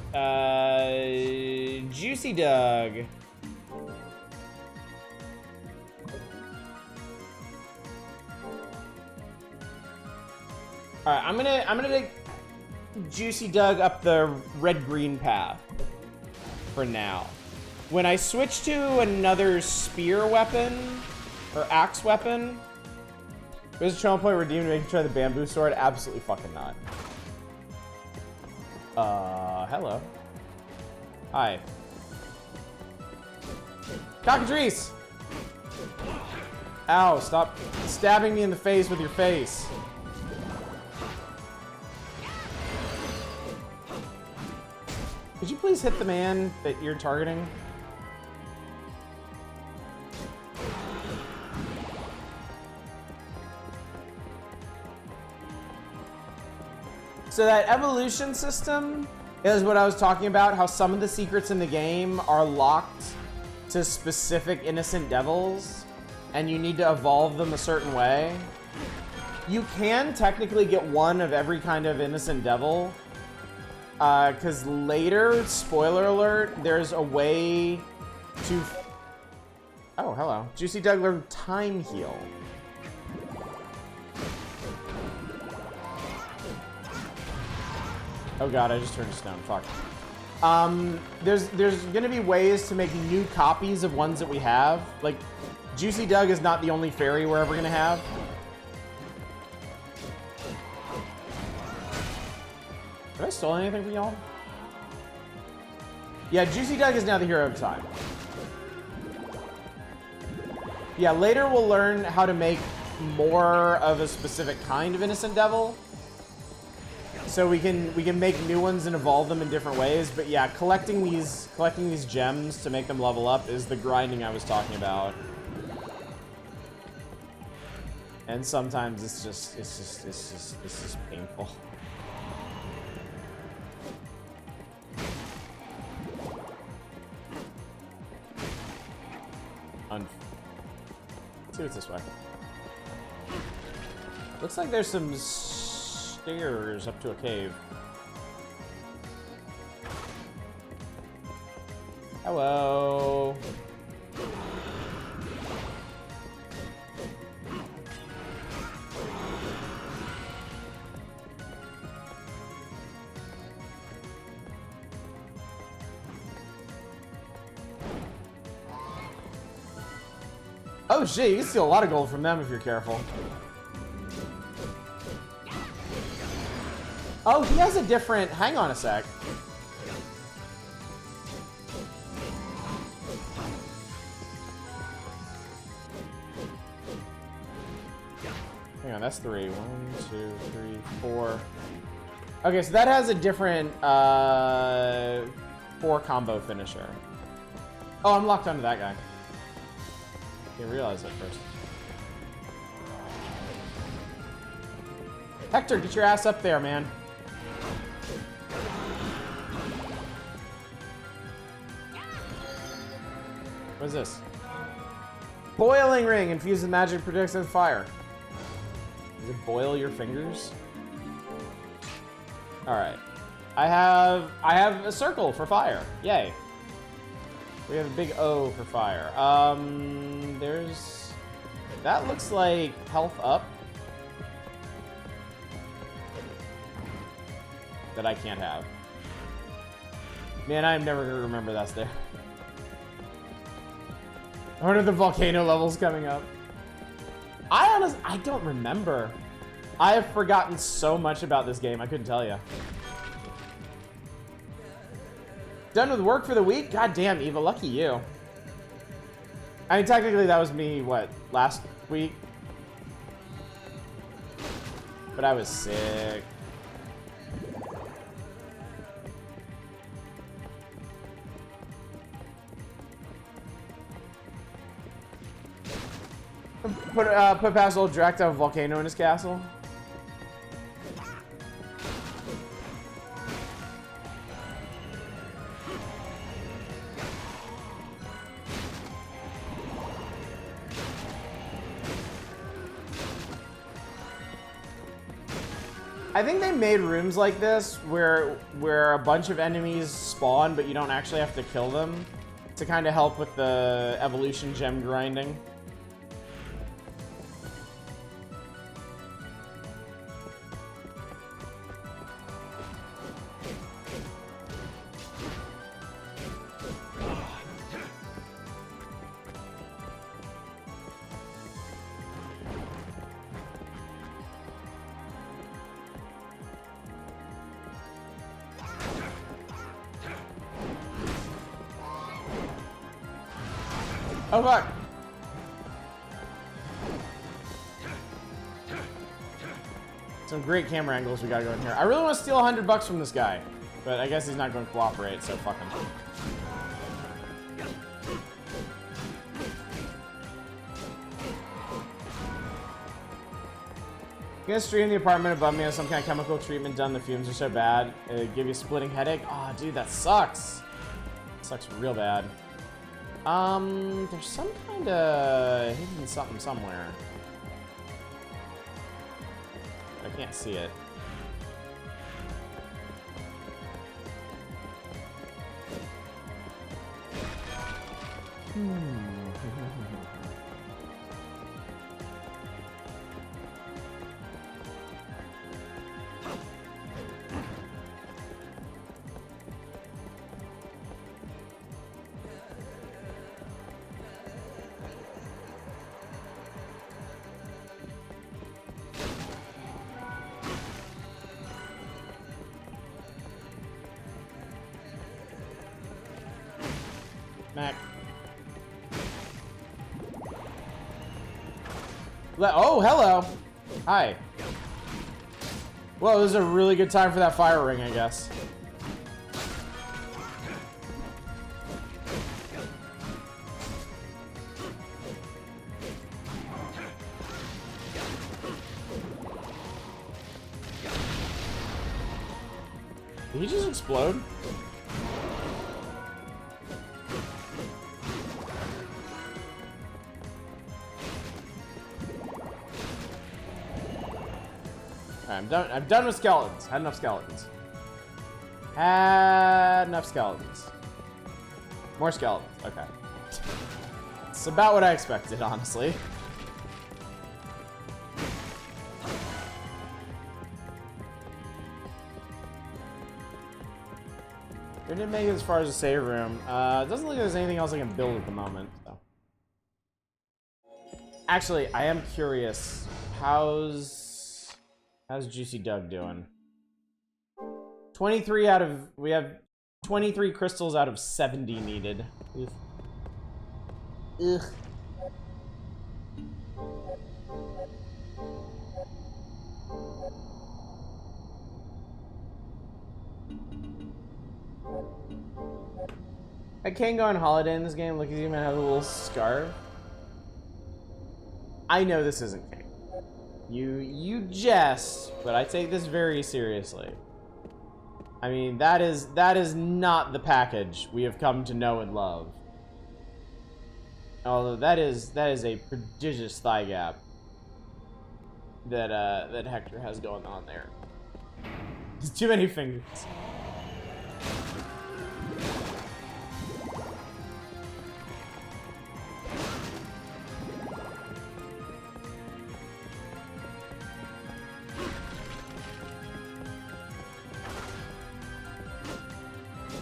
Juicy Doug. All right, I'm gonna take Juicy Doug up the red-green path for now. When I switch to another spear weapon or axe weapon, there's a trial point redeemed to make you try the bamboo sword. Absolutely fucking not. Hello. Hi. Cockatrice! Ow! Stop stabbing me in the face with your face. Could you please hit the man that you're targeting? So that evolution system is what I was talking about, how some of the secrets in the game are locked to specific innocent devils, and you need to evolve them a certain way. You can technically get one of every kind of innocent devil, because later, spoiler alert, there's a way to... Oh, hello. Juicy Doug learned Time Heal. Oh god, I just turned to stone. Fuck. There's gonna be ways to make new copies of ones that we have. Like, Juicy Doug is not the only fairy we're ever gonna have. Have I stolen anything from y'all? Yeah, Juicy Doug is now the hero of time. Yeah, later we'll learn how to make more of a specific kind of innocent devil. So we can make new ones and evolve them in different ways. But yeah, collecting these gems to make them level up is the grinding I was talking about. And sometimes it's just painful. Let's see what's this way. Looks like there's some stairs up to a cave. Hello. Oh shit, you can steal a lot of gold from them if you're careful. Oh, he has a different... Hang on a sec. Hang on, that's 3. 1, 2, 3, 4. Okay, so that has a different 4 combo finisher. Oh, I'm locked onto that guy. Didn't realize that first. Hector, get your ass up there, man. What is this? Boiling ring. Infuses magic, protects against fire. Does it boil your fingers? Alright. I have a circle for fire. Yay. We have a big O for fire. There's... That looks like health up. That I can't have. Man, I'm never gonna remember that's there. What are the volcano levels coming up? I don't remember. I have forgotten so much about this game, I couldn't tell you. Done with work for the week? God damn, Eva, lucky you. I mean, technically that was me, what, last week? But I was sick. Put past old Drac to have a volcano in his castle. I think they made rooms like this where a bunch of enemies spawn, but you don't actually have to kill them to kind of help with the evolution gem grinding. Oh fuck! Some great camera angles we gotta go in here. I really want to steal $100 from this guy, but I guess he's not going to cooperate, so fuck him. Gonna stream the apartment above me has some kind of chemical treatment done. The fumes are so bad. It give you a splitting headache. Oh, dude, that sucks. Sucks real bad. There's some kind of hidden something somewhere. I can't see it. Mac. Oh, hello. Hi. Well, this is a really good time for that fire ring, I guess. Did he just explode? I'm done with skeletons. Had enough skeletons. Had enough skeletons. More skeletons. Okay. It's about what I expected, honestly. We didn't make it as far as the save room. It doesn't look like there's anything else I can build at the moment. So. Actually, I am curious. How's Juicy Doug doing? 23 out of... We have 23 crystals out of 70 needed. Ugh. Ugh. I can't go on holiday in this game. Look, he's even have a little scarf. I know this isn't King. You jest, but I take this very seriously. I mean, that is not the package we have come to know and love. Although that is a prodigious thigh gap that Hector has going on there. There's too many fingers.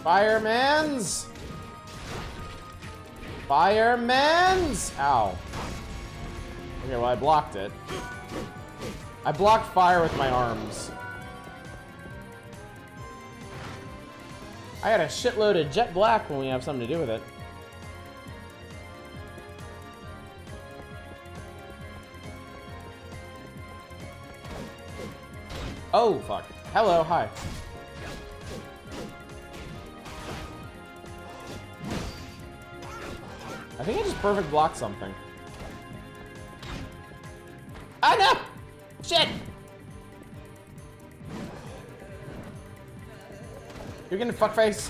Firemans! Firemans! Ow. Okay, well, I blocked it. I blocked fire with my arms. I got a shitload of jet black when we have something to do with it. Oh, fuck. Hello, hi. I think I just perfect blocked something. Ah, no! Shit! You're gonna fuckface.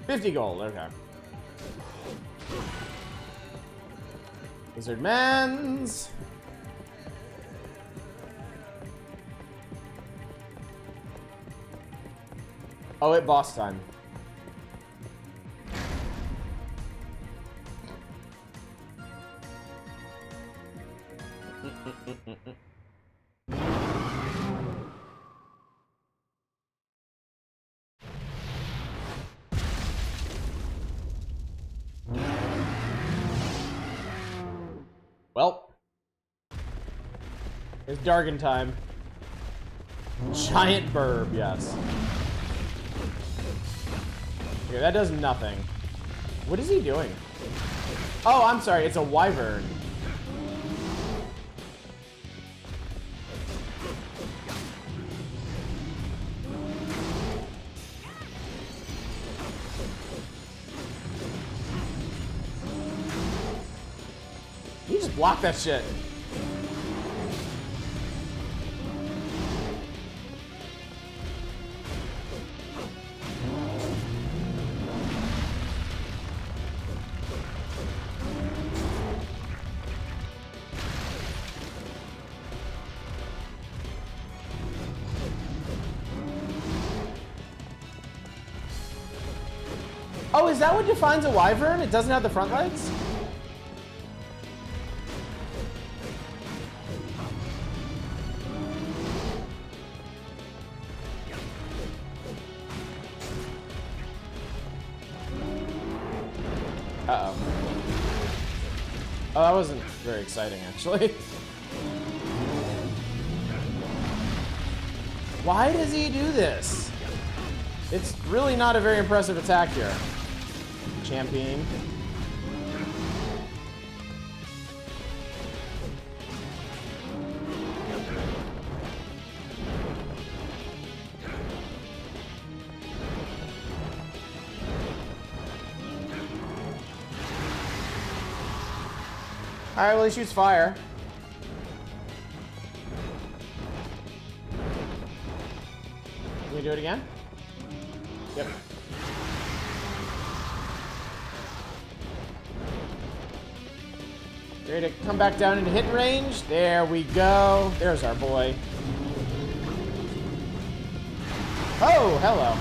50 gold, okay. Lizard Mans. Oh, it boss time. Well, it's Dargan time. Giant burb, yes. Okay, that does nothing. What is he doing? Oh, I'm sorry, it's a wyvern. You just block that shit. Oh, is that what defines a wyvern? It doesn't have the front legs? Uh-oh. Oh, that wasn't very exciting, actually. Why does he do this? It's really not a very impressive attack here. Champion. Alright, well, he shoots fire. Can we do it again? Yep. Ready to come back down into hit range? There we go. There's our boy. Oh, hello.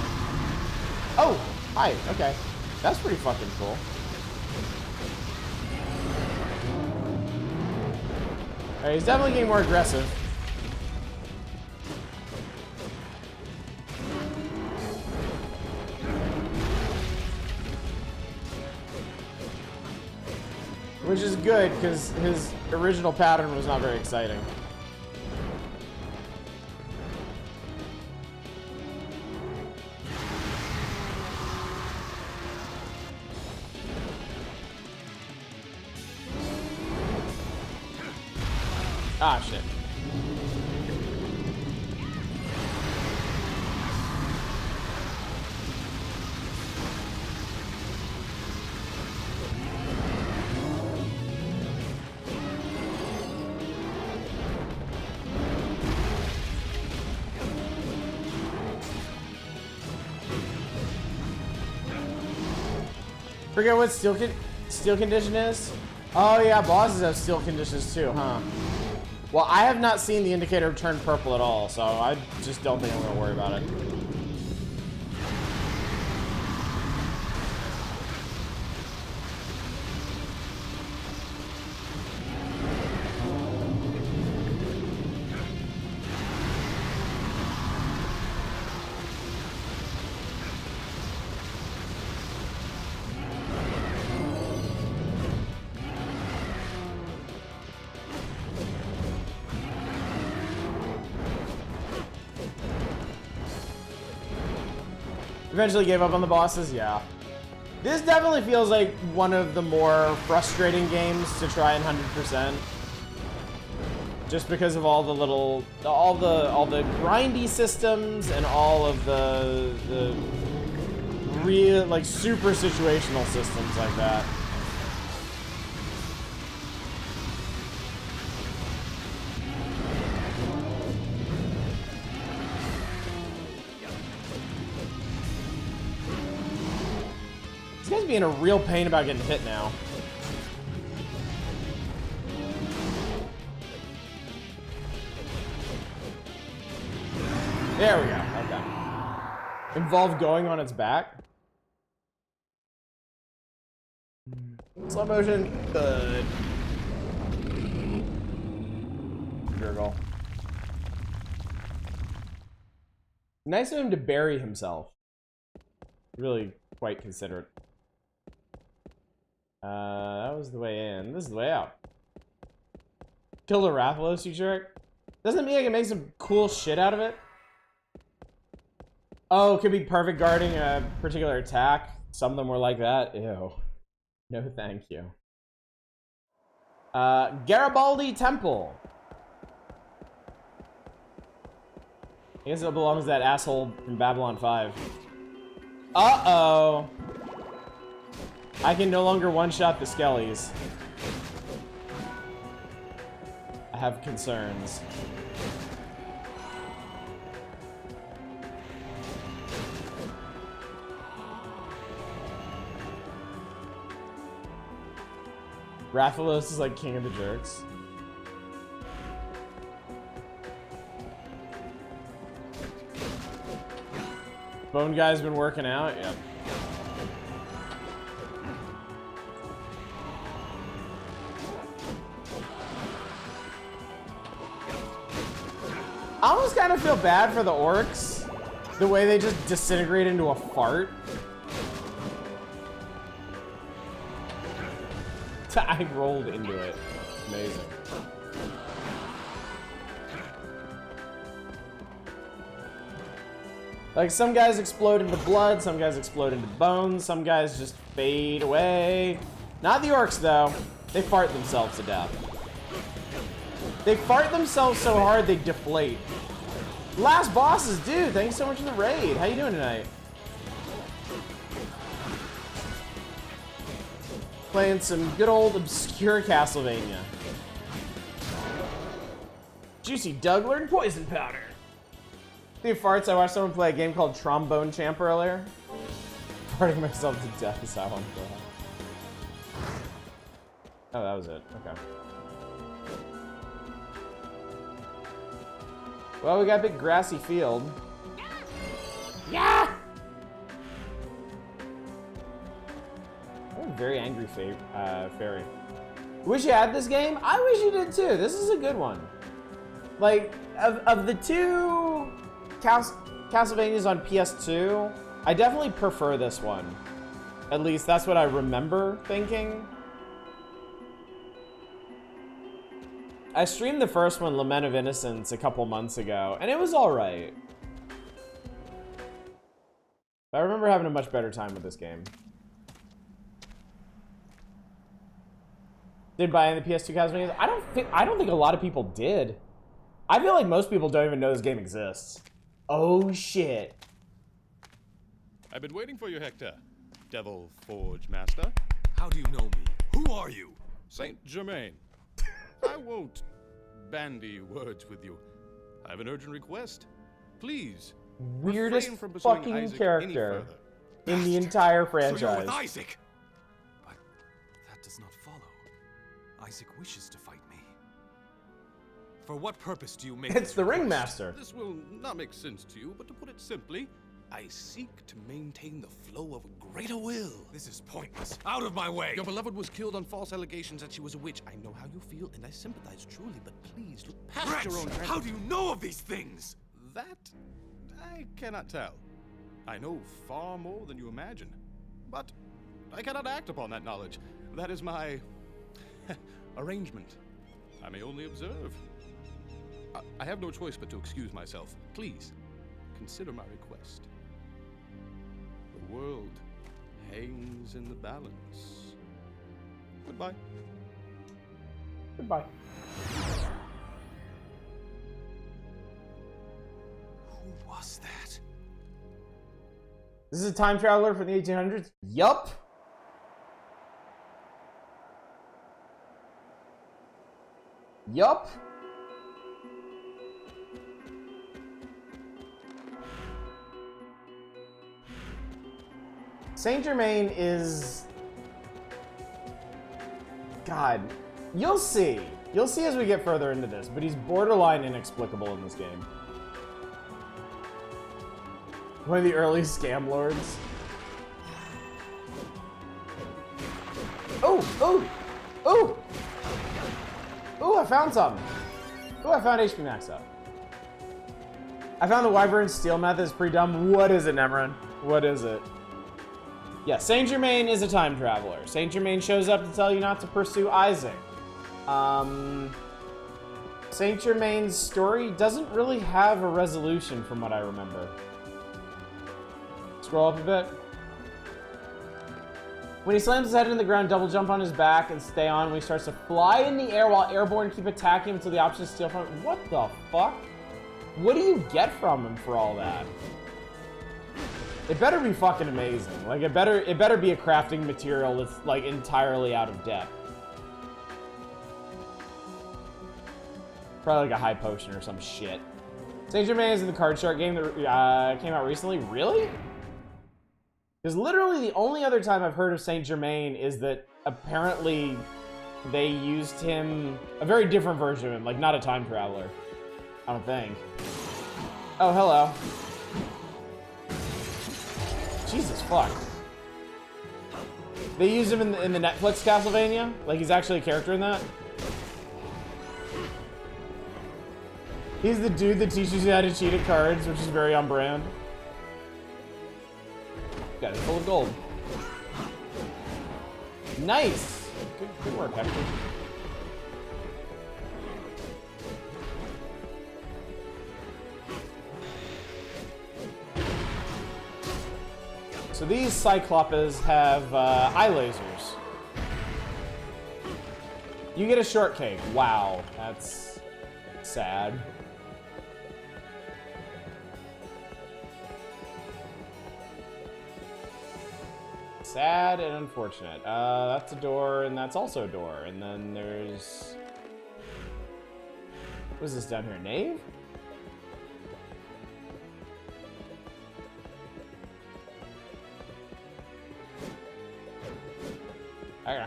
Oh, hi. Okay. That's pretty fucking cool. Alright, he's definitely getting more aggressive. Which is good, because his original pattern was not very exciting. Ah, shit. Forget what steel condition is? Oh yeah, bosses have steel conditions too, huh? Well, I have not seen the indicator turn purple at all, so I just don't think I'm gonna worry about it. Eventually gave up on the bosses, yeah. This definitely feels like one of the more frustrating games to try and 100%. Just because of all the little, all the grindy systems and all of the real, like, super situational systems like that. This guy's being a real pain about getting hit now. There we go. Okay. Involve going on its back. Slow motion. Good. Gurgle. Nice of him to bury himself. Really quite considerate. That was the way in. This is the way out. Killed a Rathalos, you jerk. Doesn't it mean I can make some cool shit out of it? Oh, it could be perfect guarding a particular attack. Some of them were like that. Ew. No, thank you. Garibaldi Temple. I guess it belongs to that asshole from Babylon 5. Uh-oh. I can no longer one-shot the skellies. I have concerns. Rathalos is like king of the jerks. Bone guy's been working out, yep. I almost kind of feel bad for the orcs. The way they just disintegrate into a fart. I rolled into it. Amazing. Like, some guys explode into blood, some guys explode into bones, some guys just fade away. Not the orcs, though. They fart themselves to death. They fart themselves so hard they deflate. Last bosses, dude, thanks so much for the raid. How you doing tonight? Playing some good old obscure Castlevania. Juicy Doug learned poison powder. Dude, farts, I watched someone play a game called Trombone Champ earlier. Farting myself to death is how I'm going. Oh, that was it. Okay. Well, we got a big grassy field. Yeah! I'm a very angry fairy. Wish you had this game? I wish you did too. This is a good one. Like, of the two Castlevanias on PS2, I definitely prefer this one. At least that's what I remember thinking. I streamed the first one, Lament of Innocence, a couple months ago, and it was alright. I remember having a much better time with this game. Did buy any of the PS2 Castlevania? I don't think a lot of people did. I feel like most people don't even know this game exists. Oh shit. I've been waiting for you, Hector. Devil Forge Master. How do you know me? Who are you? Saint Germain. I won't bandy words with you. I have an urgent request. Please. Weirdest refrain from pursuing fucking Isaac character any in the entire So you're with franchise. Isaac! But that does not follow. Isaac wishes to fight me. For what purpose do you make It's this the request? Ringmaster. This will not make sense to you, but to put it simply, I seek to maintain the flow of a greater will. This is pointless. Out of my way! Your beloved was killed on false allegations that she was a witch. I know how you feel, and I sympathize truly, but please look past Rex, your own how do you know of these things? That I cannot tell. I know far more than you imagine, but I cannot act upon that knowledge. That is my arrangement. I may only observe. I have no choice but to excuse myself. Please, consider my request. The world hangs in the balance. Goodbye. Goodbye. Who was that? This is a time traveler from the 1800s? Yup. Yup. Saint Germain is... God. You'll see. You'll see as we get further into this, but he's borderline inexplicable in this game. One of the early scam lords. Oh! Oh! Oh! Oh, I found something. Oh, I found HP max up. I found the Wyvern Steel method is pretty dumb. What is it, Nemron? What is it? Yeah, Saint Germain is a time traveler. Saint Germain shows up to tell you not to pursue Isaac. Saint Germain's story doesn't really have a resolution from what I remember. Scroll up a bit. When he slams his head into the ground, double jump on his back and stay on. When he starts to fly in the air while airborne, keep attacking him until the option is steal from him. What the fuck? What do you get from him for all that? It better be fucking amazing. Like, it better be a crafting material that's, like, entirely out of depth. Probably like a high potion or some shit. Saint Germain is in the card shark game that came out recently. Really? Because literally the only other time I've heard of Saint Germain is that apparently they used him, a very different version of him, like not a time traveler. I don't think. Oh, hello. Jesus fuck. They used him in the Netflix Castlevania? Like he's actually a character in that? He's the dude that teaches you how to cheat at cards, which is very on brand. Got it full of gold. Nice! Good work, Hector. So these Cyclopes have eye lasers. You get a shortcake. Wow, that's sad. Sad and unfortunate. That's a door, and that's also a door. And then there's... What is this down here? Nave? Okay.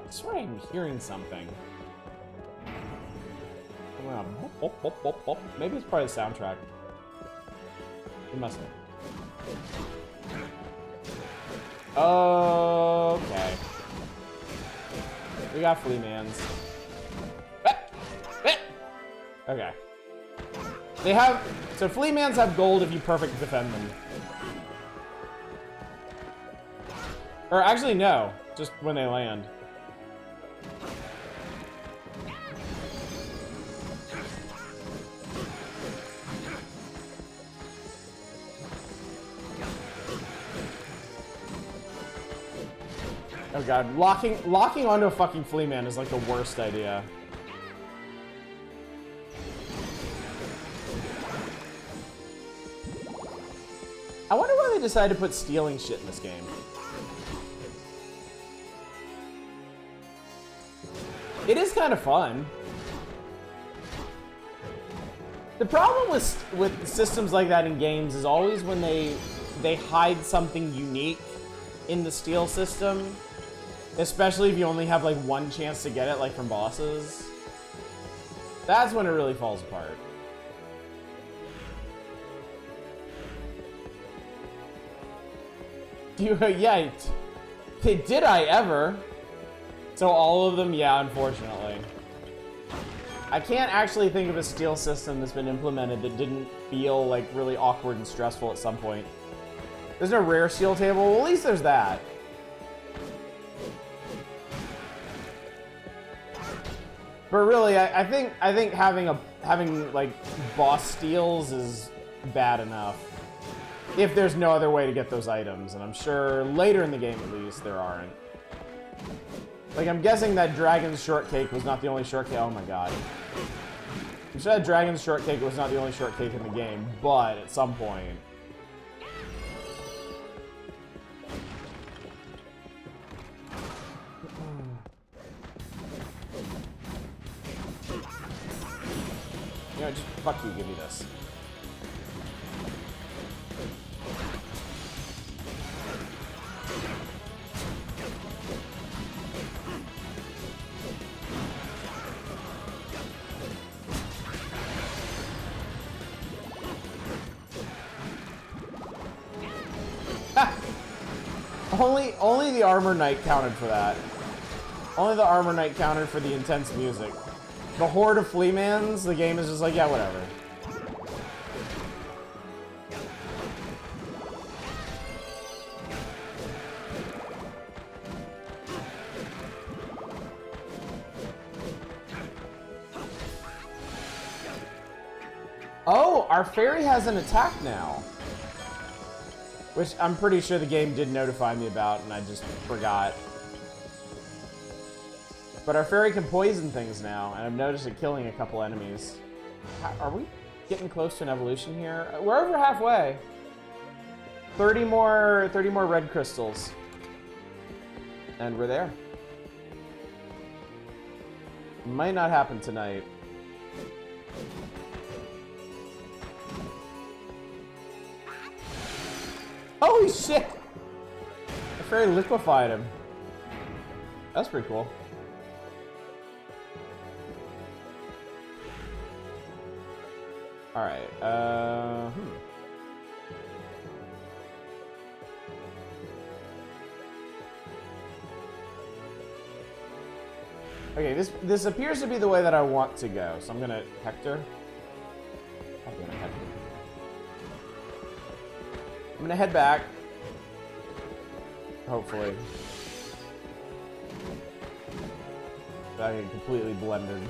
I swear I'm hearing something. Maybe it's probably the soundtrack. It must be. Okay. We got flea mans. Okay. They have... So flea mans have gold if you perfect defend them. Or actually, no. Just when they land. Oh god, locking onto a fucking flea man is like the worst idea. I wonder why they decided to put stealing shit in this game. It is kind of fun. The problem with systems like that in games is always when they hide something unique in the steal system. Especially if you only have like one chance to get it, like from bosses. That's when it really falls apart. Yeah, did I ever? So all of them, yeah, unfortunately. I can't actually think of a steal system that's been implemented that didn't feel like really awkward and stressful at some point. There's no rare steal table, well, at least there's that. But really, I think having like boss steals is bad enough. If there's no other way to get those items, and I'm sure later in the game at least there aren't. Like I'm guessing that Dragon's Shortcake was not the only shortcake. Oh my god. I'm sure that Dragon's Shortcake was not the only shortcake in the game, but at some point. You know, just fuck you, give me this. Only the Armor Knight counted for that. Only the Armor Knight counted for the intense music. The horde of flea mans, the game is just like, yeah, whatever. Oh, our fairy has an attack now. Which I'm pretty sure the game did notify me about, and I just forgot. But our fairy can poison things now, and I've noticed it killing a couple enemies. Are we getting close to an evolution here? We're over halfway. 30 more red crystals. And we're there. Might not happen tonight. Holy shit! The fairy liquefied him. That's pretty cool. Alright, Okay, this appears to be the way that I want to go, so I'm gonna Hector. I'm gonna head back. Hopefully. I get completely blended.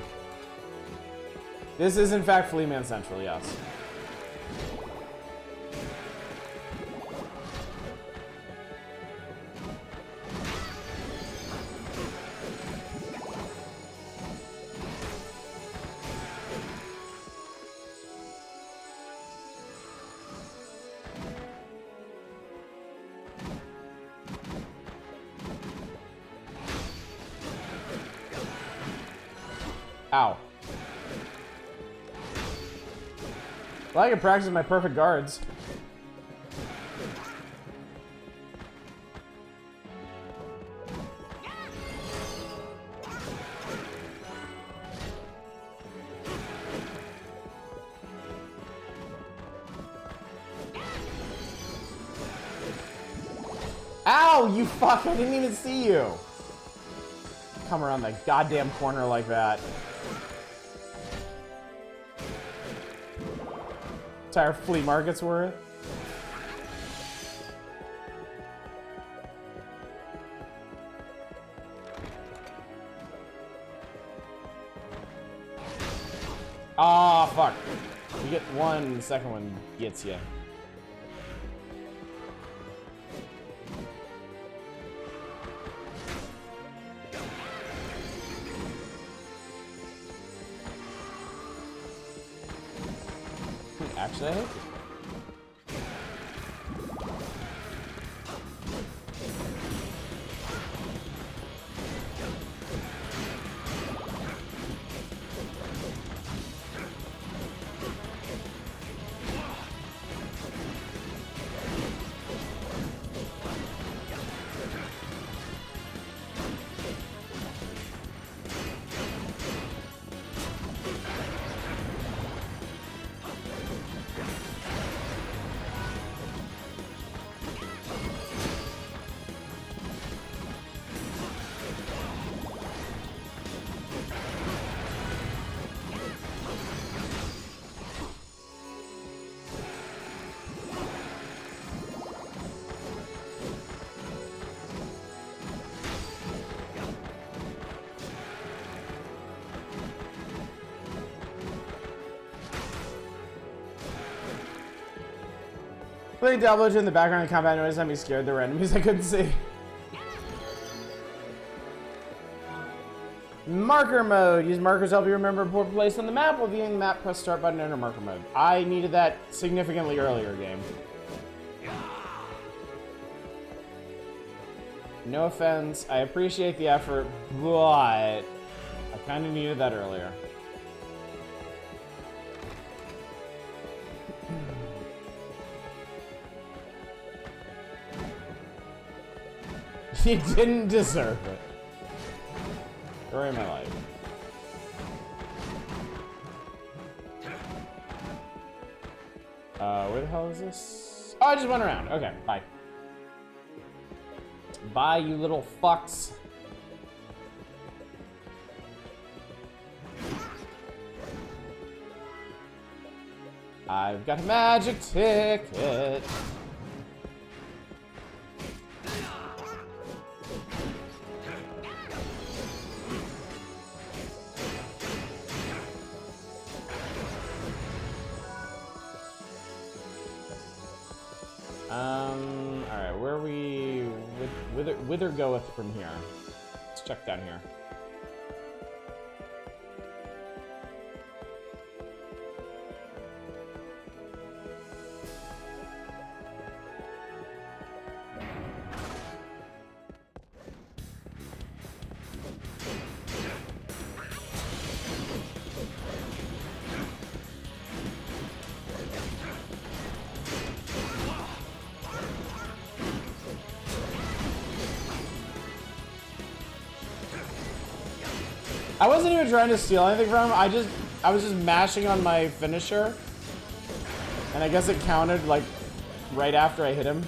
This is in fact Fleaman Central, yes. Ow. Well, I can practice my perfect guards. Ow, you fuck! I didn't even see you! Come around that goddamn corner like that. Entire flea market's worth. Ah, fuck. You get one, the second one gets you. Actually, playing Diablo 2 in the background of combat noise had me scared. There were enemies I couldn't see. Marker mode. Use markers to help you remember a important place on the map. While viewing the map, press start button, enter marker mode. I needed that significantly earlier, game. No offense. I appreciate the effort, but I kind of needed that earlier. You didn't deserve it. Story of my life. Where the hell is this? Oh, I just went around. Okay, bye. Bye, you little fucks. I've got a magic ticket. Alright, where are we... Whither goeth from here? Let's check down here. I wasn't even trying to steal anything from him. I was just mashing on my finisher. And I guess it counted like right after I hit him.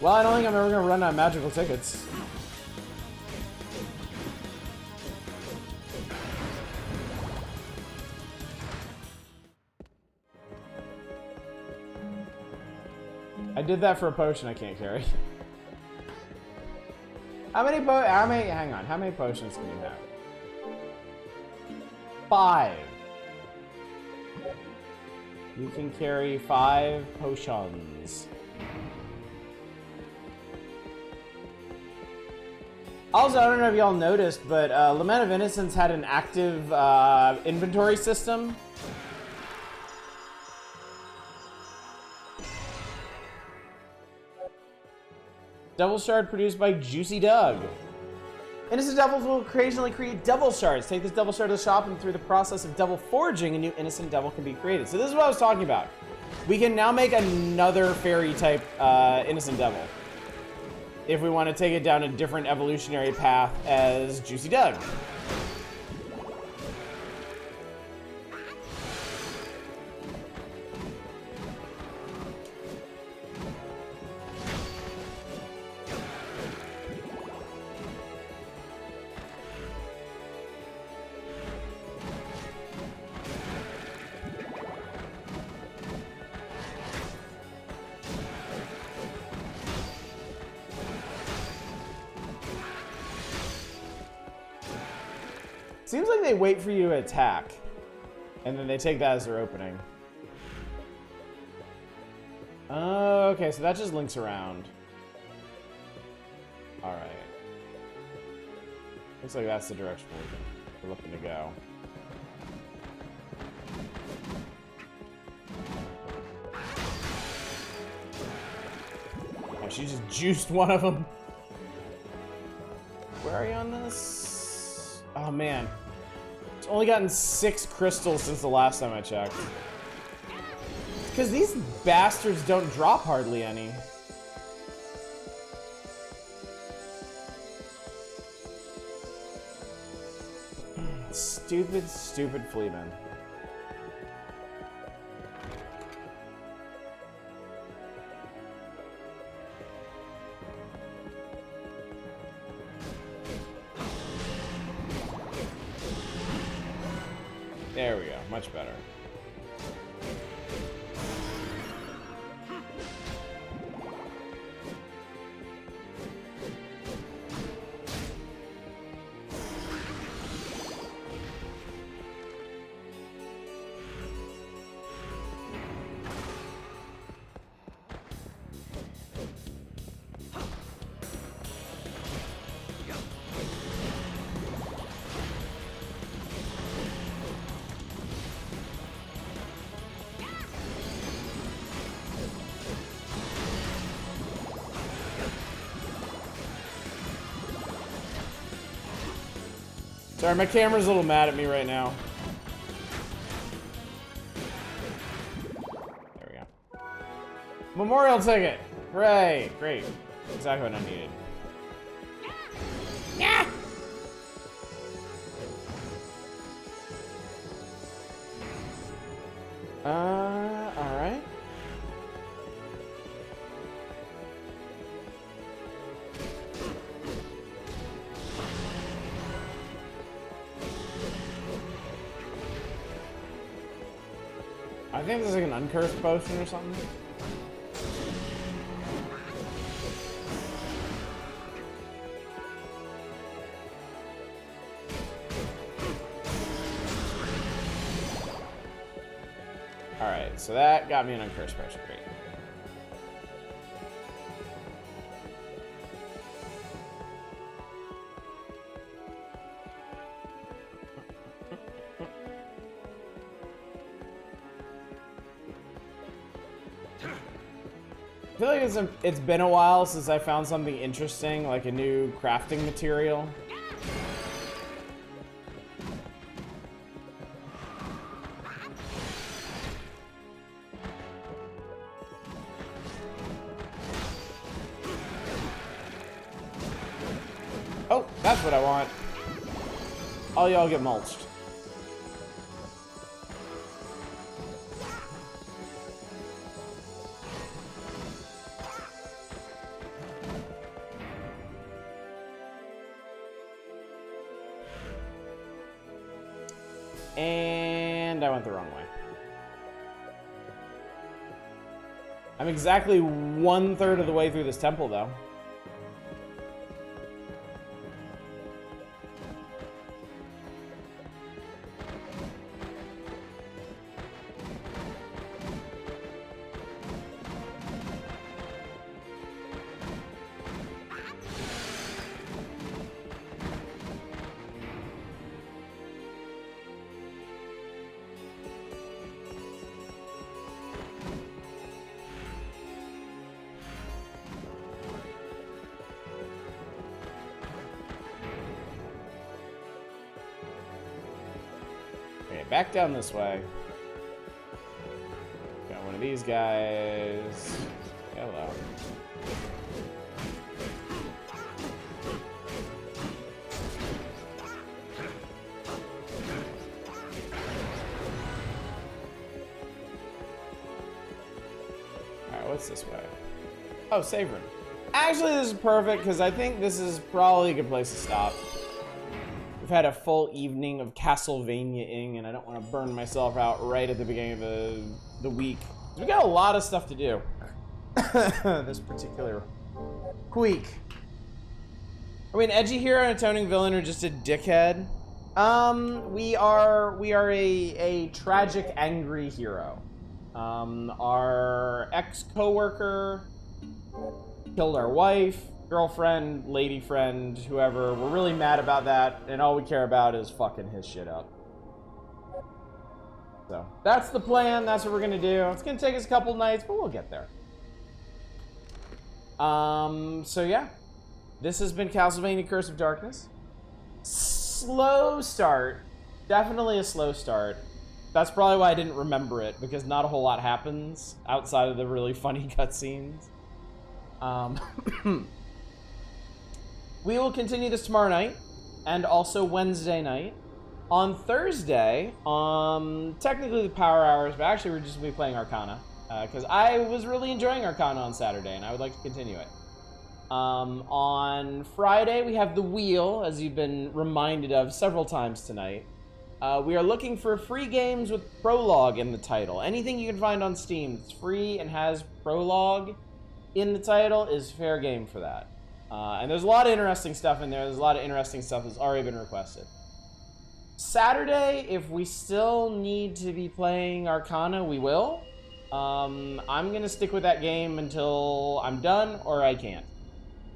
Well, I don't think I'm ever gonna run out of magical tickets. I did that for a potion I can't carry. How many hang on, how many potions can you have? 5. You can carry 5 potions. Also, I don't know if y'all noticed, but Lament of Innocence had an active inventory system. Devil Shard produced by Juicy Doug. Innocent Devils will occasionally create Devil Shards. Take this Devil Shard to the shop, and through the process of Devil Forging, a new Innocent Devil can be created. So this is what I was talking about. We can now make another fairy type Innocent Devil, if we want to take it down a different evolutionary path as Juicy Doug. Seems like they wait for you to attack, and then they take that as their opening. Okay, so that just links around. Alright. Looks like that's the direction we're looking to go. Oh, she just juiced one of them. Where are you on this? Oh man. It's only gotten 6 crystals since the last time I checked. Because these bastards don't drop hardly any. Stupid, stupid fleamen. There we go, much better. Sorry, my camera's a little mad at me right now. There we go. Memorial ticket! Hooray! Great. Exactly what I needed. Yeah! Alright. I think this is like an uncursed potion or something. Alright, so that got me an uncursed potion. Great. I feel like it's been a while since I found something interesting, like a new crafting material. Oh, that's what I want. All y'all get mulched. And I went the wrong way. I'm exactly 1/3 of the way through this temple, though. Back down this way. Got one of these guys. Hello. Alright, what's this way? Oh, save room. Actually, this is perfect because I think this is probably a good place to stop. We've had a full evening of Castlevania-ing, and I don't want to burn myself out right at the beginning of the week. We got a lot of stuff to do this particular week. Are we an edgy hero and a toning villain, or just a dickhead? We are a tragic, angry hero. Our ex-coworker killed our wife, girlfriend, lady friend, whoever. We're really mad about that, and all we care about is fucking his shit up. So, that's the plan. That's what we're gonna do. It's gonna take us a couple nights, but we'll get there. So yeah. This has been Castlevania Curse of Darkness. Slow start. Definitely a slow start. That's probably why I didn't remember it, because not a whole lot happens outside of the really funny cutscenes. We will continue this tomorrow night, and also Wednesday night. On Thursday, technically the power hours, but actually we're just going to be playing Arcana, because I was really enjoying Arcana on Saturday, and I would like to continue it. On Friday, we have the Wheel, as you've been reminded of several times tonight. We are looking for free games with Prologue in the title. Anything you can find on Steam that's free and has Prologue in the title is fair game for that. And there's a lot of interesting stuff in there. There's a lot of interesting stuff that's already been requested. Saturday, if we still need to be playing Arcana, we will. I'm going to stick with that game until I'm done or I can't.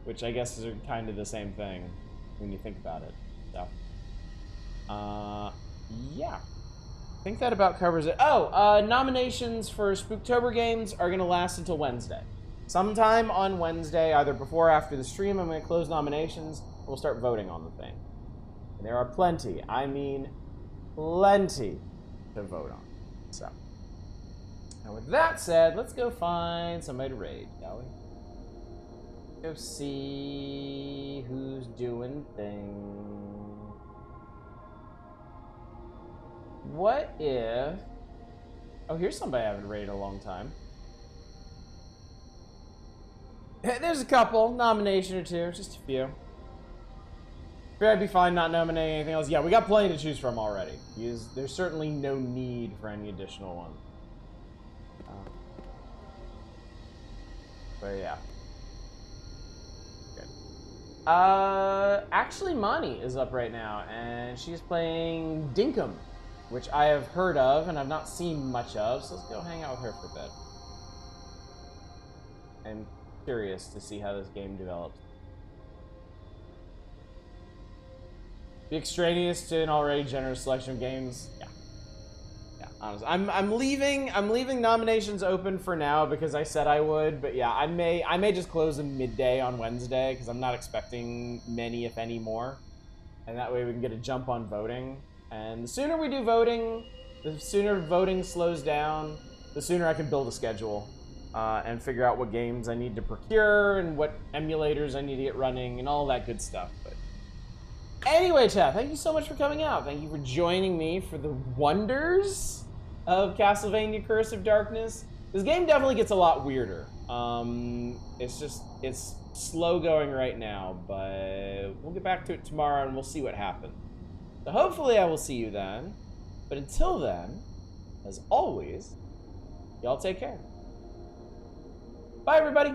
Which I guess is kind of the same thing when you think about it. So, yeah. I think that about covers it. Oh, nominations for Spooktober games are going to last until Wednesday. Sometime on Wednesday, either before or after the stream, I'm going to close nominations. We'll start voting on the thing. And there are plenty, I mean plenty, to vote on. So, and with that said, let's go find somebody to raid, shall we? Go see who's doing things. What if... Oh, here's somebody I haven't raided in a long time. There's a couple, nomination or two, just a few. I'd be fine not nominating anything else. Yeah, we got plenty to choose from already. There's certainly no need for any additional one. But yeah. Good. Actually, Mani is up right now, and she's playing Dinkum, which I have heard of and I've not seen much of, so let's go hang out with her for a bit. I'm curious to see how this game develops. Be extraneous to an already generous selection of games. Yeah. Yeah, honestly. I'm leaving nominations open for now because I said I would, but yeah, I may just close them midday on Wednesday because I'm not expecting many, if any, more. And that way we can get a jump on voting. And the sooner we do voting, the sooner voting slows down, the sooner I can build a schedule. And figure out what games I need to procure and what emulators I need to get running and all that good stuff. But anyway, chat, thank you so much for coming out. Thank you for joining me for the wonders of Castlevania Curse of Darkness. This game definitely gets a lot weirder. It's slow going right now, but we'll get back to it tomorrow and we'll see what happens. So hopefully I will see you then. But until then, as always, y'all take care. Bye, everybody.